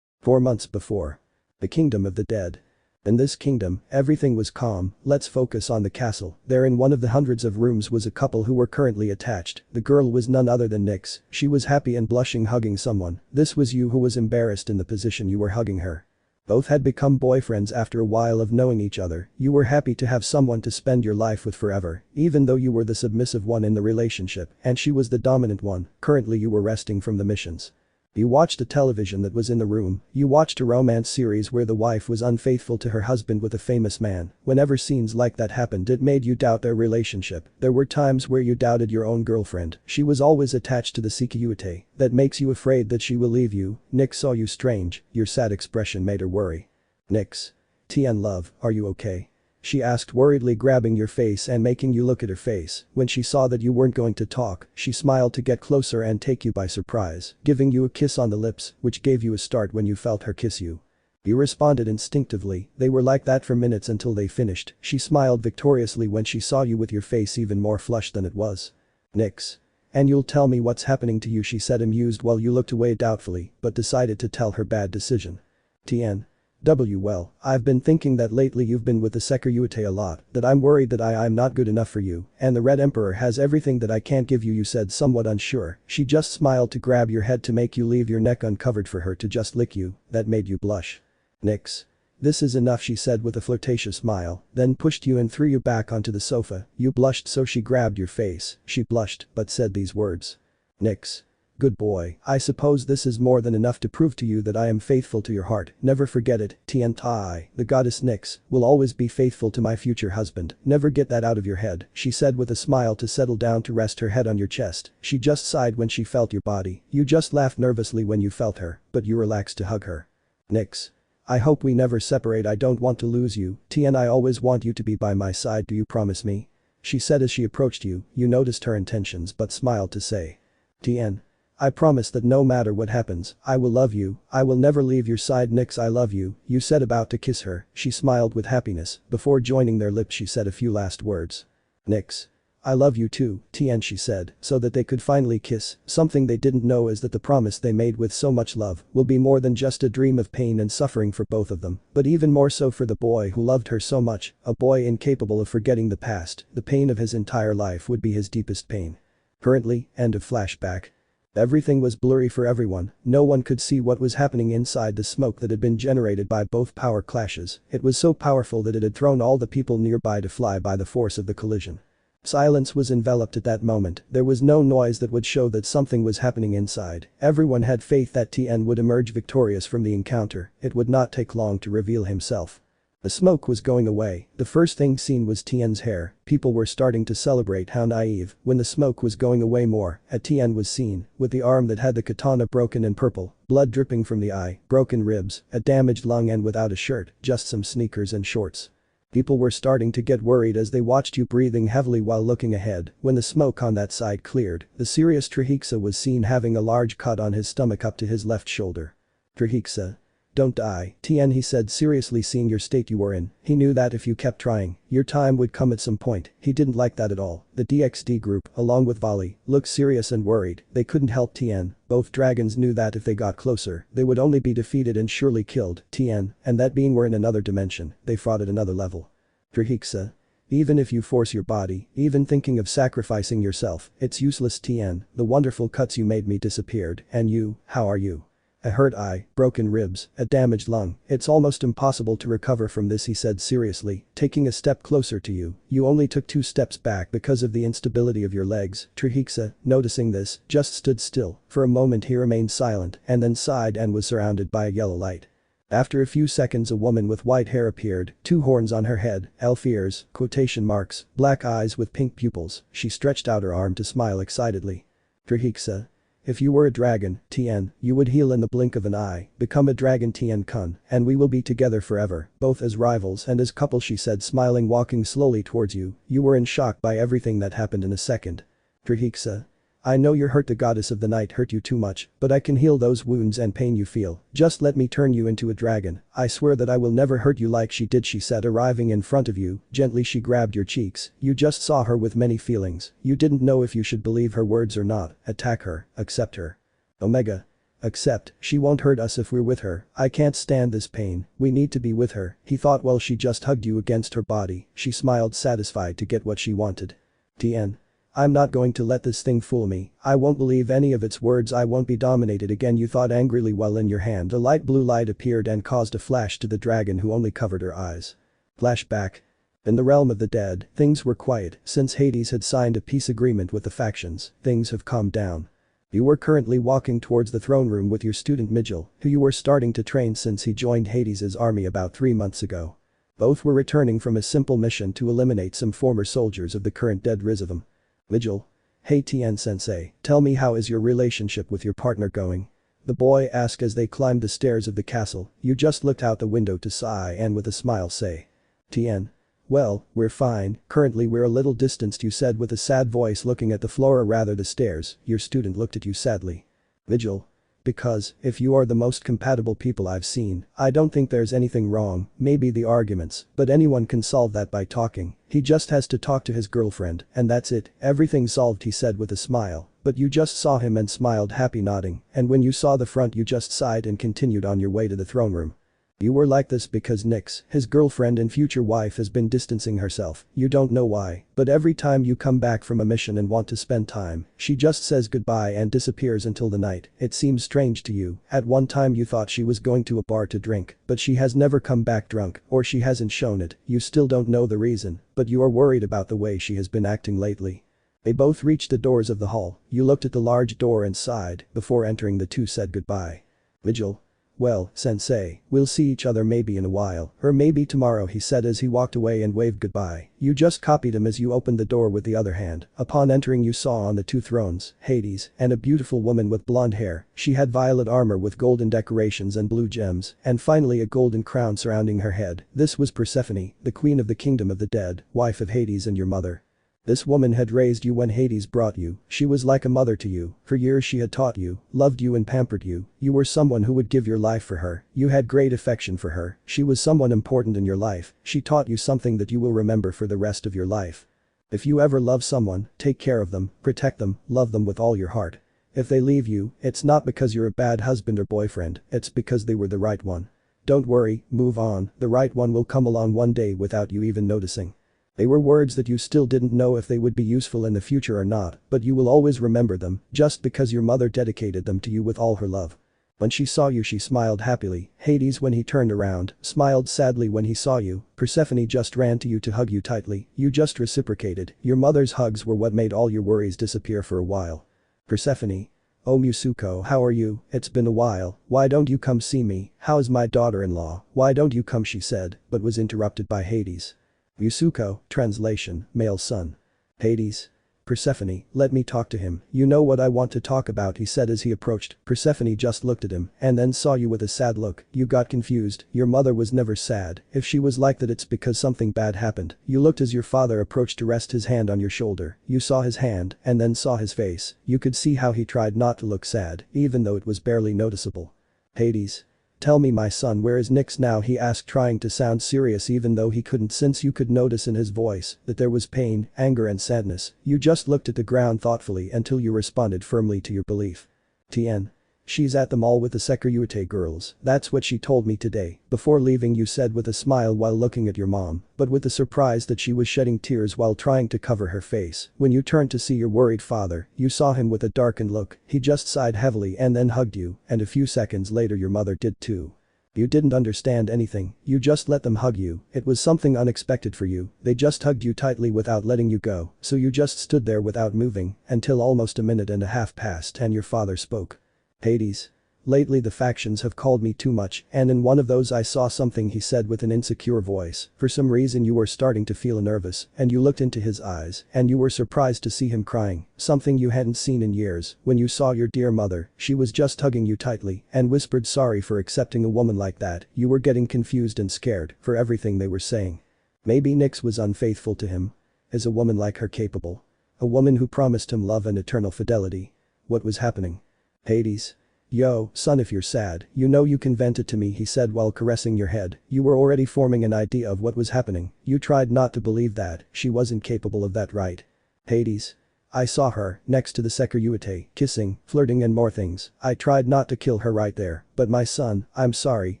4 months before. The Kingdom of the Dead. In this kingdom, everything was calm. Let's focus on the castle. There in one of the hundreds of rooms was a couple who were currently attached. The girl was none other than Nyx. She was happy and blushing, hugging someone. This was you who was embarrassed in the position you were hugging her. Both had become boyfriends after a while of knowing each other. You were happy to have someone to spend your life with forever, even though you were the submissive one in the relationship and she was the dominant one. Currently you were resting from the missions. You watched a television that was in the room. You watched a romance series where the wife was unfaithful to her husband with a famous man. Whenever scenes like that happened, it made you doubt their relationship. There were times where you doubted your own girlfriend. She was always attached to the Sekiryuutei. That makes you afraid that she will leave you. Nyx saw you strange. Your sad expression made her worry. Nyx. Tienne, love, are you okay? She asked worriedly, grabbing your face and making you look at her face. When she saw that you weren't going to talk, she smiled to get closer and take you by surprise, giving you a kiss on the lips, which gave you a start when you felt her kiss you. You responded instinctively. They were like that for minutes until they finished. She smiled victoriously when she saw you with your face even more flushed than it was. Nyx. And you'll tell me what's happening to you, she said, amused while you looked away doubtfully, but decided to tell her bad decision. Tienne. Well, I've been thinking that lately you've been with the Sekiryuutei a lot, that I'm worried that I'm not good enough for you, and the Red Emperor has everything that I can't give you, you said, somewhat unsure. She just smiled to grab your head to make you leave your neck uncovered for her to just lick you. That made you blush. Nyx. This is enough, she said with a flirtatious smile, then pushed you and threw you back onto the sofa. You blushed, so she grabbed your face. She blushed, but said these words. Nyx. Good boy, I suppose this is more than enough to prove to you that I am faithful to your heart. Never forget it, Tienne. I, the goddess Nyx, will always be faithful to my future husband. Never get that out of your head, she said with a smile to settle down to rest her head on your chest. She just sighed when she felt your body. You just laughed nervously when you felt her, but you relaxed to hug her. Nyx. I hope we never separate. I don't want to lose you, Tienne. I always want you to be by my side. Do you promise me? She said as she approached you. You noticed her intentions but smiled to say. Tienne. I promise that no matter what happens, I will love you. I will never leave your side. Nyx, I love you, you said, about to kiss her. She smiled with happiness. Before joining their lips she said a few last words. Nyx. I love you too, Tienne, she said, so that they could finally kiss. Something they didn't know is that the promise they made with so much love will be more than just a dream of pain and suffering for both of them, but even more so for the boy who loved her so much, a boy incapable of forgetting the past. The pain of his entire life would be his deepest pain. Currently, end of flashback. Everything was blurry for everyone, no one could see what was happening inside the smoke that had been generated by both power clashes. It was so powerful that it had thrown all the people nearby to fly by the force of the collision. Silence was enveloped at that moment, there was no noise that would show that something was happening inside. Everyone had faith that Tienne would emerge victorious from the encounter, it would not take long to reveal himself. The smoke was going away, the first thing seen was Tienne's hair, people were starting to celebrate how naive, when the smoke was going away more, Tienne was seen, with the arm that had the katana broken and purple, blood dripping from the eye, broken ribs, a damaged lung and without a shirt, just some sneakers and shorts. People were starting to get worried as they watched you breathing heavily while looking ahead. When the smoke on that side cleared, the serious Trihexa was seen having a large cut on his stomach up to his left shoulder. Trihexa. Don't die, Tienne, he said seriously, seeing your state you were in. He knew that if you kept trying, your time would come at some point. He didn't like that at all. The DxD group, along with Vali, looked serious and worried. They couldn't help Tienne. Both dragons knew that if they got closer, they would only be defeated and surely killed. Tienne, and that being were in another dimension, they fought at another level. Trihexa. Even if you force your body, even thinking of sacrificing yourself, it's useless, Tienne. The wonderful cuts you made me disappeared, and you, how are you? A hurt eye, broken ribs, a damaged lung. It's almost impossible to recover from this, he said seriously, taking a step closer to you. You only took 2 steps back because of the instability of your legs. Trihexa, noticing this, just stood still. For a moment he remained silent and then sighed and was surrounded by a yellow light. After a few seconds a woman with white hair appeared, 2 horns on her head, elf ears, quotation marks, black eyes with pink pupils. She stretched out her arm to smile excitedly. Trihexa. If you were a dragon, Tienne, you would heal in the blink of an eye, become a dragon Tienne-kun, and we will be together forever, both as rivals and as couple, she said smiling, walking slowly towards you. You were in shock by everything that happened in a second. Trihexa. I know you're hurt, the goddess of the night hurt you too much, but I can heal those wounds and pain you feel. Just let me turn you into a dragon. I swear that I will never hurt you like she did, she said, arriving in front of you. Gently she grabbed your cheeks. You just saw her with many feelings. You didn't know if you should believe her words or not. Attack her. Accept her. Omega. Accept, she won't hurt us if we're with her. I can't stand this pain. We need to be with her. He thought, well, she just hugged you against her body. She smiled, satisfied to get what she wanted. Tienne. I'm not going to let this thing fool me. I won't believe any of its words. I won't be dominated again, you thought angrily while in your hand a light blue light appeared and caused a flash to the dragon who only covered her eyes. Flashback. In the realm of the dead, things were quiet. Since Hades had signed a peace agreement with the factions, things have calmed down. You were currently walking towards the throne room with your student Mijil, who you were starting to train since he joined Hades' army about 3 months ago. Both were returning from a simple mission to eliminate some former soldiers of the current dead Rizavum. Mijil. Hey Tienne-sensei, tell me, how is your relationship with your partner going? The boy asked as they climbed the stairs of the castle. You just looked out the window to sigh and with a smile say. Tienne. Well, we're fine, currently we're a little distanced, you said with a sad voice, looking at the floor or rather the stairs. Your student looked at you sadly. Mijil. Because, if you are the most compatible people I've seen, I don't think there's anything wrong, maybe the arguments, but anyone can solve that by talking. He just has to talk to his girlfriend, and that's it, everything's solved, he said with a smile. But you just saw him and smiled, happy, nodding, and when you saw the front you just sighed and continued on your way to the throne room. You were like this because Nyx, his girlfriend and future wife, has been distancing herself. You don't know why, but every time you come back from a mission and want to spend time, she just says goodbye and disappears until the night. It seems strange to you. At one time you thought she was going to a bar to drink, but she has never come back drunk, or she hasn't shown it. You still don't know the reason, but you are worried about the way she has been acting lately. They both reached the doors of the hall. You looked at the large door and sighed. Before entering, the two said goodbye. Mijil. Well, sensei, we'll see each other maybe in a while, or maybe tomorrow, he said as he walked away and waved goodbye. You just copied him as you opened the door with the other hand. Upon entering you saw on the 2 thrones, Hades, and a beautiful woman with blonde hair. She had violet armor with golden decorations and blue gems, and finally a golden crown surrounding her head. This was Persephone, the queen of the kingdom of the dead, wife of Hades and your mother. This woman had raised you when Hades brought you. She was like a mother to you. For years she had taught you, loved you and pampered you. You were someone who would give your life for her. You had great affection for her. She was someone important in your life. She taught you something that you will remember for the rest of your life. If you ever love someone, take care of them, protect them, love them with all your heart. If they leave you, it's not because you're a bad husband or boyfriend, it's because they were the right one. Don't worry, move on, the right one will come along one day without you even noticing. They were words that you still didn't know if they would be useful in the future or not, but you will always remember them, just because your mother dedicated them to you with all her love. When she saw you she smiled happily, Hades when he turned around, smiled sadly when he saw you, Persephone just ran to you to hug you tightly, you just reciprocated, your mother's hugs were what made all your worries disappear for a while. Persephone. Oh Musuko, how are you? It's been a while, why don't you come see me, how's my daughter-in-law, why don't you come she said, but was interrupted by Hades. Musuko, translation, male son. Hades. Persephone, let me talk to him, you know what I want to talk about he said as he approached, Persephone just looked at him and then saw you with a sad look, you got confused, your mother was never sad, if she was like that it's because something bad happened, you looked as your father approached to rest his hand on your shoulder, you saw his hand and then saw his face, you could see how he tried not to look sad, even though it was barely noticeable. Hades. Tell me my son where is Nyx now he asked trying to sound serious even though he couldn't since you could notice in his voice that there was pain, anger and sadness, you just looked at the ground thoughtfully until you responded firmly to your belief. Tienne. She's at the mall with the Sekiryuutei girls, that's what she told me today, before leaving you said with a smile while looking at your mom, but with the surprise that she was shedding tears while trying to cover her face, when you turned to see your worried father, you saw him with a darkened look, he just sighed heavily and then hugged you, and a few seconds later your mother did too. You didn't understand anything, you just let them hug you, it was something unexpected for you, they just hugged you tightly without letting you go, so you just stood there without moving, until almost a minute and a half passed and your father spoke. Hades. Lately the factions have called me too much and in one of those I saw something he said with an insecure voice, for some reason you were starting to feel nervous and you looked into his eyes and you were surprised to see him crying, something you hadn't seen in years, when you saw your dear mother, she was just hugging you tightly and whispered sorry for accepting a woman like that, you were getting confused and scared for everything they were saying. Maybe Nyx was unfaithful to him. Is a woman like her capable? A woman who promised him love and eternal fidelity. What was happening? Hades. Yo, son if you're sad, you know you can vent it to me he said while caressing your head, you were already forming an idea of what was happening, you tried not to believe that, she wasn't capable of that right. Hades. I saw her, next to the Sekiryuutei, kissing, flirting and more things, I tried not to kill her right there, but my son, I'm sorry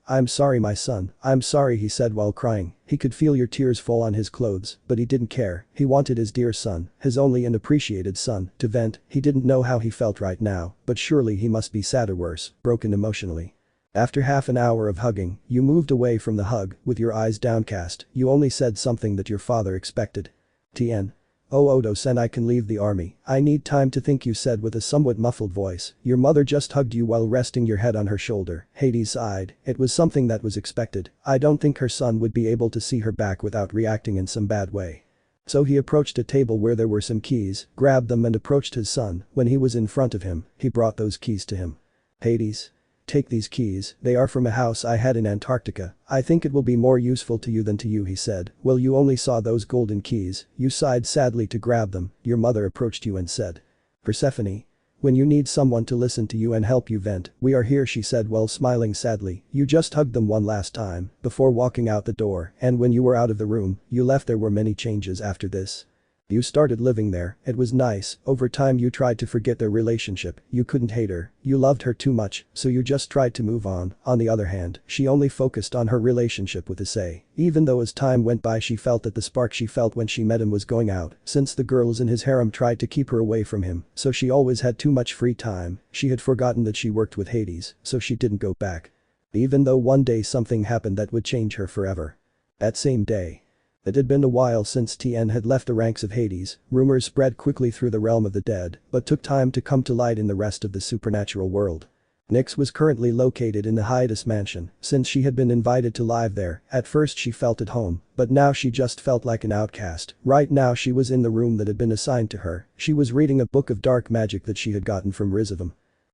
my son, I'm sorry he said while crying, he could feel your tears fall on his clothes, but he didn't care, he wanted his dear son, his only and appreciated son, to vent, he didn't know how he felt right now, but surely he must be sad or worse, broken emotionally. After half an hour of hugging, you moved away from the hug, with your eyes downcast, you only said something that your father expected. Tienne. Oh Odo-sen I can leave the army, I need time to think you said with a somewhat muffled voice, your mother just hugged you while resting your head on her shoulder, Hades sighed, it was something that was expected, I don't think her son would be able to see her back without reacting in some bad way. So he approached a table where there were some keys, grabbed them and approached his son, when he was in front of him, he brought those keys to him. Hades. Take these keys, they are from a house I had in Antarctica, I think it will be more useful to you than to you he said, well you only saw those golden keys, you sighed sadly to grab them, your mother approached you and said. Persephone. When you need someone to listen to you and help you vent, we are here she said while smiling sadly, you just hugged them one last time, before walking out the door, and when you were out of the room, you left there were many changes after this. You started living there, it was nice, over time you tried to forget their relationship, you couldn't hate her, you loved her too much, so you just tried to move on the other hand, she only focused on her relationship with Issei, even though as time went by she felt that the spark she felt when she met him was going out, since the girls in his harem tried to keep her away from him, so she always had too much free time, she had forgotten that she worked with Hades, so she didn't go back. Even though one day something happened that would change her forever. That same day. It had been a while since Tienne had left the ranks of Hades, rumors spread quickly through the realm of the dead, but took time to come to light in the rest of the supernatural world. Nyx was currently located in the Hiatus mansion, since she had been invited to live there, at first she felt at home, but now she just felt like an outcast, right now she was in the room that had been assigned to her, she was reading a book of dark magic that she had gotten from Rizavum.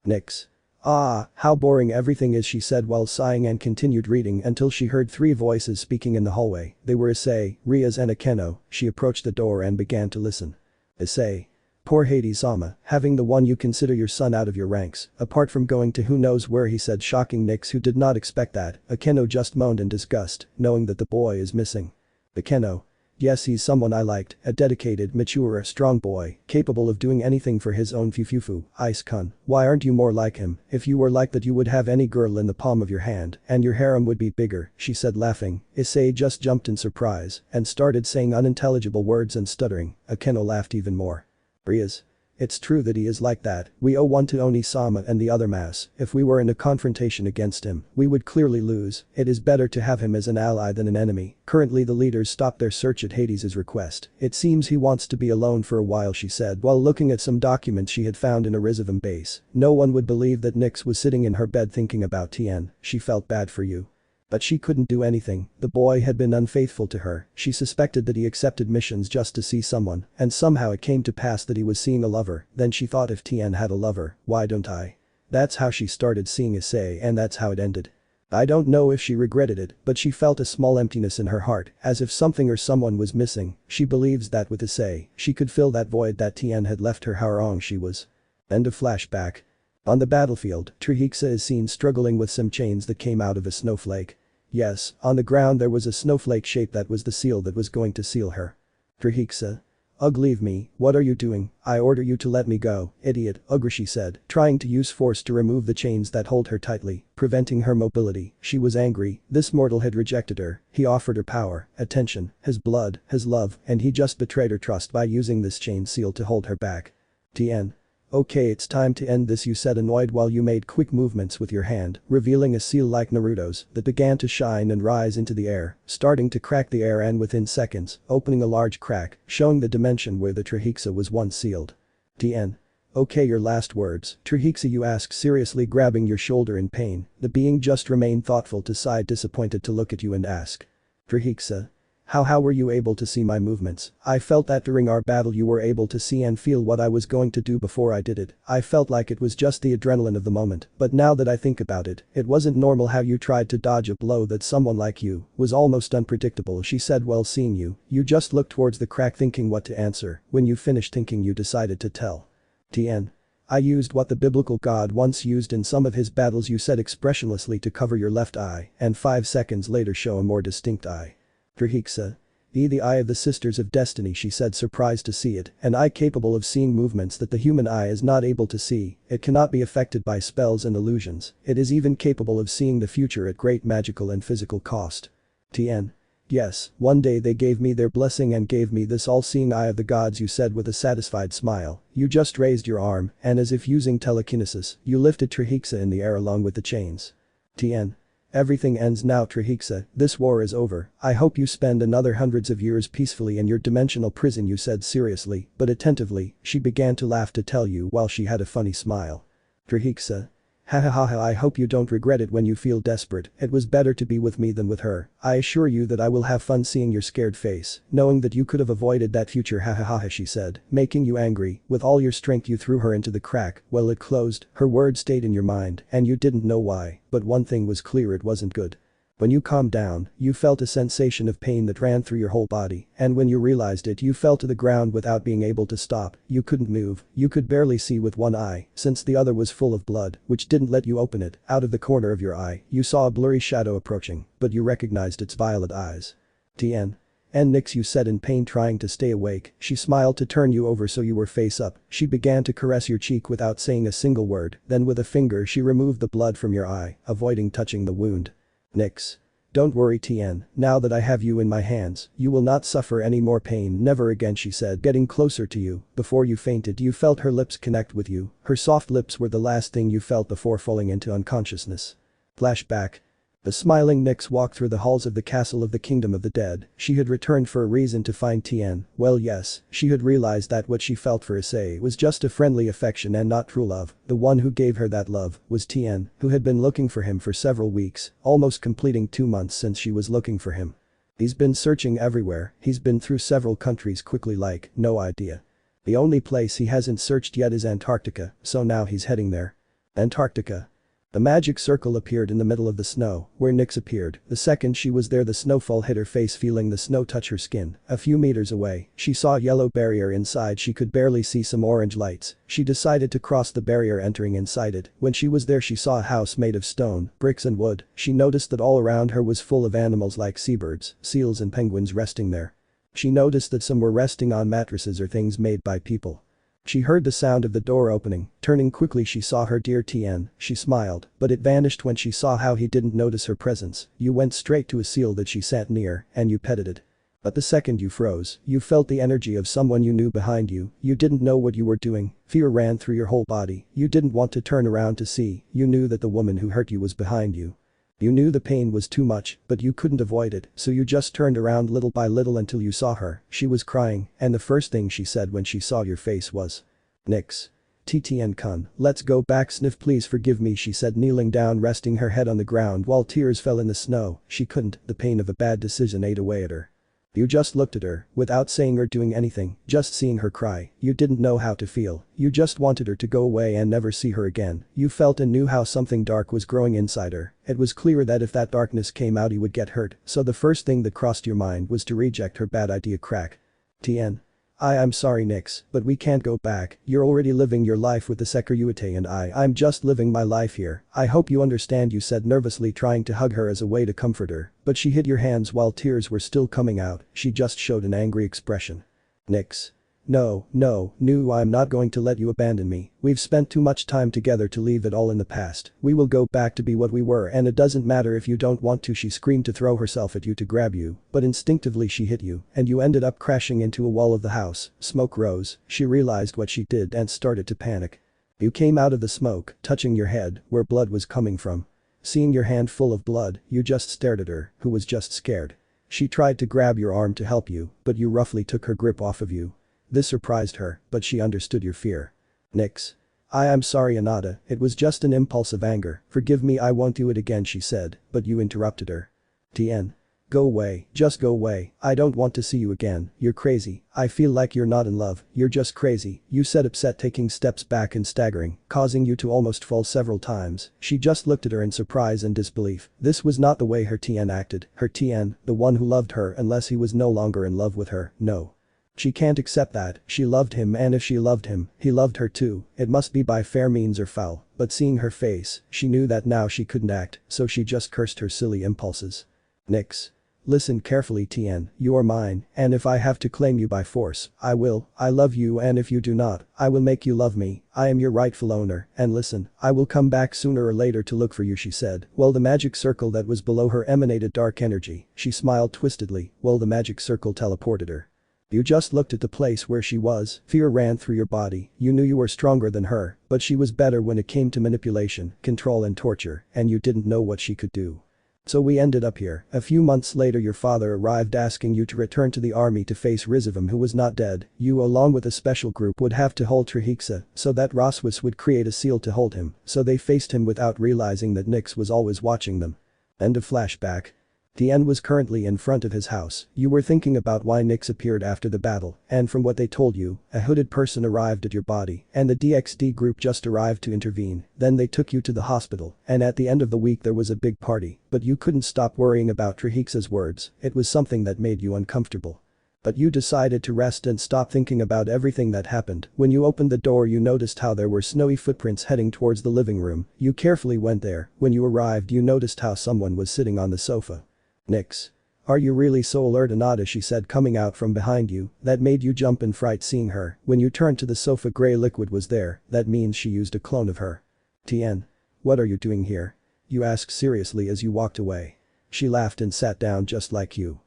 Nyx. Ah, how boring everything is she said while sighing and continued reading until she heard three voices speaking in the hallway, they were Issei, Rias and Akeno, she approached the door and began to listen. Issei. Poor Hades-sama, having the one you consider your son out of your ranks, apart from going to who knows where he said shocking Nyx who did not expect that, Akeno just moaned in disgust, knowing that the boy is missing. Akeno. Yes, he's someone I liked, a dedicated, mature, strong boy, capable of doing anything for his own fufufu, Ice-kun. Why aren't you more like him? If you were like that you would have any girl in the palm of your hand, and your harem would be bigger, she said laughing. Issei just jumped in surprise, and started saying unintelligible words and stuttering. Akeno laughed even more. Rias. It's true that he is like that, we owe one to Oni-sama and the other mass, if we were in a confrontation against him, we would clearly lose, it is better to have him as an ally than an enemy. Currently the leaders stopped their search at Hades' request. It seems he wants to be alone for a while, she said while looking at some documents she had found in a Rizavum base. No one would believe that Nyx was sitting in her bed thinking about Tienne, she felt bad for you. But she couldn't do anything, the boy had been unfaithful to her, she suspected that he accepted missions just to see someone, and somehow it came to pass that he was seeing a lover, then she thought if Tienne had a lover, why don't I? That's how she started seeing Issei and that's how it ended. I don't know if she regretted it, but she felt a small emptiness in her heart, as if something or someone was missing. She believes that with Issei, she could fill that void that Tienne had left her how wrong she was. End of flashback. On the battlefield, Trihexa is seen struggling with some chains that came out of a snowflake. Yes, on the ground there was a snowflake shape that was the seal that was going to seal her. Trihexa. Ugh, leave me, what are you doing? I order you to let me go, idiot, ugh, she said, trying to use force to remove the chains that hold her tightly, preventing her mobility. She was angry, this mortal had rejected her, he offered her power, attention, his blood, his love, and he just betrayed her trust by using this chain seal to hold her back. Tienne. Okay, it's time to end this, you said annoyed while you made quick movements with your hand, revealing a seal like Naruto's that began to shine and rise into the air, starting to crack the air and within seconds, opening a large crack, showing the dimension where the Trihexa was once sealed. Tienne. Okay, your last words, Trihexa, you asked seriously, grabbing your shoulder in pain. The being just remained thoughtful to side, disappointed to look at you and ask. Trihexa. How were you able to see my movements? I felt that during our battle you were able to see and feel what I was going to do before I did it. I felt like it was just the adrenaline of the moment, but now that I think about it, it wasn't normal how you tried to dodge a blow that someone like you was almost unpredictable, she said while seeing you. You just looked towards the crack thinking what to answer. When you finished thinking you decided to tell. Tienne. I used what the biblical god once used in some of his battles, you said expressionlessly, to cover your left eye and 5 seconds later show a more distinct eye. Drahika. The eye of the Sisters of Destiny, she said, surprised to see it, an eye capable of seeing movements that the human eye is not able to see. It cannot be affected by spells and illusions. It is even capable of seeing the future at great magical and physical cost. Tienne. Yes, one day they gave me their blessing and gave me this all-seeing eye of the gods, you said with a satisfied smile. You just raised your arm, and as if using telekinesis, you lifted Trihexa in the air along with the chains. Tienne. Everything ends now, Trihexa, this war is over. I hope you spend another hundreds of years peacefully in your dimensional prison, you said seriously, but attentively. She began to laugh to tell you while she had a funny smile. Trihexa. Ha ha ha ha, I hope you don't regret it when you feel desperate. It was better to be with me than with her. I assure you that I will have fun seeing your scared face, knowing that you could have avoided that future, ha ha ha ha, she said, making you angry. With all your strength you threw her into the crack. Well, it closed. Her words stayed in your mind, and you didn't know why, but one thing was clear, it wasn't good. When you calmed down, you felt a sensation of pain that ran through your whole body, and when you realized it you fell to the ground without being able to stop. You couldn't move, you could barely see with one eye, since the other was full of blood, which didn't let you open it. Out of the corner of your eye, you saw a blurry shadow approaching, but you recognized its violet eyes. Tienne. And Nyx, you said in pain, trying to stay awake. She smiled to turn you over so you were face up. She began to caress your cheek without saying a single word, then with a finger she removed the blood from your eye, avoiding touching the wound. Nyx. Don't worry, Tienne, now that I have you in my hands, you will not suffer any more pain, never again, she said, getting closer to you. Before you fainted you felt her lips connect with you. Her soft lips were the last thing you felt before falling into unconsciousness. Flashback. The smiling Nyx walked through the halls of the castle of the kingdom of the dead. She had returned for a reason to find Tienne. Well, yes, she had realized that what she felt for Issei was just a friendly affection and not true love. The one who gave her that love was Tienne, who had been looking for him for several weeks, almost completing 2 months since she was looking for him. He's been searching everywhere, he's been through several countries quickly, like, no idea. The only place he hasn't searched yet is Antarctica, so now he's heading there. Antarctica. The magic circle appeared in the middle of the snow, where Nyx appeared. The second she was there the snowfall hit her face, feeling the snow touch her skin. A few meters away, she saw a yellow barrier inside, she could barely see some orange lights. She decided to cross the barrier, entering inside it. When she was there she saw a house made of stone, bricks and wood. She noticed that all around her was full of animals like seabirds, seals and penguins resting there. She noticed that some were resting on mattresses or things made by people. She heard the sound of the door opening, turning quickly she saw her dear Tienne, she smiled, but it vanished when she saw how he didn't notice her presence. You went straight to a seal that she sat near, and you petted it. But the second you froze, you felt the energy of someone you knew behind you, you didn't know what you were doing, fear ran through your whole body, you didn't want to turn around to see, you knew that the woman who hurt you was behind you. You knew the pain was too much, but you couldn't avoid it, so you just turned around little by little until you saw her, she was crying, and the first thing she said when she saw your face was, "Nyx. Tienne-kun, let's go back sniff please forgive me," she said kneeling down resting her head on the ground while tears fell in the snow, she couldn't, the pain of a bad decision ate away at her. You just looked at her, without saying or doing anything, just seeing her cry, you didn't know how to feel, you just wanted her to go away and never see her again, you felt and knew how something dark was growing inside her, it was clear that if that darkness came out he would get hurt, so the first thing that crossed your mind was to reject her bad idea crack. Tienne. I'm sorry Nyx, but we can't go back, you're already living your life with the Sekiryuutei and I'm just living my life here, I hope you understand you said nervously trying to hug her as a way to comfort her, but she hid your hands while tears were still coming out, she just showed an angry expression. Nyx. No, I'm not going to let you abandon me, we've spent too much time together to leave it all in the past, we will go back to be what we were and it doesn't matter if you don't want to she screamed to throw herself at you to grab you, but instinctively she hit you, and you ended up crashing into a wall of the house, smoke rose, she realized what she did and started to panic. You came out of the smoke, touching your head, where blood was coming from. Seeing your hand full of blood, you just stared at her, who was just scared. She tried to grab your arm to help you, but you roughly took her grip off of you. This surprised her, but she understood your fear. Nyx. I'm sorry Anata, it was just an impulse of anger, forgive me I won't do it again she said, but you interrupted her. Tienne. Go away, just go away, I don't want to see you again, you're crazy, I feel like you're not in love, you're just crazy, you said upset taking steps back and staggering, causing you to almost fall several times, she just looked at her in surprise and disbelief, this was not the way her Tienne acted, her Tienne, the one who loved her unless he was no longer in love with her, no. She can't accept that, she loved him and if she loved him, he loved her too, it must be by fair means or foul, but seeing her face, she knew that now she couldn't act, so she just cursed her silly impulses. Nyx. Listen carefully Tienne, you are mine, and if I have to claim you by force, I will, I love you and if you do not, I will make you love me, I am your rightful owner, and listen, I will come back sooner or later to look for you she said, while the magic circle that was below her emanated dark energy, she smiled twistedly, while the magic circle teleported her. You just looked at the place where she was, fear ran through your body, you knew you were stronger than her, but she was better when it came to manipulation, control and torture, and you didn't know what she could do. So we ended up here, a few months later your father arrived asking you to return to the army to face Rizivim who was not dead, you along with a special group would have to hold Trihexa, so that Rossweisse would create a seal to hold him, so they faced him without realizing that Nyx was always watching them. End of flashback. Tienne was currently in front of his house, you were thinking about why Nyx appeared after the battle, and from what they told you, a hooded person arrived at your body, and the DxD group just arrived to intervene, then they took you to the hospital, and at the end of the week there was a big party, but you couldn't stop worrying about Trihexa's words, it was something that made you uncomfortable. But you decided to rest and stop thinking about everything that happened, when you opened the door you noticed how there were snowy footprints heading towards the living room, you carefully went there, when you arrived you noticed how someone was sitting on the sofa. Nyx. Are you really so alert Anata she said coming out from behind you, that made you jump in fright seeing her, when you turned to the sofa grey liquid was there, that means she used a clone of her. Tienne. What are you doing here? You asked seriously as you walked away. She laughed and sat down just like you.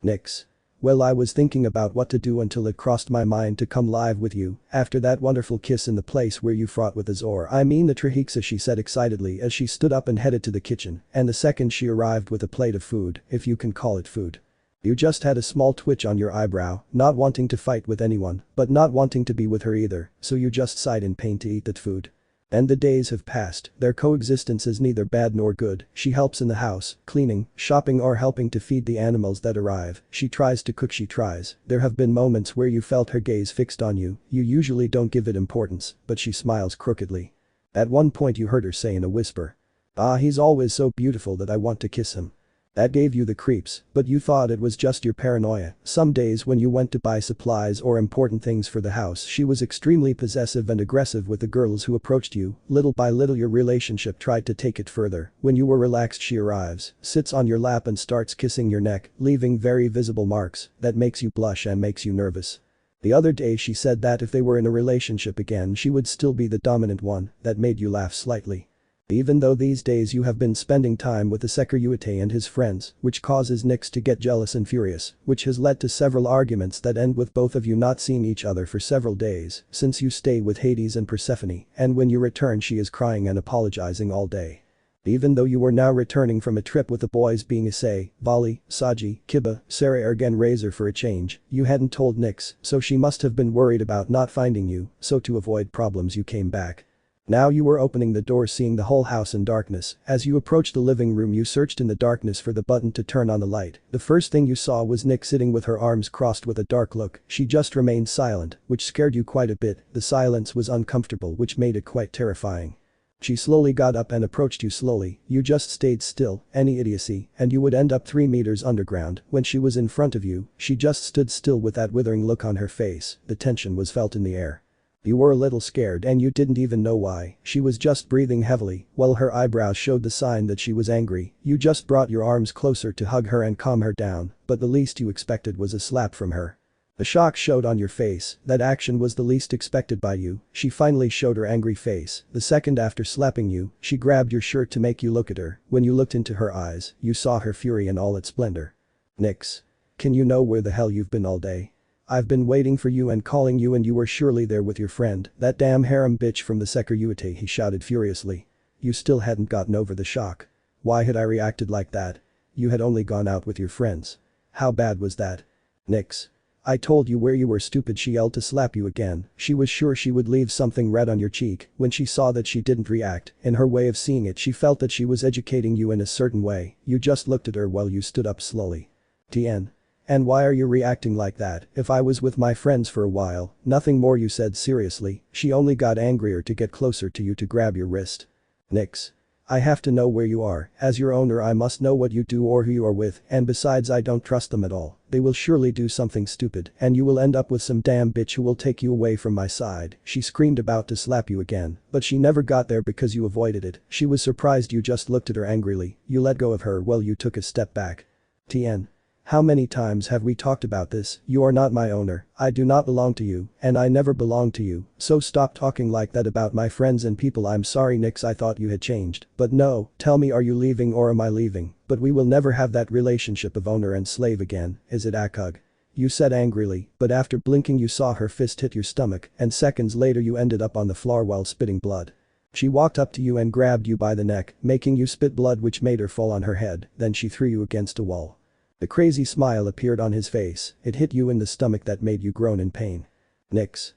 Nyx. Well I was thinking about what to do until it crossed my mind to come live with you, after that wonderful kiss in the place where you fought with Azor I mean the Trihexa she said excitedly as she stood up and headed to the kitchen, and the second she arrived with a plate of food, if you can call it food. You just had a small twitch on your eyebrow, not wanting to fight with anyone, but not wanting to be with her either, so you just sighed in pain to eat that food. And the days have passed, their coexistence is neither bad nor good, she helps in the house, cleaning, shopping or helping to feed the animals that arrive, she tries to cook she tries, there have been moments where you felt her gaze fixed on you, you usually don't give it importance, but she smiles crookedly. At one point you heard her say in a whisper. Ah he's always so beautiful that I want to kiss him. That gave you the creeps, but you thought it was just your paranoia. Some days when you went to buy supplies or important things for the house, she was extremely possessive and aggressive with the girls who approached you. Little by little your relationship tried to take it further. When you were relaxed, she arrives, sits on your lap and starts kissing your neck, leaving very visible marks that makes you blush and makes you nervous. The other day she said that if they were in a relationship again, she would still be the dominant one. That made you laugh slightly. Even though these days you have been spending time with the Sekiryuutei and his friends, which causes Nyx to get jealous and furious, which has led to several arguments that end with both of you not seeing each other for several days, since you stay with Hades and Persephone, and when you return she is crying and apologizing all day. Even though you were now returning from a trip with the boys being Issei, Vali, Taji, Kiba, Sarah again Razer for a change, you hadn't told Nyx, so she must have been worried about not finding you, so to avoid problems you came back. Now you were opening the door seeing the whole house in darkness. As you approached the living room you searched in the darkness for the button to turn on the light. The first thing you saw was Nyx sitting with her arms crossed with a dark look. She just remained silent, which scared you quite a bit. The silence was uncomfortable, which made it quite terrifying. She slowly got up and approached you slowly. You just stayed still, any idiocy, and you would end up 3 meters underground. When she was in front of you, she just stood still with that withering look on her face. The tension was felt in the air. You were a little scared and you didn't even know why. She was just breathing heavily, while her eyebrows showed the sign that she was angry. You just brought your arms closer to hug her and calm her down, but the least you expected was a slap from her. The shock showed on your face. That action was the least expected by you. She finally showed her angry face. The second after slapping you, she grabbed your shirt to make you look at her. When you looked into her eyes, you saw her fury in all its splendor. Nyx. Can you know where the hell you've been all day? I've been waiting for you and calling you and you were surely there with your friend, that damn harem bitch from the Sekiryuutei, he shouted furiously. You still hadn't gotten over the shock. Why had I reacted like that? You had only gone out with your friends. How bad was that? Nyx. I told you where you were, stupid, she yelled to slap you again. She was sure she would leave something red on your cheek. When she saw that she didn't react, in her way of seeing it she felt that she was educating you in a certain way. You just looked at her while you stood up slowly. Tienne. And why are you reacting like that? If I was with my friends for a while, nothing more, you said seriously. She only got angrier to get closer to you to grab your wrist. Nyx. I have to know where you are. As your owner I must know what you do or who you are with, and besides I don't trust them at all. They will surely do something stupid and you will end up with some damn bitch who will take you away from my side. She screamed, about to slap you again, but she never got there because you avoided it. She was surprised you just looked at her angrily. You let go of her while you took a step back. Tienne. How many times have we talked about this? You are not my owner, I do not belong to you, and I never belonged to you, so stop talking like that about my friends and people. I'm sorry Nyx, I thought you had changed. But no, tell me, are you leaving or am I leaving? But we will never have that relationship of owner and slave again, is it Akug? You said angrily, but after blinking you saw her fist hit your stomach, and seconds later you ended up on the floor while spitting blood. She walked up to you and grabbed you by the neck, making you spit blood, which made her fall on her head, then she threw you against a wall. The crazy smile appeared on his face. It hit you in the stomach that made you groan in pain. Nyx.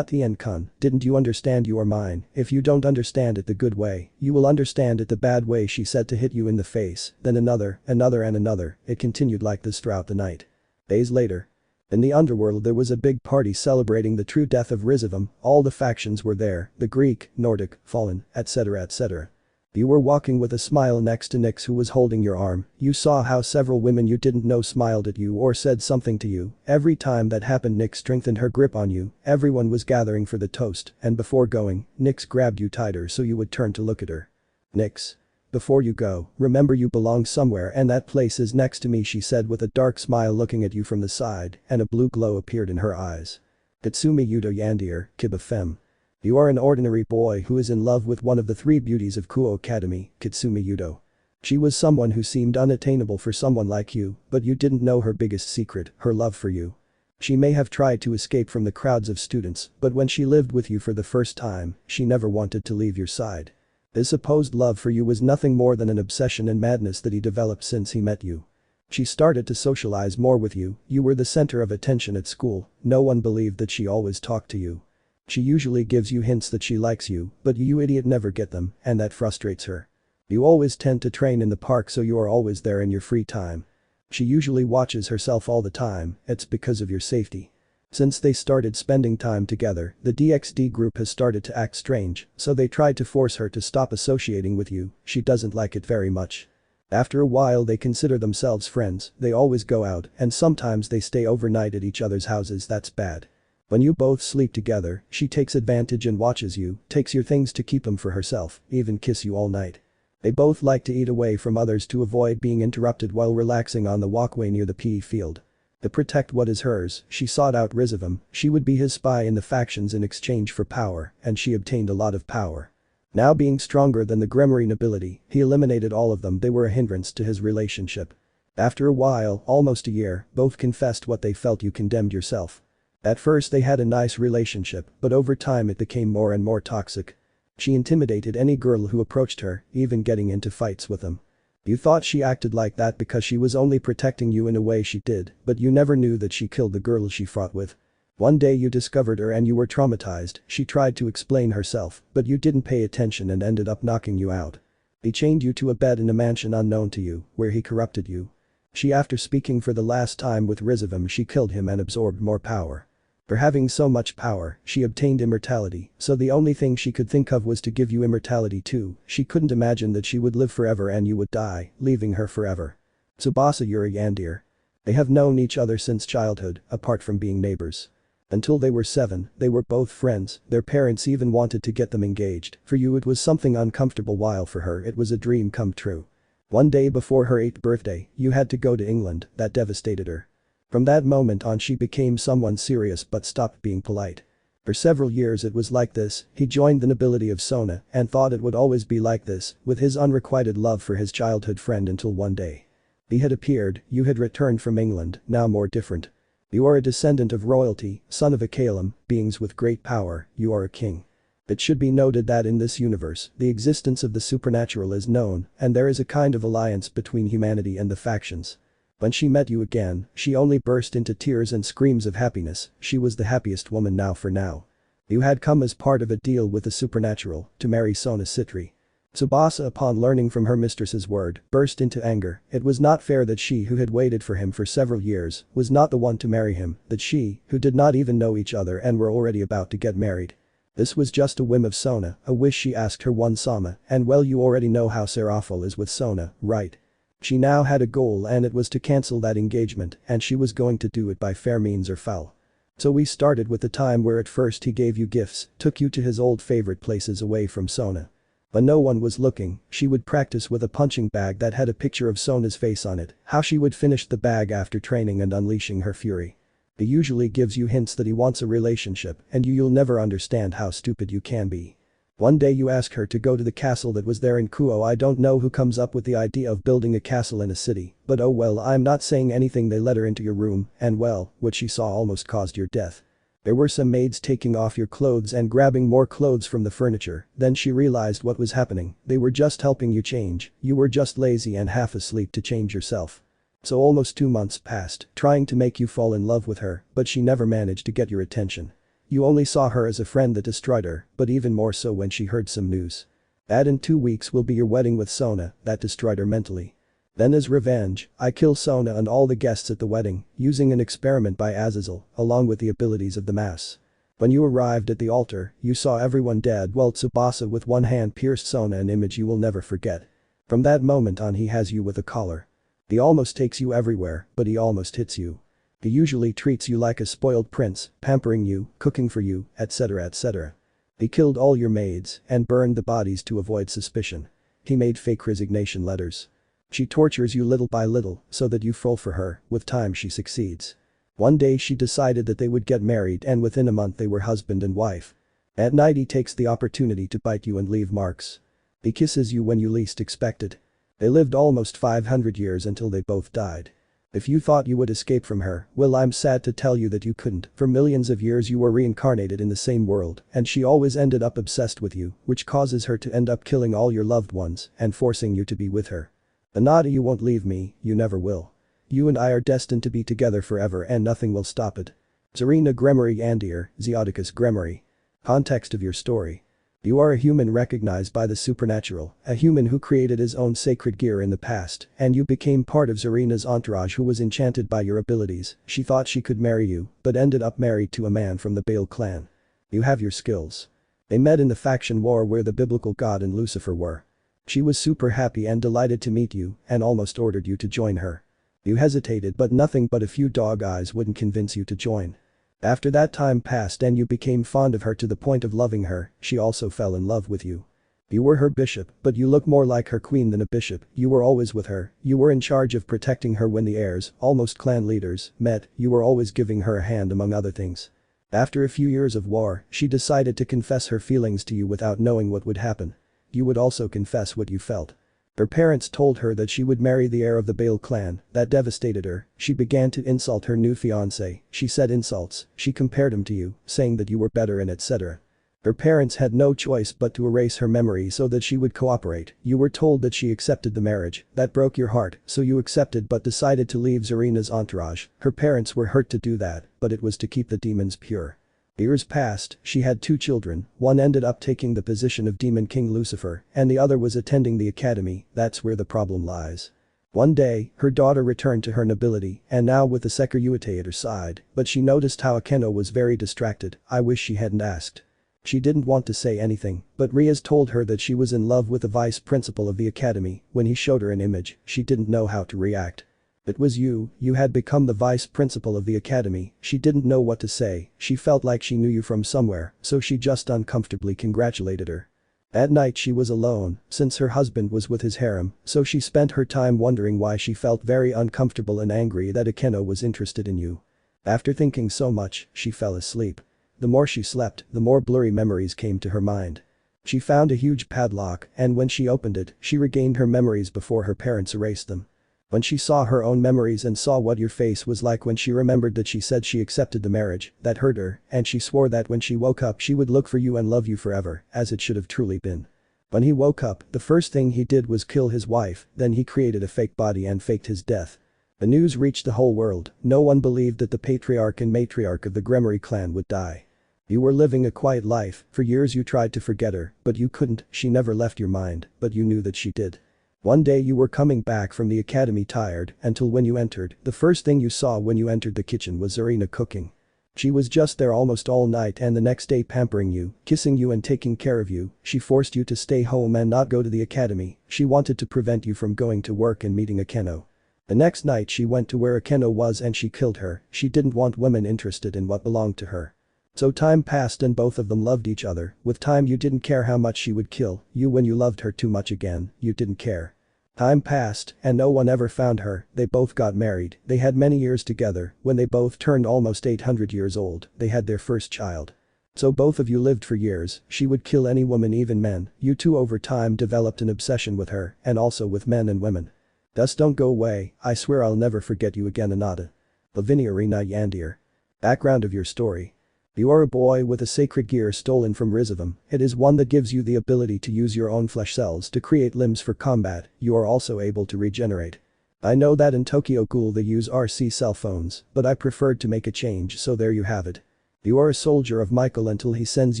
Tienne-kun, didn't you understand? You are mine. If you don't understand it the good way, you will understand it the bad way, she said to hit you in the face, then another and another. It continued like this throughout the night. Days later. In the underworld there was a big party celebrating the true death of Rizavam. All the factions were there, the Greek, Nordic, Fallen, etc. etc. You were walking with a smile next to Nyx, who was holding your arm. You saw how several women you didn't know smiled at you or said something to you. Every time that happened Nyx strengthened her grip on you. Everyone was gathering for the toast, and before going, Nyx grabbed you tighter so you would turn to look at her. Nyx. Before you go, remember you belong somewhere and that place is next to me, she said with a dark smile, looking at you from the side, and a blue glow appeared in her eyes. Kitsumi Yudo Yandere, Kiba Fem. You are an ordinary boy who is in love with one of the 3 beauties of Kuo Academy, Kitsumi Yudo. She was someone who seemed unattainable for someone like you, but you didn't know her biggest secret, her love for you. She may have tried to escape from the crowds of students, but when she lived with you for the first time, she never wanted to leave your side. His supposed love for you was nothing more than an obsession and madness that he developed since he met you. She started to socialize more with you. You were the center of attention at school. No one believed that she always talked to you. She usually gives you hints that she likes you, but you idiot never get them, and that frustrates her. You always tend to train in the park, so you are always there in your free time. She usually watches herself all the time. It's because of your safety. Since they started spending time together, the DxD group has started to act strange, so they tried to force her to stop associating with you. She doesn't like it very much. After a while they consider themselves friends, they always go out and sometimes they stay overnight at each other's houses. That's bad. When you both sleep together, she takes advantage and watches you, takes your things to keep them for herself, even kiss you all night. They both like to eat away from others to avoid being interrupted while relaxing on the walkway near the PE field. To protect what is hers, she sought out Rizavum, she would be his spy in the factions in exchange for power, and she obtained a lot of power. Now being stronger than the Gremory nobility, he eliminated all of them. They were a hindrance to his relationship. After a while, almost a year, both confessed what they felt. You condemned yourself. At first they had a nice relationship, but over time it became more and more toxic. She intimidated any girl who approached her, even getting into fights with them. You thought she acted like that because she was only protecting you in a way she did, but you never knew that she killed the girl she fought with. One day you discovered her and you were traumatized. She tried to explain herself, but you didn't pay attention and ended up knocking you out. He chained you to a bed in a mansion unknown to you, where he corrupted you. She, after speaking for the last time with Rizavum, she killed him and absorbed more power. For having so much power, she obtained immortality, so the only thing she could think of was to give you immortality too. She couldn't imagine that she would live forever and you would die, leaving her forever. Tsubasa Yandere. They have known each other since childhood, apart from being neighbors. Until they were 7, they were both friends. Their parents even wanted to get them engaged. For you it was something uncomfortable, while for her it was a dream come true. One day before her 8th birthday, you had to go to England. That devastated her. From that moment on she became someone serious but stopped being polite. For several years it was like this. He joined the nobility of Sona and thought it would always be like this, with his unrequited love for his childhood friend, until one day. He had appeared, you had returned from England, now more different. You are a descendant of royalty, son of a Kalem, beings with great power, you are a king. It should be noted that in this universe, the existence of the supernatural is known, and there is a kind of alliance between humanity and the factions. When she met you again, she only burst into tears and screams of happiness. She was the happiest woman now for now. You had come as part of a deal with the supernatural, to marry Sona Citri. Tsubasa, upon learning from her mistress's word, burst into anger. It was not fair that she, who had waited for him for several years, was not the one to marry him, that she, who did not even know each other and were already about to get married. This was just a whim of Sona, a wish she asked her one Sama, and well, you already know how Serafal is with Sona, right? She now had a goal, and it was to cancel that engagement, and she was going to do it by fair means or foul. So we started with the time where at first he gave you gifts, took you to his old favorite places away from Sona. When no one was looking, she would practice with a punching bag that had a picture of Sona's face on it, how she would finish the bag after training and unleashing her fury. He usually gives you hints that he wants a relationship, and you'll never understand how stupid you can be. One day you ask her to go to the castle that was there in Kuo. I don't know who comes up with the idea of building a castle in a city, but oh well, I'm not saying anything. They let her into your room, and well, what she saw almost caused your death. There were some maids taking off your clothes and grabbing more clothes from the furniture. Then she realized what was happening. They were just helping you change. You were just lazy and half asleep to change yourself. So almost 2 months passed, trying to make you fall in love with her, but she never managed to get your attention. You only saw her as a friend that destroyed her, but even more so when she heard some news. That in 2 weeks will be your wedding with Sona, that destroyed her mentally. Then as revenge, I kill Sona and all the guests at the wedding, using an experiment by Azazel, along with the abilities of the mass. When you arrived at the altar, you saw everyone dead while Tsubasa with one hand pierced Sona, an image you will never forget. From that moment on he has you with a collar. He almost takes you everywhere, but he almost hits you. He usually treats you like a spoiled prince, pampering you, cooking for you, etc. etc. He killed all your maids and burned the bodies to avoid suspicion. He made fake resignation letters. She tortures you little by little so that you fall for her. With time she succeeds. One day she decided that they would get married, and within a month they were husband and wife. At night he takes the opportunity to bite you and leave marks. He kisses you when you least expect it. They lived almost 500 years until they both died. If you thought you would escape from her, well, I'm sad to tell you that you couldn't. For millions of years you were reincarnated in the same world, and she always ended up obsessed with you, which causes her to end up killing all your loved ones and forcing you to be with her. Anada, you won't leave me, you never will. You and I are destined to be together forever and nothing will stop it. Zarina Gremory Yandere, Zeodicus Gremory. Context of your story. You are a human recognized by the supernatural, a human who created his own sacred gear in the past, and you became part of Zarina's entourage who was enchanted by your abilities. She thought she could marry you, but ended up married to a man from the Baal clan. You have your skills. They met in the faction war where the biblical god and Lucifer were. She was super happy and delighted to meet you and almost ordered you to join her. You hesitated but nothing but a few dog eyes wouldn't convince you to join. After that time passed and you became fond of her to the point of loving her, she also fell in love with you. You were her bishop, but you look more like her queen than a bishop, you were always with her, you were in charge of protecting her when the heirs, almost clan leaders, met, you were always giving her a hand among other things. After a few years of war, she decided to confess her feelings to you without knowing what would happen. You would also confess what you felt. Her parents told her that she would marry the heir of the Bale clan, that devastated her, she began to insult her new fiancé, she said insults, she compared him to you, saying that you were better and etc. Her parents had no choice but to erase her memory so that she would cooperate, you were told that she accepted the marriage, that broke your heart, so you accepted but decided to leave Zarina's entourage, her parents were hurt to do that, but it was to keep the demons pure. Years passed, she had 2 children, one ended up taking the position of Demon King Lucifer, and the other was attending the academy, that's where the problem lies. One day, her daughter returned to her nobility, and now with the Sekiryuutei at her side, but she noticed how Akeno was very distracted, I wish she hadn't asked. She didn't want to say anything, but Rias told her that she was in love with the vice principal of the academy, when he showed her an image, she didn't know how to react. It was you had become the vice principal of the academy, she didn't know what to say, she felt like she knew you from somewhere, so she just uncomfortably congratulated her. At night she was alone, since her husband was with his harem, so she spent her time wondering why she felt very uncomfortable and angry that Akeno was interested in you. After thinking so much, she fell asleep. The more she slept, the more blurry memories came to her mind. She found a huge padlock, and when she opened it, she regained her memories before her parents erased them. When she saw her own memories and saw what your face was like when she remembered that she said she accepted the marriage, that hurt her, and she swore that when she woke up she would look for you and love you forever, as it should have truly been. When he woke up, the first thing he did was kill his wife, then he created a fake body and faked his death. The news reached the whole world, no one believed that the patriarch and matriarch of the Gremory clan would die. You were living a quiet life, for years you tried to forget her, but you couldn't, she never left your mind, but you knew that she did. One day you were coming back from the academy tired, until when you entered, the first thing you saw when you entered the kitchen was Zarina cooking. She was just there almost all night and the next day pampering you, kissing you and taking care of you, she forced you to stay home and not go to the academy, she wanted to prevent you from going to work and meeting Akeno. The next night she went to where Akeno was and she killed her, she didn't want women interested in what belonged to her. So time passed and both of them loved each other, with time you didn't care how much she would kill you when you loved her too much again, you didn't care. Time passed and no one ever found her, they both got married, they had many years together, when they both turned almost 800 years old, they had their first child. So both of you lived for years, she would kill any woman even men, you two over time developed an obsession with her, and also with men and women. Just don't go away, I swear I'll never forget you again Anata. Nyx Yandere. Background of your story. You are a boy with a sacred gear stolen from Rizavam, it is one that gives you the ability to use your own flesh cells to create limbs for combat, you are also able to regenerate. I know that in Tokyo Ghoul they use RC cell phones, but I preferred to make a change so there you have it. You are a soldier of Michael until he sends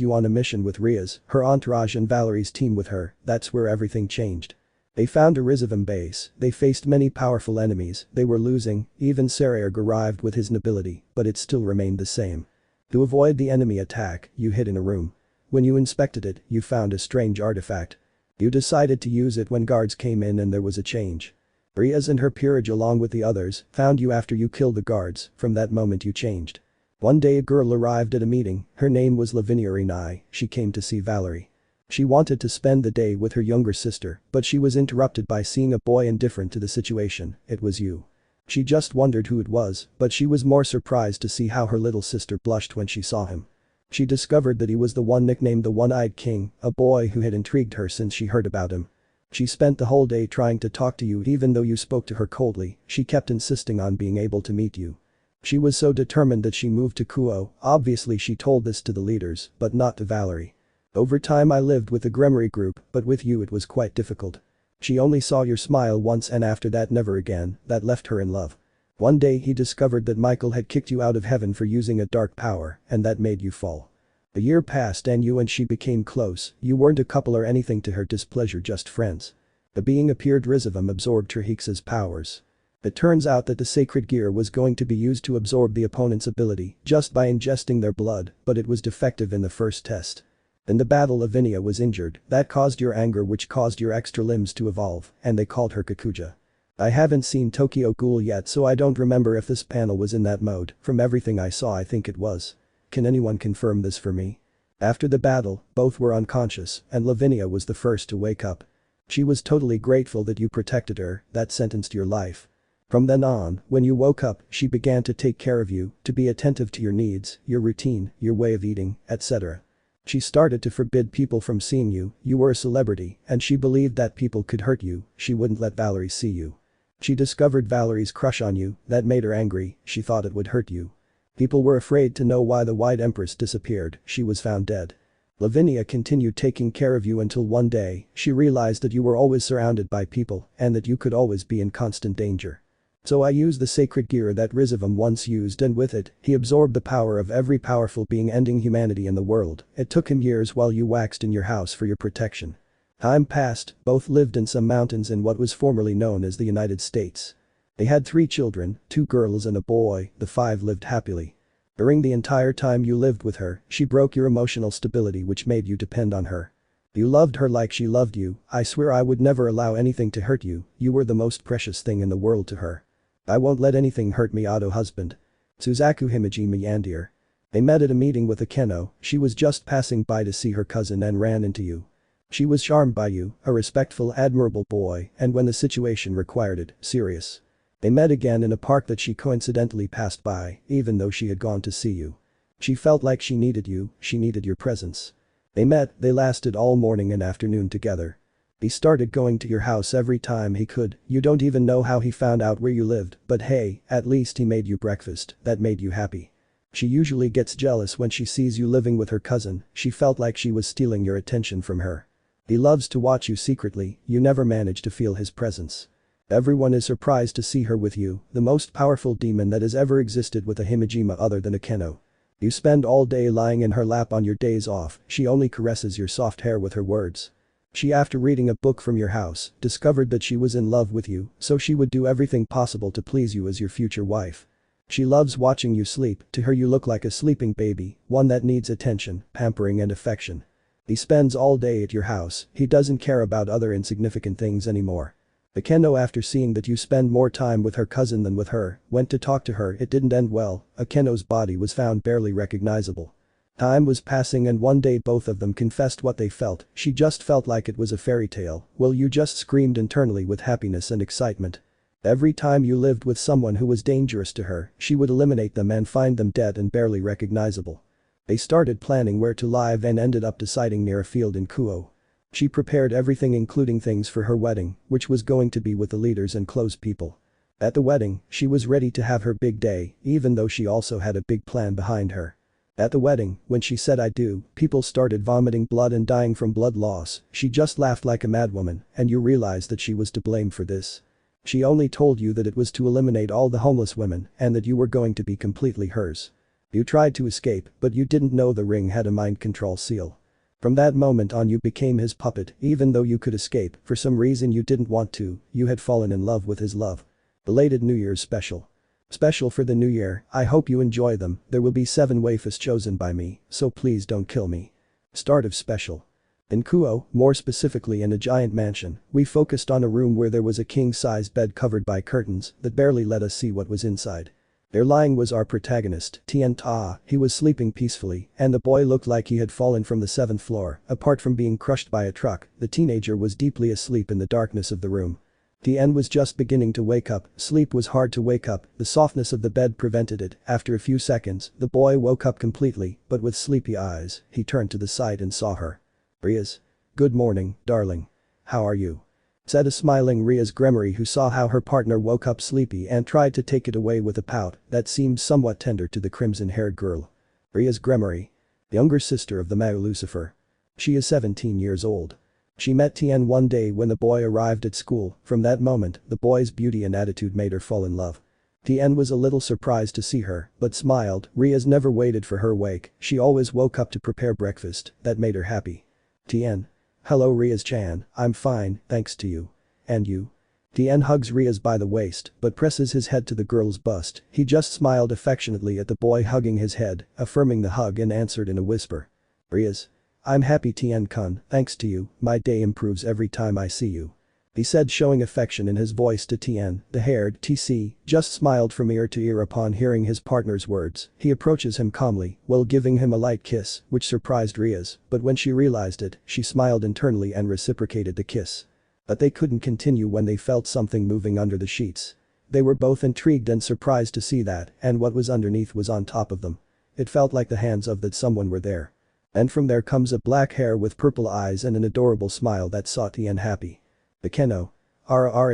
you on a mission with Rias, her entourage and Valerie's team with her, that's where everything changed. They found a Rizavam base, they faced many powerful enemies, they were losing, even Sekiryuutei arrived with his nobility, but it still remained the same. To avoid the enemy attack, you hid in a room. When you inspected it, you found a strange artifact. You decided to use it when guards came in and there was a change. Rias and her peerage along with the others found you after you killed the guards, from that moment you changed. One day a girl arrived at a meeting, her name was Nyx, she came to see Valerie. She wanted to spend the day with her younger sister, but she was interrupted by seeing a boy indifferent to the situation, it was you. She just wondered who it was, but she was more surprised to see how her little sister blushed when she saw him. She discovered that he was the one nicknamed the One-Eyed King, a boy who had intrigued her since she heard about him. She spent the whole day trying to talk to you even though you spoke to her coldly, she kept insisting on being able to meet you. She was so determined that she moved to Kuo, obviously she told this to the leaders, but not to Valerie. Over time I lived with the Gremory group, but with you it was quite difficult. She only saw your smile once and after that never again, that left her in love. One day he discovered that Michael had kicked you out of heaven for using a dark power, and that made you fall. A year passed and you and she became close, you weren't a couple or anything to her displeasure, just friends. A being appeared Rizavam absorbed Trihexa's powers. It turns out that the sacred gear was going to be used to absorb the opponent's ability just by ingesting their blood, but it was defective in the first test. In the battle Lavinia was injured, that caused your anger which caused your extra limbs to evolve, and they called her Kakuja. I haven't seen Tokyo Ghoul yet so I don't remember if this panel was in that mode, from everything I saw I think it was. Can anyone confirm this for me? After the battle, both were unconscious, and Lavinia was the first to wake up. She was totally grateful that you protected her, that sentenced your life. From then on, when you woke up, she began to take care of you, to be attentive to your needs, your routine, your way of eating, etc. She started to forbid people from seeing you, you were a celebrity, and she believed that people could hurt you, she wouldn't let Valerie see you. She discovered Valerie's crush on you, that made her angry, she thought it would hurt you. People were afraid to know why the White Empress disappeared, she was found dead. Lavinia continued taking care of you until one day, she realized that you were always surrounded by people, and that you could always be in constant danger. So I used the sacred gear that Rizavam once used and with it, he absorbed the power of every powerful being ending humanity in the world. It took him years while you waxed in your house for your protection. Time passed, both lived in some mountains in what was formerly known as the United States. They had 3 children, 2 girls and a boy, the 5 lived happily. During the entire time you lived with her, she broke your emotional stability which made you depend on her. You loved her like she loved you, I swear I would never allow anything to hurt you, you were the most precious thing in the world to her. I won't let anything hurt me Otto husband. Suzaku Yandere. They met at a meeting with Akeno, she was just passing by to see her cousin and ran into you. She was charmed by you, a respectful admirable boy and when the situation required it, serious. They met again in a park that she coincidentally passed by, even though she had gone to see you. She felt like she needed you, she needed your presence. They met, they lasted all morning and afternoon together. He started going to your house every time he could, you don't even know how he found out where you lived, but hey, at least he made you breakfast, that made you happy. She usually gets jealous when she sees you living with her cousin, she felt like she was stealing your attention from her. He loves to watch you secretly, you never manage to feel his presence. Everyone is surprised to see her with you, the most powerful demon that has ever existed with a Himejima other than Akeno. You spend all day lying in her lap on your days off, she only caresses your soft hair with her words. She after reading a book from your house, discovered that she was in love with you, so she would do everything possible to please you as your future wife. She loves watching you sleep, to her you look like a sleeping baby, one that needs attention, pampering and affection. He spends all day at your house, he doesn't care about other insignificant things anymore. Akeno after seeing that you spend more time with her cousin than with her, went to talk to her it didn't end well, Akeno's body was found barely recognizable. Time was passing and one day both of them confessed what they felt, she just felt like it was a fairy tale, well you just screamed internally with happiness and excitement. Every time you lived with someone who was dangerous to her, she would eliminate them and find them dead and barely recognizable. They started planning where to live and ended up deciding near a field in Kuo. She prepared everything including things for her wedding, which was going to be with the leaders and close people. At the wedding, she was ready to have her big day, even though she also had a big plan behind her. At the wedding, when she said I do, people started vomiting blood and dying from blood loss, she just laughed like a madwoman, and you realized that she was to blame for this. She only told you that it was to eliminate all the homeless women and that you were going to be completely hers. You tried to escape, but you didn't know the ring had a mind control seal. From that moment on you became his puppet, even though you could escape, for some reason you didn't want to, you had fallen in love with his love. Belated New Year's special. Special for the new year, I hope you enjoy them, there will be 7 waifus chosen by me, so please don't kill me. Start of special. In Kuo, more specifically in a giant mansion, we focused on a room where there was a king-size bed covered by curtains that barely let us see what was inside. There lying was our protagonist, Tienne. He was sleeping peacefully, and the boy looked like he had fallen from the 7th floor, apart from being crushed by a truck, the teenager was deeply asleep in the darkness of the room. Tienne was just beginning to wake up, sleep was hard to wake up, the softness of the bed prevented it, after a few seconds, the boy woke up completely, but with sleepy eyes, he turned to the side and saw her. Rias. Good morning, darling. How are you? Said a smiling Rias Gremory who saw how her partner woke up sleepy and tried to take it away with a pout that seemed somewhat tender to the crimson-haired girl. Rias Gremory. The younger sister of the Mao Lucifer. She is 17 years old. She met Tienne one day when the boy arrived at school, from that moment, the boy's beauty and attitude made her fall in love. Tienne was a little surprised to see her, but smiled, Rias never waited for her wake, she always woke up to prepare breakfast, that made her happy. Tienne. Hello Rias-chan, I'm fine, thanks to you. And you? Tienne hugs Rias by the waist, but presses his head to the girl's bust, he just smiled affectionately at the boy hugging his head, affirming the hug and answered in a whisper. Rias. I'm happy Tienne-kun, thanks to you, my day improves every time I see you. He said showing affection in his voice to Tienne. The haired TC just smiled from ear to ear upon hearing his partner's words. He approaches him calmly, while giving him a light kiss, which surprised Rias, but when she realized it, she smiled internally and reciprocated the kiss. But they couldn't continue when they felt something moving under the sheets. They were both intrigued and surprised to see that, and what was underneath was on top of them. It felt like the hands of that someone were there. And from there comes a black hair with purple eyes and an adorable smile that saw Tienne happy. Bakeno.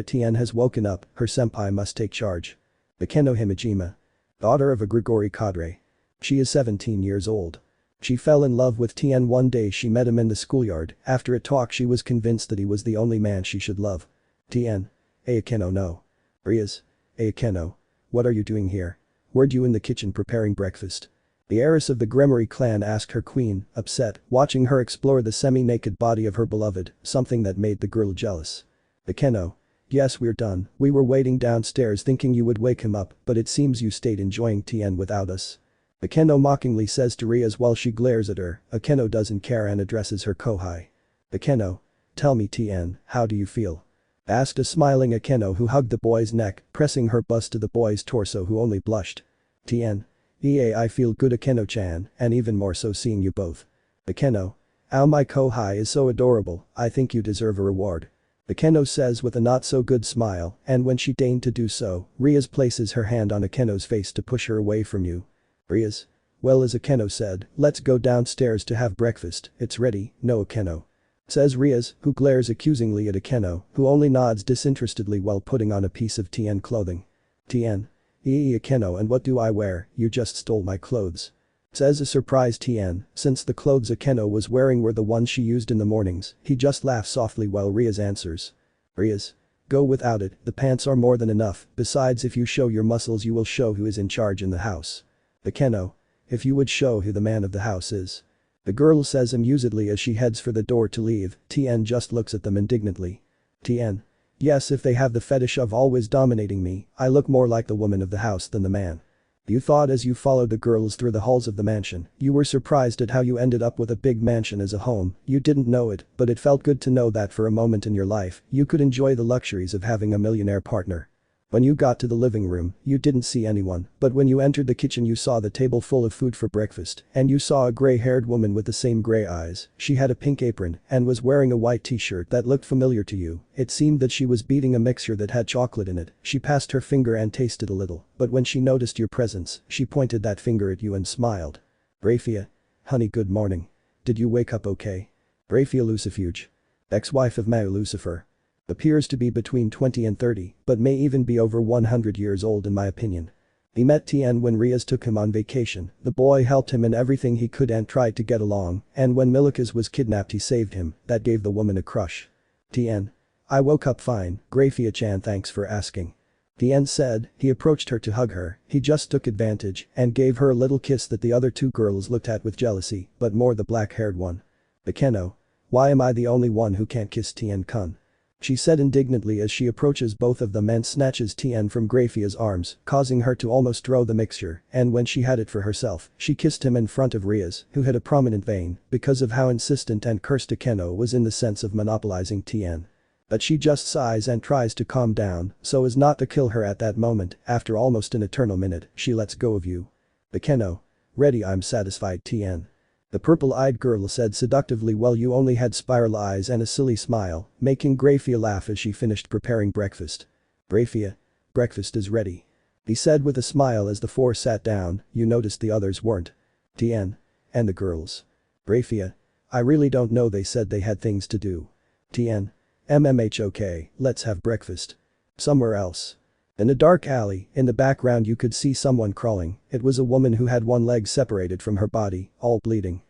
Tienne has woken up, her senpai must take charge. Bakeno Himejima. Daughter of a Gregory cadre. She is 17 years old. She fell in love with Tienne one day she met him in the schoolyard. After a talk she was convinced that he was the only man she should love. Tienne. Ayakeno no. Rias. Ayakeno. What are you doing here? Weren't you in the kitchen preparing breakfast? The heiress of the Gremory clan asked her queen, upset, watching her explore the semi-naked body of her beloved, something that made the girl jealous. Bakeno. Yes, we're done, we were waiting downstairs thinking you would wake him up, but it seems you stayed enjoying Tienne without us. Bakeno mockingly says to Rias while she glares at her. Akeno doesn't care and addresses her kohai. Bakeno. Tell me Tienne, how do you feel? Asked a smiling Akeno who hugged the boy's neck, pressing her bust to the boy's torso who only blushed. Tienne. I feel good Akeno-chan, and even more so seeing you both. Bakeno. Ow my kohai is so adorable, I think you deserve a reward. Bakeno says with a not so good smile, and when she deigned to do so, Rias places her hand on Akeno's face to push her away from you. Rias. Well as Akeno said, let's go downstairs to have breakfast, it's ready, no Akeno. Says Rias, who glares accusingly at Akeno, who only nods disinterestedly while putting on a piece of Tienne clothing. Tienne. Akeno and what do I wear, you just stole my clothes. Says a surprised Tienne, since the clothes Akeno was wearing were the ones she used in the mornings, he just laughs softly while Rias answers. Rias. Go without it, the pants are more than enough, besides if you show your muscles you will show who is in charge in the house. Akeno. If you would show who the man of the house is. The girl says amusedly as she heads for the door to leave. Tienne just looks at them indignantly. Tienne. Yes, if they have the fetish of always dominating me, I look more like the woman of the house than the man. You thought as you followed the girls through the halls of the mansion, you were surprised at how you ended up with a big mansion as a home, you didn't know it, but it felt good to know that for a moment in your life, you could enjoy the luxuries of having a millionaire partner. When you got to the living room, you didn't see anyone, but when you entered the kitchen you saw the table full of food for breakfast, and you saw a gray-haired woman with the same gray eyes, she had a pink apron, and was wearing a white t-shirt that looked familiar to you, it seemed that she was beating a mixture that had chocolate in it, she passed her finger and tasted a little, but when she noticed your presence, she pointed that finger at you and smiled. Rafia. Honey good morning. Did you wake up okay? Rafia Lucifuge. Ex-wife of Mao Lucifer. Appears to be between 20 and 30, but may even be over 100 years old in my opinion. He met Tienne when Rias took him on vacation, the boy helped him in everything he could and tried to get along, and when Milikas was kidnapped he saved him, that gave the woman a crush. Tienne. I woke up fine, Grafia-chan thanks for asking. Tienne said, he approached her to hug her, he just took advantage, and gave her a little kiss that the other two girls looked at with jealousy, but more the black-haired one. Bakeno. Why am I the only one who can't kiss Tienne-kun? She said indignantly as she approaches both of them and snatches Tienne from Grafia's arms, causing her to almost throw the mixture, and when she had it for herself, she kissed him in front of Rias, who had a prominent vein, because of how insistent and cursed Akeno was in the sense of monopolizing Tienne. But she just sighs and tries to calm down, so as not to kill her at that moment, after almost an eternal minute, she lets go of you. Bakeno. Ready I'm satisfied Tienne. The purple-eyed girl said seductively well you only had spiral eyes and a silly smile, making Grafia laugh as she finished preparing breakfast. Grafia. Breakfast is ready. He said with a smile as the four sat down, you noticed the others weren't. Tienne. And the girls. Grafia. I really don't know they said they had things to do. Tienne. Okay, let's have breakfast. Somewhere else. In a dark alley, in the background you could see someone crawling, it was a woman who had one leg separated from her body, all bleeding.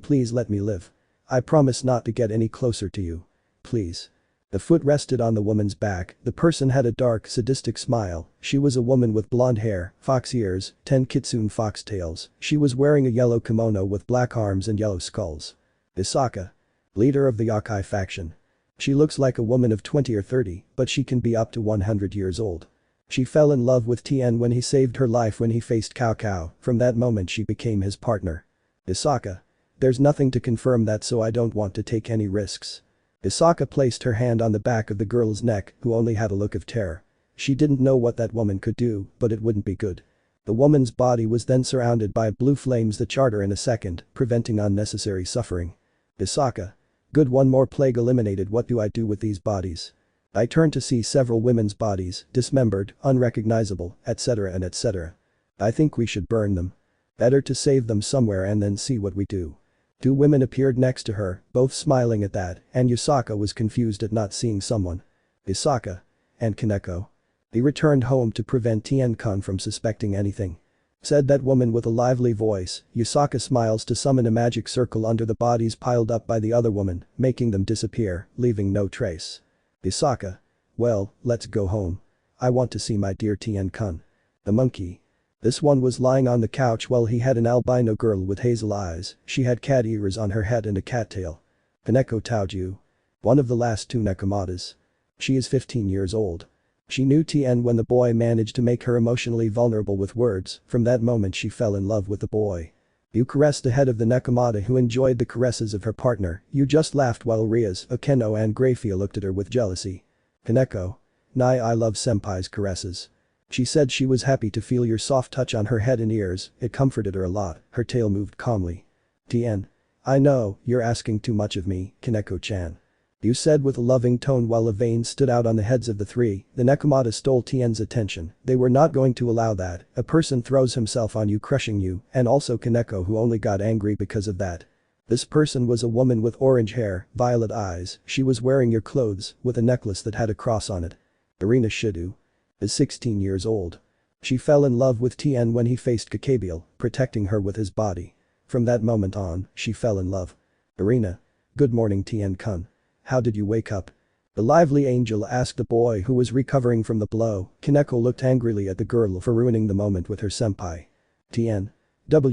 Please let me live. I promise not to get any closer to you. Please. The foot rested on the woman's back, the person had a dark sadistic smile, she was a woman with blonde hair, fox ears, 10 kitsune foxtails, she was wearing a yellow kimono with black arms and yellow skulls. Isaka. Leader of the Yakai faction. She looks like a woman of 20 or 30, but she can be up to 100 years old. She fell in love with Tienne when he saved her life when he faced Cao Cao, from that moment she became his partner. Isaka. There's nothing to confirm that, so I don't want to take any risks. Isaka placed her hand on the back of the girl's neck, who only had a look of terror. She didn't know what that woman could do, but it wouldn't be good. The woman's body was then surrounded by blue flames that charred her in a second, preventing unnecessary suffering. Isaka. Good, one more plague eliminated. What do I do with these bodies? I turned to see several women's bodies, dismembered, unrecognizable, etc. and etc. I think we should burn them. Better to save them somewhere and then see what we do. Two women appeared next to her, both smiling at that, and Yusaka was confused at not seeing someone. Isaka. And Kaneko. They returned home to prevent Tienne-kun from suspecting anything. Said that woman with a lively voice. Yusaka smiles to summon a magic circle under the bodies piled up by the other woman, making them disappear, leaving no trace. Isaka. Well, let's go home. I want to see my dear Tienne-kun. The monkey. This one was lying on the couch while he had an albino girl with hazel eyes. She had cat ears on her head and a cattail. Kaneko Taoju. One of the last two Nekomatas. She is 15 years old. She knew Tienne when the boy managed to make her emotionally vulnerable with words. From that moment she fell in love with the boy. You caressed the head of the Nekomata, who enjoyed the caresses of her partner. You just laughed while Rias, Okeno and Grafia looked at her with jealousy. Kaneko. Nai, I love senpai's caresses. She said she was happy to feel your soft touch on her head and ears. It comforted her a lot. Her tail moved calmly. Tienne. I know, you're asking too much of me, Kaneko-chan. You said with a loving tone while a vein stood out on the heads of the three. The Nekomata stole Tienne's attention. They were not going to allow that. A person throws himself on you, crushing you, and also Kaneko, who only got angry because of that. This person was a woman with orange hair, violet eyes. She was wearing your clothes, with a necklace that had a cross on it. Irina Shido. Is 16 years old. She fell in love with Tienne when he faced Kakabiel, protecting her with his body. From that moment on, she fell in love. Irina. Good morning, Tienne-kun. How did you wake up? The lively angel asked the boy who was recovering from the blow. Kaneko looked angrily at the girl for ruining the moment with her senpai. Tienne.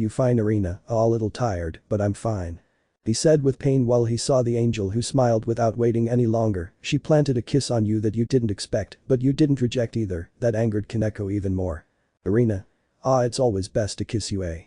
Fine, Irina, a little tired, but I'm fine. He said with pain while he saw the angel, who smiled without waiting any longer. She planted a kiss on you that you didn't expect, but you didn't reject either. That angered Kaneko even more. Irina. It's always best to kiss you, eh?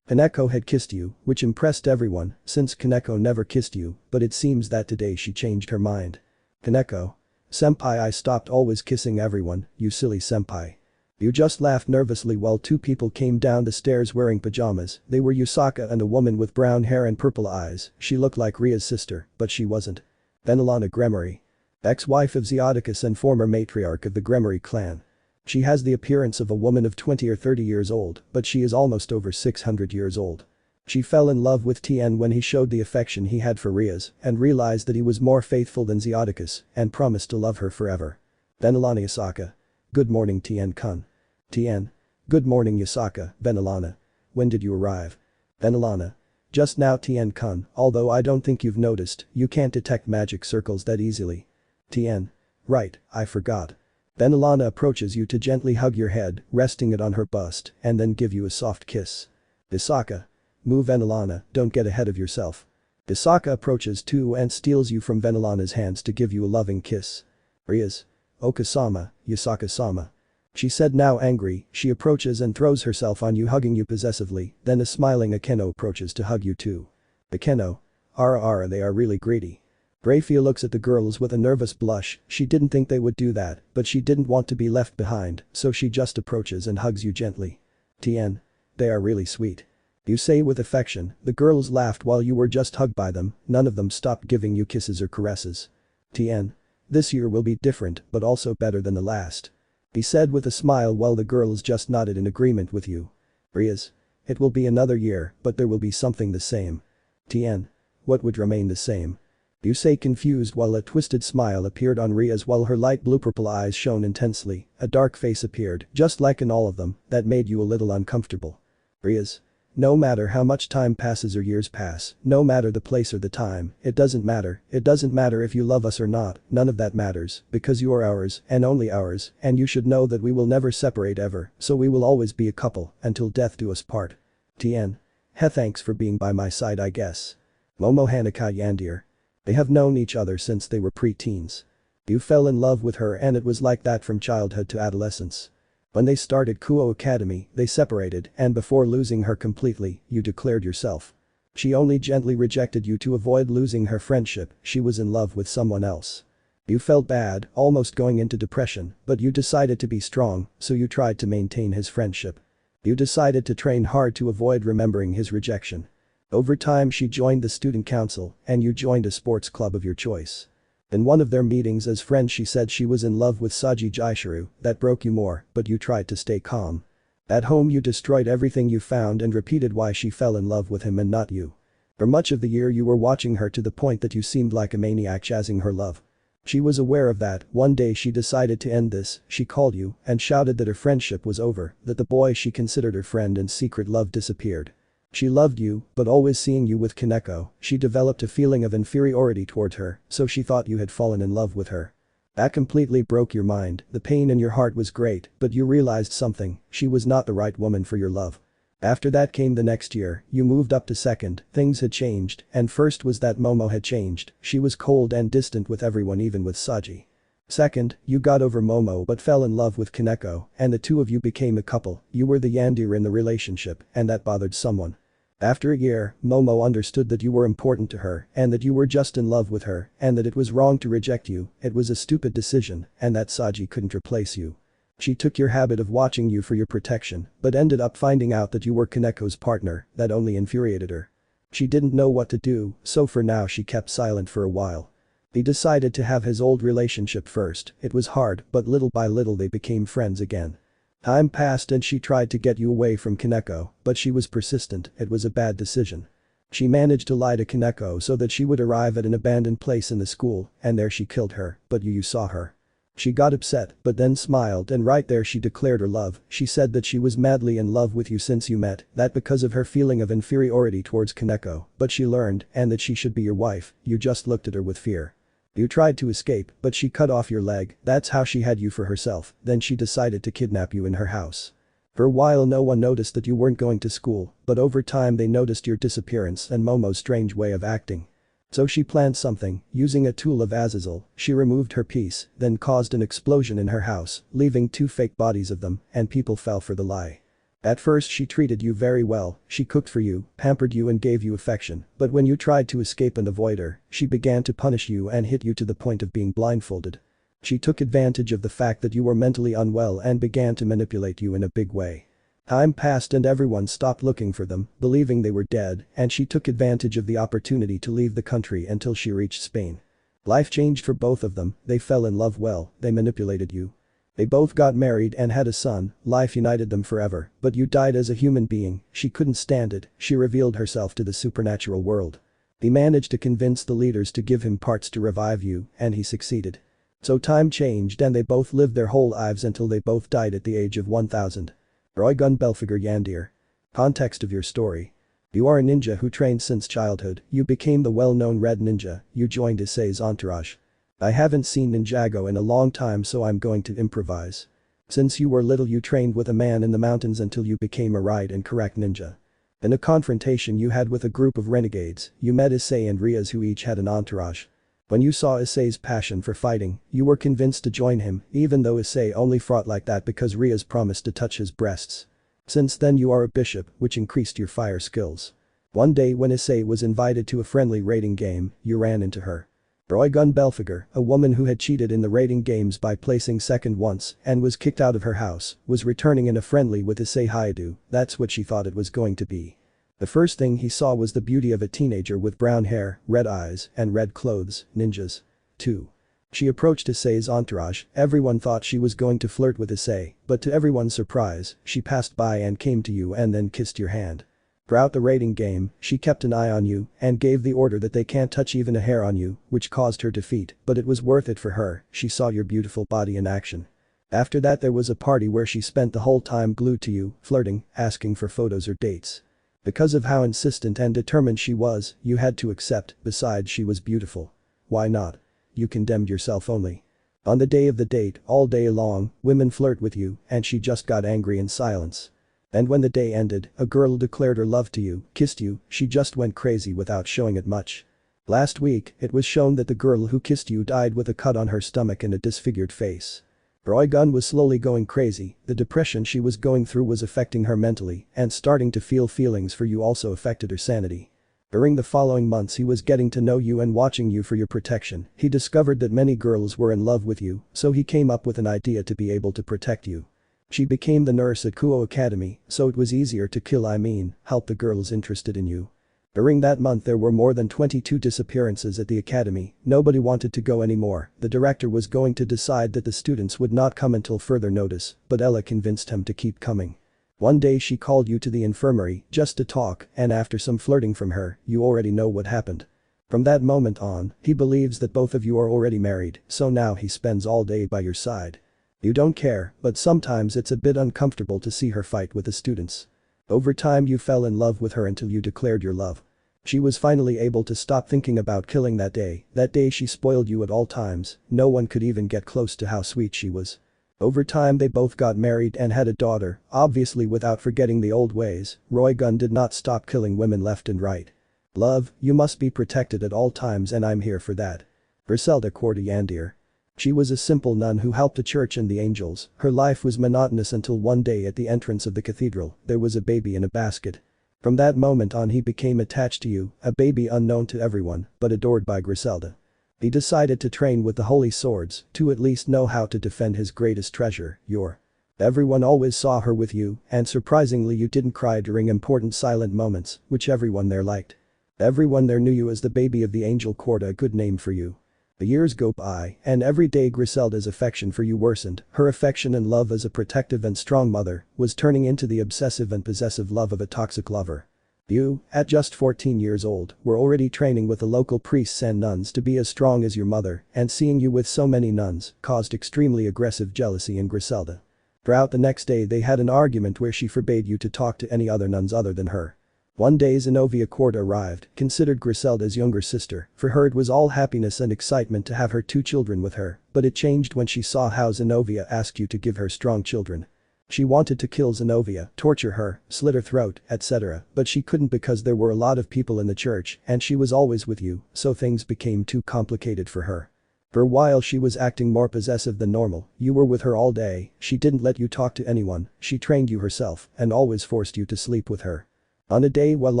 Kaneko had kissed you, which impressed everyone, since Kaneko never kissed you, but it seems that today she changed her mind. Kaneko. Senpai, I stopped always kissing everyone, you silly senpai. You just laughed nervously while two people came down the stairs wearing pajamas. They were Yusaka and a woman with brown hair and purple eyes. She looked like Ria's sister, but she wasn't. Venolana Gremory. Ex-wife of Zeoticus and former matriarch of the Gremory clan. She has the appearance of a woman of 20 or 30 years old, but she is almost over 600 years old. She fell in love with Tienne when he showed the affection he had for Rias and realized that he was more faithful than Zeoticus and promised to love her forever. Venolana Yusaka. Good morning, Tienne-kun. Tienne. Good morning, Yusaka. Venolana. When did you arrive? Venolana. Just now, Tienne-kun, although I don't think you've noticed, you can't detect magic circles that easily. Tienne. Right, I forgot. Venolana approaches you to gently hug your head, resting it on her bust, and then give you a soft kiss. Isaka. Move, Venolana, don't get ahead of yourself. Isaka approaches too and steals you from Venolana's hands to give you a loving kiss. Rias. Okasama, Yusaka-sama. She said, now angry. She approaches and throws herself on you, hugging you possessively. Then a smiling Okeno approaches to hug you too. Okeno. They are really greedy. Grafia looks at the girls with a nervous blush. She didn't think they would do that, but she didn't want to be left behind, so she just approaches and hugs you gently. Tienne. They are really sweet. You say with affection. The girls laughed while you were just hugged by them. None of them stopped giving you kisses or caresses. Tienne. This year will be different, but also better than the last. He said with a smile while the girls just nodded in agreement with you. Rias. It will be another year, but there will be something the same. Tienne. What would remain the same? You say confused while a twisted smile appeared on Rias while her light blue-purple eyes shone intensely. A dark face appeared, just like in all of them, that made you a little uncomfortable. Rias. No matter how much time passes or years pass, no matter the place or the time, it doesn't matter if you love us or not, none of that matters, because you are ours, and only ours, and you should know that we will never separate ever, so we will always be a couple, until death do us part. Tienne. Thanks for being by my side, I guess. Momo Hanaka Yandere. They have known each other since they were pre-teens. You fell in love with her and it was like that from childhood to adolescence. When they started Kuo Academy, they separated and before losing her completely, you declared yourself. She only gently rejected you to avoid losing her friendship, she was in love with someone else. You felt bad, almost going into depression, but you decided to be strong, so you tried to maintain his friendship. You decided to train hard to avoid remembering his rejection. Over time she joined the student council, and you joined a sports club of your choice. In one of their meetings as friends she said she was in love with Saji Jaishiru, that broke you more, but you tried to stay calm. At home you destroyed everything you found and repeated why she fell in love with him and not you. For much of the year you were watching her to the point that you seemed like a maniac chasing her love. She was aware of that. One day she decided to end this, she called you and shouted that her friendship was over, that the boy she considered her friend and secret love disappeared. She loved you, but always seeing you with Kaneko, she developed a feeling of inferiority towards her, so she thought you had fallen in love with her. That completely broke your mind, the pain in your heart was great, but you realized something, she was not the right woman for your love. After that came the next year, you moved up to second, things had changed, and first was that Momo had changed, she was cold and distant with everyone even with Saji. Second, you got over Momo but fell in love with Kaneko, and the two of you became a couple, you were the Yandere in the relationship, and that bothered someone. After a year, Momo understood that you were important to her, and that you were just in love with her, and that it was wrong to reject you, it was a stupid decision, and that Saji couldn't replace you. She took your habit of watching you for your protection, but ended up finding out that you were Kaneko's partner, that only infuriated her. She didn't know what to do, so for now she kept silent for a while. He decided to have his old relationship first, it was hard, but little by little they became friends again. Time passed and she tried to get you away from Kaneko, but she was persistent, it was a bad decision. She managed to lie to Kaneko so that she would arrive at an abandoned place in the school, and there she killed her, but you saw her. She got upset, but then smiled and right there she declared her love, she said that she was madly in love with you since you met, that because of her feeling of inferiority towards Kaneko, but she learned, and that she should be your wife, you just looked at her with fear. You tried to escape, but she cut off your leg, that's how she had you for herself, then she decided to kidnap you in her house. For a while no one noticed that you weren't going to school, but over time they noticed your disappearance and Momo's strange way of acting. So she planned something, using a tool of Azazel, she removed her piece, then caused an explosion in her house, leaving 2 fake bodies of them, and people fell for the lie. At first she treated you very well, she cooked for you, pampered you and gave you affection, but when you tried to escape and avoid her, she began to punish you and hit you to the point of being blindfolded. She took advantage of the fact that you were mentally unwell and began to manipulate you in a big way. Time passed and everyone stopped looking for them, believing they were dead, and she took advantage of the opportunity to leave the country until she reached Spain. Life changed for both of them, they fell in love well, they manipulated you. They both got married and had a son, life united them forever, but you died as a human being, she couldn't stand it, she revealed herself to the supernatural world. He managed to convince the leaders to give him parts to revive you, and he succeeded. So time changed and they both lived their whole lives until they both died at the age of 1000. Roigun Belfigur Yandere. Context of your story. You are a ninja who trained since childhood, you became the well-known Red Ninja, you joined Issei's entourage. I haven't seen Ninjago in a long time so I'm going to improvise. Since you were little you trained with a man in the mountains until you became a right and correct ninja. In a confrontation you had with a group of renegades, you met Issei and Rias who each had an entourage. When you saw Issei's passion for fighting, you were convinced to join him, even though Issei only fought like that because Rias promised to touch his breasts. Since then you are a bishop, which increased your fire skills. One day when Issei was invited to a friendly raiding game, you ran into her. Roigun Belfigur, a woman who had cheated in the raiding games by placing second once and was kicked out of her house, was returning in a friendly with Issei Hyudo, that's what she thought it was going to be. The first thing he saw was the beauty of a teenager with brown hair, red eyes, and red clothes, ninjas. 2. She approached Issei's entourage, everyone thought she was going to flirt with Issei, but to everyone's surprise, she passed by and came to you and then kissed your hand. Throughout the raiding game, she kept an eye on you and gave the order that they can't touch even a hair on you, which caused her defeat, but it was worth it for her, she saw your beautiful body in action. After that there was a party where she spent the whole time glued to you, flirting, asking for photos or dates. Because of how insistent and determined she was, you had to accept, besides she was beautiful. Why not? You condemned yourself only. On the day of the date, all day long, women flirt with you, and she just got angry in silence. And when the day ended, a girl declared her love to you, kissed you, she just went crazy without showing it much. Last week, it was shown that the girl who kissed you died with a cut on her stomach and a disfigured face. Roigun was slowly going crazy, the depression she was going through was affecting her mentally, and starting to feel feelings for you also affected her sanity. During the following months he was getting to know you and watching you for your protection. He discovered that many girls were in love with you, so he came up with an idea to be able to protect you. She became the nurse at Kuo Academy, so it was easier to help the girls interested in you. During that month there were more than 22 disappearances at the academy. Nobody wanted to go anymore. The director was going to decide that the students would not come until further notice, but Ella convinced him to keep coming. One day she called you to the infirmary just to talk, and after some flirting from her, you already know what happened. From that moment on, he believes that both of you are already married, so now he spends all day by your side. You don't care, but sometimes it's a bit uncomfortable to see her fight with the students. Over time you fell in love with her until you declared your love. She was finally able to stop thinking about killing that day. That day she spoiled you at all times, no one could even get close to how sweet she was. Over time they both got married and had a daughter, obviously without forgetting the old ways. Roygun did not stop killing women left and right. Love, you must be protected at all times and I'm here for that. Versela Yandere. She was a simple nun who helped the church and the angels. Her life was monotonous until one day at the entrance of the cathedral, there was a baby in a basket. From that moment on he became attached to you, a baby unknown to everyone, but adored by Versela. He decided to train with the holy swords, to at least know how to defend his greatest treasure, your. Everyone always saw her with you, and surprisingly you didn't cry during important silent moments, which everyone there liked. Everyone there knew you as the baby of the angel court, a good name for you. The years go by, and every day Versela's affection for you worsened. Her affection and love as a protective and strong mother was turning into the obsessive and possessive love of a toxic lover. You, at just 14 years old, were already training with the local priests and nuns to be as strong as your mother, and seeing you with so many nuns caused extremely aggressive jealousy in Versela. Throughout the next day they had an argument where she forbade you to talk to any other nuns other than her. One day Xenovia court arrived, considered Versela's younger sister. For her it was all happiness and excitement to have her 2 children with her, but it changed when she saw how Xenovia asked you to give her strong children. She wanted to kill Xenovia, torture her, slit her throat, etc., but she couldn't because there were a lot of people in the church and she was always with you, so things became too complicated for her. For a while she was acting more possessive than normal. You were with her all day, she didn't let you talk to anyone, she trained you herself and always forced you to sleep with her. On a day while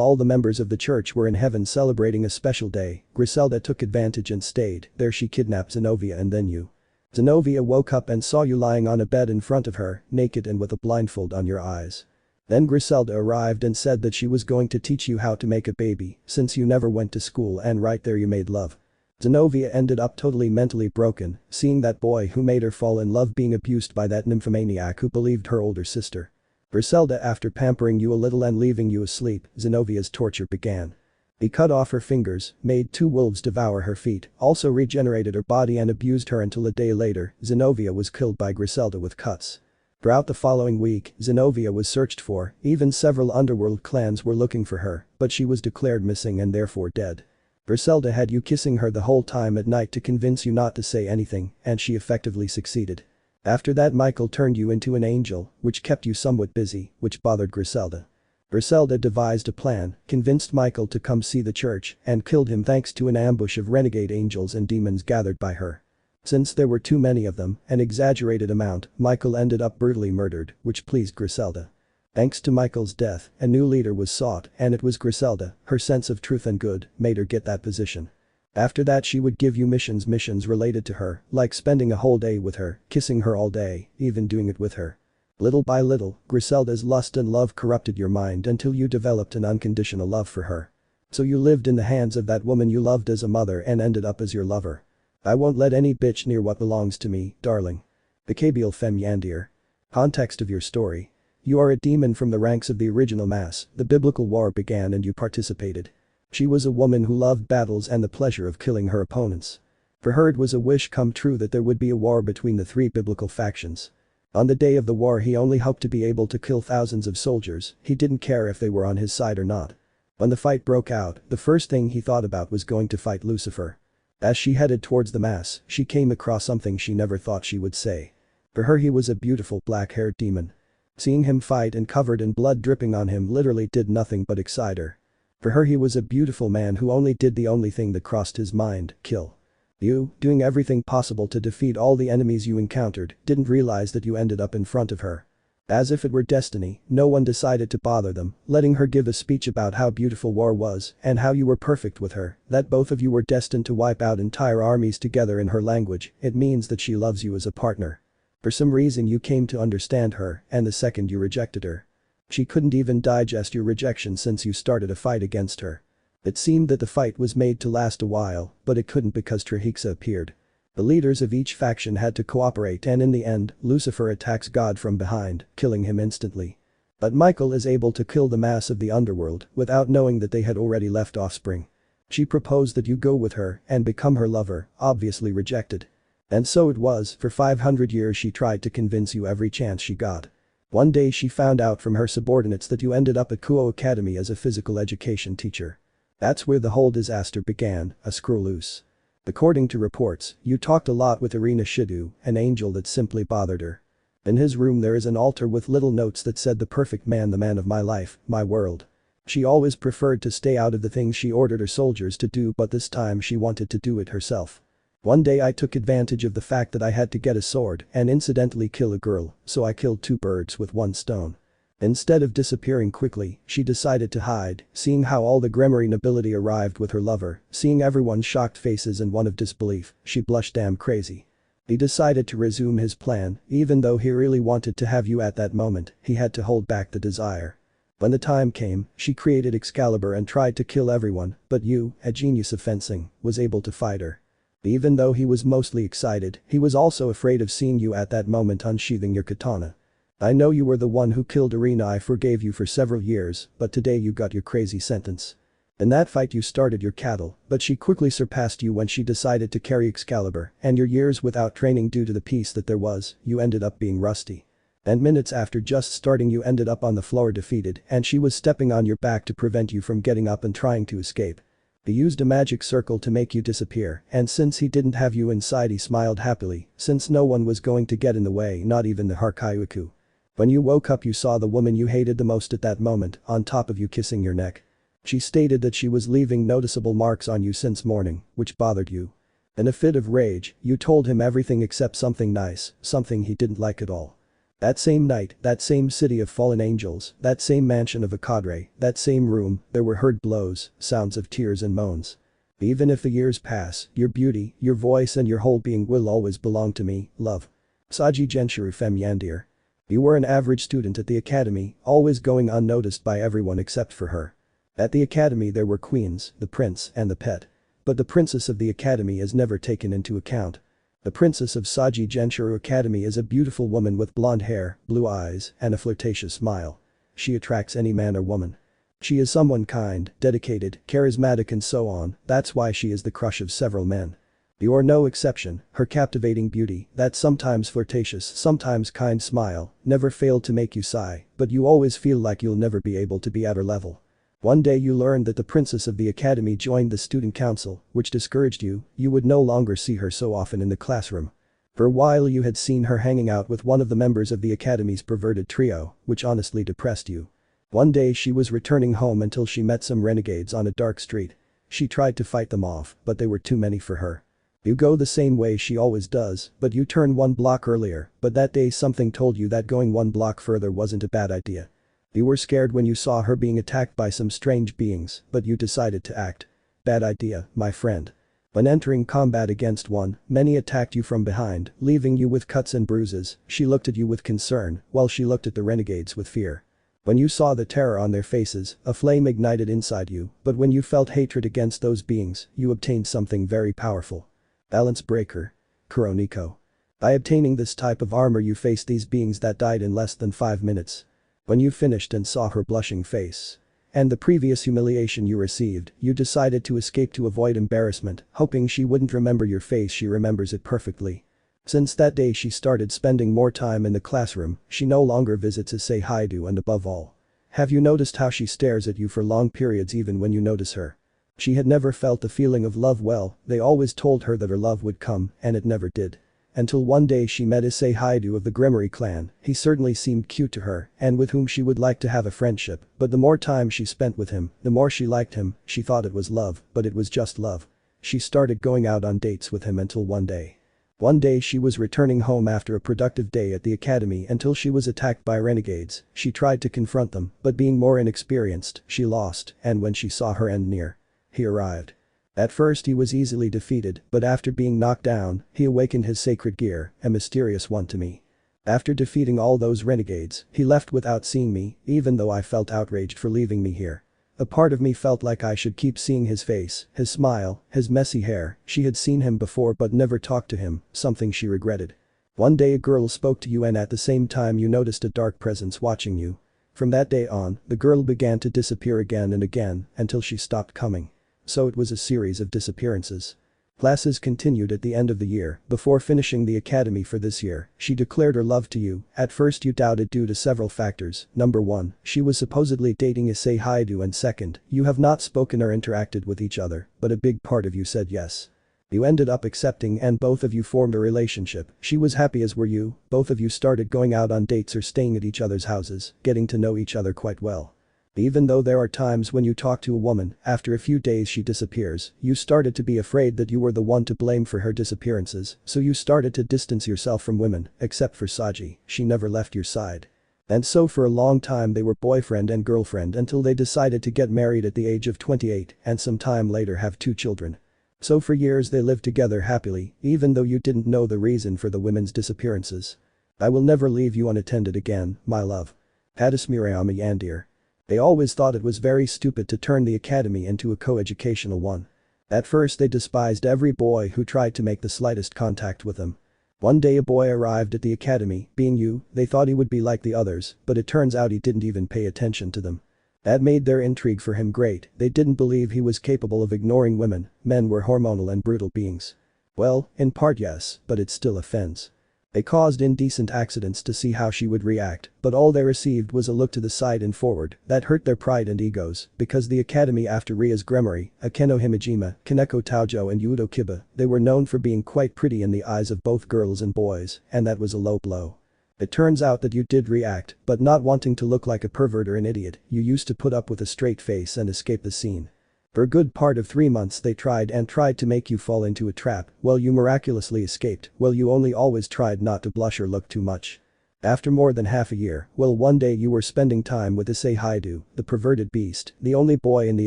all the members of the church were in heaven celebrating a special day, Versela took advantage and stayed. There she kidnapped Xenovia and then you. Xenovia woke up and saw you lying on a bed in front of her, naked and with a blindfold on your eyes. Then Versela arrived and said that she was going to teach you how to make a baby, since you never went to school and right there you made love. Xenovia ended up totally mentally broken, seeing that boy who made her fall in love being abused by that nymphomaniac who believed her older sister. Versela, after pampering you a little and leaving you asleep, Xenovia's torture began. He cut off her fingers, made 2 wolves devour her feet, also regenerated her body and abused her until a day later, Xenovia was killed by Versela with cuts. Throughout the following week, Xenovia was searched for, even several underworld clans were looking for her, but she was declared missing and therefore dead. Versela had you kissing her the whole time at night to convince you not to say anything, and she effectively succeeded. After that Michael turned you into an angel, which kept you somewhat busy, which bothered Versela. Versela devised a plan, convinced Michael to come see the church, and killed him thanks to an ambush of renegade angels and demons gathered by her. Since there were too many of them, an exaggerated amount, Michael ended up brutally murdered, which pleased Versela. Thanks to Michael's death, a new leader was sought, and it was Versela. Her sense of truth and good made her get that position. After that she would give you missions related to her, like spending a whole day with her, kissing her all day, even doing it with her. Little by little, Versela's lust and love corrupted your mind until you developed an unconditional love for her. So you lived in the hands of that woman you loved as a mother and ended up as your lover. I won't let any bitch near what belongs to me, darling. The Kabiel Fem Yandere. Context of your story. You are a demon from the ranks of the original mass, the biblical war began and you participated. She was a woman who loved battles and the pleasure of killing her opponents. For her it was a wish come true that there would be a war between the 3 biblical factions. On the day of the war he only hoped to be able to kill thousands of soldiers, he didn't care if they were on his side or not. When the fight broke out, the first thing he thought about was going to fight Lucifer. As she headed towards the mass, she came across something she never thought she would say. For her he was a beautiful black-haired demon. Seeing him fight and covered in blood dripping on him literally did nothing but excite her. For her he was a beautiful man who only did the only thing that crossed his mind, kill. You, doing everything possible to defeat all the enemies you encountered, didn't realize that you ended up in front of her. As if it were destiny, no one decided to bother them, letting her give a speech about how beautiful war was and how you were perfect with her, that both of you were destined to wipe out entire armies together. In her language, it means that she loves you as a partner. For some reason you came to understand her, and the second you rejected her. She couldn't even digest your rejection since you started a fight against her. It seemed that the fight was made to last a while, but it couldn't because Trihexa appeared. The leaders of each faction had to cooperate, and in the end, Lucifer attacks God from behind, killing him instantly. But Michael is able to kill the mass of the underworld without knowing that they had already left offspring. She proposed that you go with her and become her lover, obviously rejected. And so it was. For 500 years she tried to convince you every chance she got. One day she found out from her subordinates that you ended up at Kuo Academy as a physical education teacher. That's where the whole disaster began, a screw loose. According to reports, you talked a lot with Irina Shidu, an angel that simply bothered her. In his room there is an altar with little notes that said the perfect man, the man of my life, my world. She always preferred to stay out of the things she ordered her soldiers to do, but this time she wanted to do it herself. One day I took advantage of the fact that I had to get a sword and incidentally kill a girl, so I killed 2 birds with 1 stone. Instead of disappearing quickly, she decided to hide, seeing how all the Gremory nobility arrived with her lover, seeing everyone's shocked faces and one of disbelief, she blushed damn crazy. He decided to resume his plan, even though he really wanted to have you at that moment, he had to hold back the desire. When the time came, she created Excalibur and tried to kill everyone, but you, a genius of fencing, was able to fight her. Even though he was mostly excited, he was also afraid of seeing you at that moment unsheathing your katana. I know you were the one who killed Irina. I forgave you for several years, but today you got your crazy sentence. In that fight you started your cattle, but she quickly surpassed you when she decided to carry Excalibur, and your years without training due to the peace that there was, you ended up being rusty. And minutes after just starting you ended up on the floor defeated, and she was stepping on your back to prevent you from getting up and trying to escape. He used a magic circle to make you disappear, and since he didn't have you inside he smiled happily, since no one was going to get in the way, not even the Harkaiuku. When you woke up you saw the woman you hated the most at that moment, on top of you kissing your neck. She stated that she was leaving noticeable marks on you since morning, which bothered you. In a fit of rage, you told him everything except something nice, something he didn't like at all. That same night, that same city of fallen angels, that same mansion of a cadre, that same room, there were heard blows, sounds of tears and moans. Even if the years pass, your beauty, your voice and your whole being will always belong to me, love. Saji Genshiru Fem Yandere. You were an average student at the academy, always going unnoticed by everyone except for her. At the academy there were queens, the prince, and the pet. But the princess of the academy is never taken into account. The princess of Saji Genshiru Academy is a beautiful woman with blonde hair, blue eyes, and a flirtatious smile. She attracts any man or woman. She is someone kind, dedicated, charismatic and so on, that's why she is the crush of several men. You are no exception. Her captivating beauty, that sometimes flirtatious, sometimes kind smile, never failed to make you sigh, but you always feel like you'll never be able to be at her level. One day you learned that the princess of the academy joined the student council, which discouraged you, you would no longer see her so often in the classroom. For a while you had seen her hanging out with one of the members of the academy's perverted trio, which honestly depressed you. One day she was returning home until she met some renegades on a dark street. She tried to fight them off, but they were too many for her. You go the same way she always does, but you turn 1 block earlier, but that day something told you that going 1 block further wasn't a bad idea. You were scared when you saw her being attacked by some strange beings, but you decided to act. Bad idea, my friend. When entering combat against one, many attacked you from behind, leaving you with cuts and bruises. She looked at you with concern, while she looked at the renegades with fear. When you saw the terror on their faces, a flame ignited inside you, but when you felt hatred against those beings, you obtained something very powerful. Balance breaker. Kuroniko. By obtaining this type of armor you faced these beings that died in less than 5 minutes. When you finished and saw her blushing face and the previous humiliation you received, you decided to escape to avoid embarrassment, hoping she wouldn't remember your face. She remembers it perfectly. Since that day she started spending more time in the classroom, she no longer visits Issei Haidu, and above all, have you noticed how she stares at you for long periods even when you notice her? She had never felt the feeling of love. Well, they always told her that her love would come, and it never did. Until one day she met Issei Haidu of the Gremory clan. He certainly seemed cute to her and with whom she would like to have a friendship, but the more time she spent with him, the more she liked him. She thought it was love, but it was just love. She started going out on dates with him until one day. One day she was returning home after a productive day at the academy until she was attacked by renegades. She tried to confront them, but being more inexperienced, she lost, and when she saw her end near, he arrived. At first he was easily defeated, but after being knocked down, he awakened his sacred gear, a mysterious one to me. After defeating all those renegades, he left without seeing me, even though I felt outraged for leaving me here. A part of me felt like I should keep seeing his face, his smile, his messy hair. She had seen him before but never talked to him, something she regretted. One day a girl spoke to you and at the same time you noticed a dark presence watching you. From that day on, the girl began to disappear again and again until she stopped coming. So it was a series of disappearances. Classes continued at the end of the year. Before finishing the academy for this year, she declared her love to you. At first you doubted due to several factors. Number 1, she was supposedly dating Issei Haidu, and second, you have not spoken or interacted with each other, but a big part of you said yes. You ended up accepting and both of you formed a relationship. She was happy as were you, both of you started going out on dates or staying at each other's houses, getting to know each other quite well. Even though there are times when you talk to a woman, after a few days she disappears, you started to be afraid that you were the one to blame for her disappearances, so you started to distance yourself from women, except for Taji, she never left your side. And so for a long time they were boyfriend and girlfriend until they decided to get married at the age of 28 and some time later have 2 children. So for years they lived together happily, even though you didn't know the reason for the women's disappearances. I will never leave you unattended again, my love. Hadismirayama Yandere. They always thought it was very stupid to turn the academy into a co-educational one. At first they despised every boy who tried to make the slightest contact with them. One day a boy arrived at the academy, being you, they thought he would be like the others, but it turns out he didn't even pay attention to them. That made their intrigue for him great, they didn't believe he was capable of ignoring women, men were hormonal and brutal beings. Well, in part yes, but it still offends. They caused indecent accidents to see how she would react, but all they received was a look to the side and forward that hurt their pride and egos, because the academy after Rias Gremory, Akeno Himejima, Kaneko Taojo and Yudo Kiba, they were known for being quite pretty in the eyes of both girls and boys, and that was a low blow. It turns out that you did react, but not wanting to look like a pervert or an idiot, you used to put up with a straight face and escape the scene. For a good part of 3 months they tried to make you fall into a trap, well you miraculously escaped, well you only always tried not to blush or look too much. After more than half a year, well one day you were spending time with Issei Haidu, the perverted beast, the only boy in the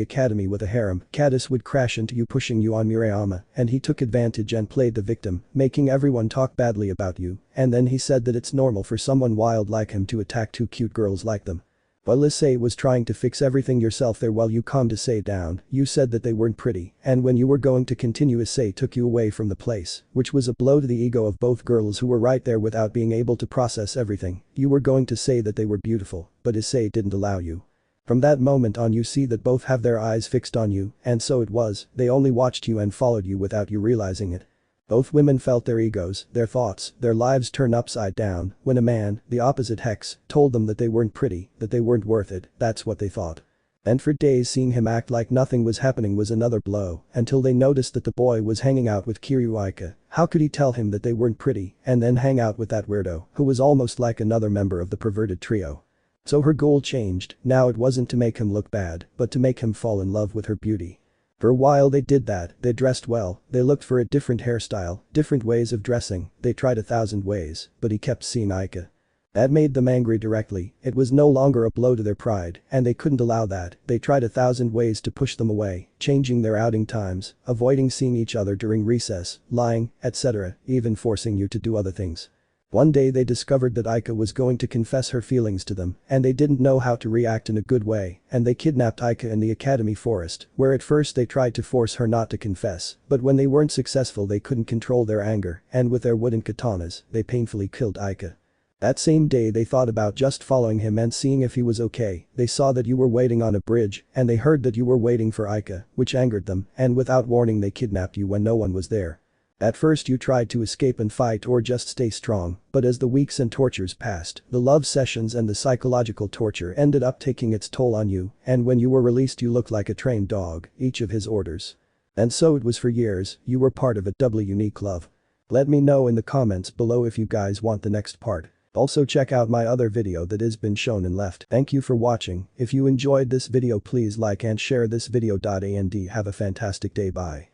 academy with a harem. Cadis would crash into you pushing you on Murayama, and he took advantage and played the victim, making everyone talk badly about you, and then he said that it's normal for someone wild like him to attack 2 cute girls like them. While Issei was trying to fix everything yourself there while you calmed Issei down, you said that they weren't pretty, and when you were going to continue Issei took you away from the place, which was a blow to the ego of both girls who were right there without being able to process everything. You were going to say that they were beautiful, but Issei didn't allow you. From that moment on you see that both have their eyes fixed on you, and so it was, they only watched you and followed you without you realizing it. Both women felt their egos, their thoughts, their lives turn upside down when a man, the opposite sex, told them that they weren't pretty, that they weren't worth it, that's what they thought. And for days seeing him act like nothing was happening was another blow, until they noticed that the boy was hanging out with Sekiryuutei. How could he tell him that they weren't pretty and then hang out with that weirdo, who was almost like another member of the perverted trio? So her goal changed, now it wasn't to make him look bad, but to make him fall in love with her beauty. For a while they did that, they dressed well, they looked for a different hairstyle, different ways of dressing, they tried 1,000 ways, but he kept seeing Ika. That made them angry directly, it was no longer a blow to their pride, and they couldn't allow that, they tried 1,000 ways to push them away, changing their outing times, avoiding seeing each other during recess, lying, etc., even forcing you to do other things. One day they discovered that Ika was going to confess her feelings to them, and they didn't know how to react in a good way, and they kidnapped Ika in the academy forest, where at first they tried to force her not to confess, but when they weren't successful they couldn't control their anger, and with their wooden katanas, they painfully killed Ika. That same day they thought about just following him and seeing if he was okay, they saw that you were waiting on a bridge, and they heard that you were waiting for Ika, which angered them, and without warning they kidnapped you when no one was there. At first you tried to escape and fight or just stay strong, but as the weeks and tortures passed, the love sessions and the psychological torture ended up taking its toll on you, and when you were released you looked like a trained dog, each of his orders. And so it was for years, you were part of a doubly unique love. Let me know in the comments below if you guys want the next part. Also check out my other video that has been shown and left. Thank you for watching, if you enjoyed this video please like and share this video. And have a fantastic day, bye.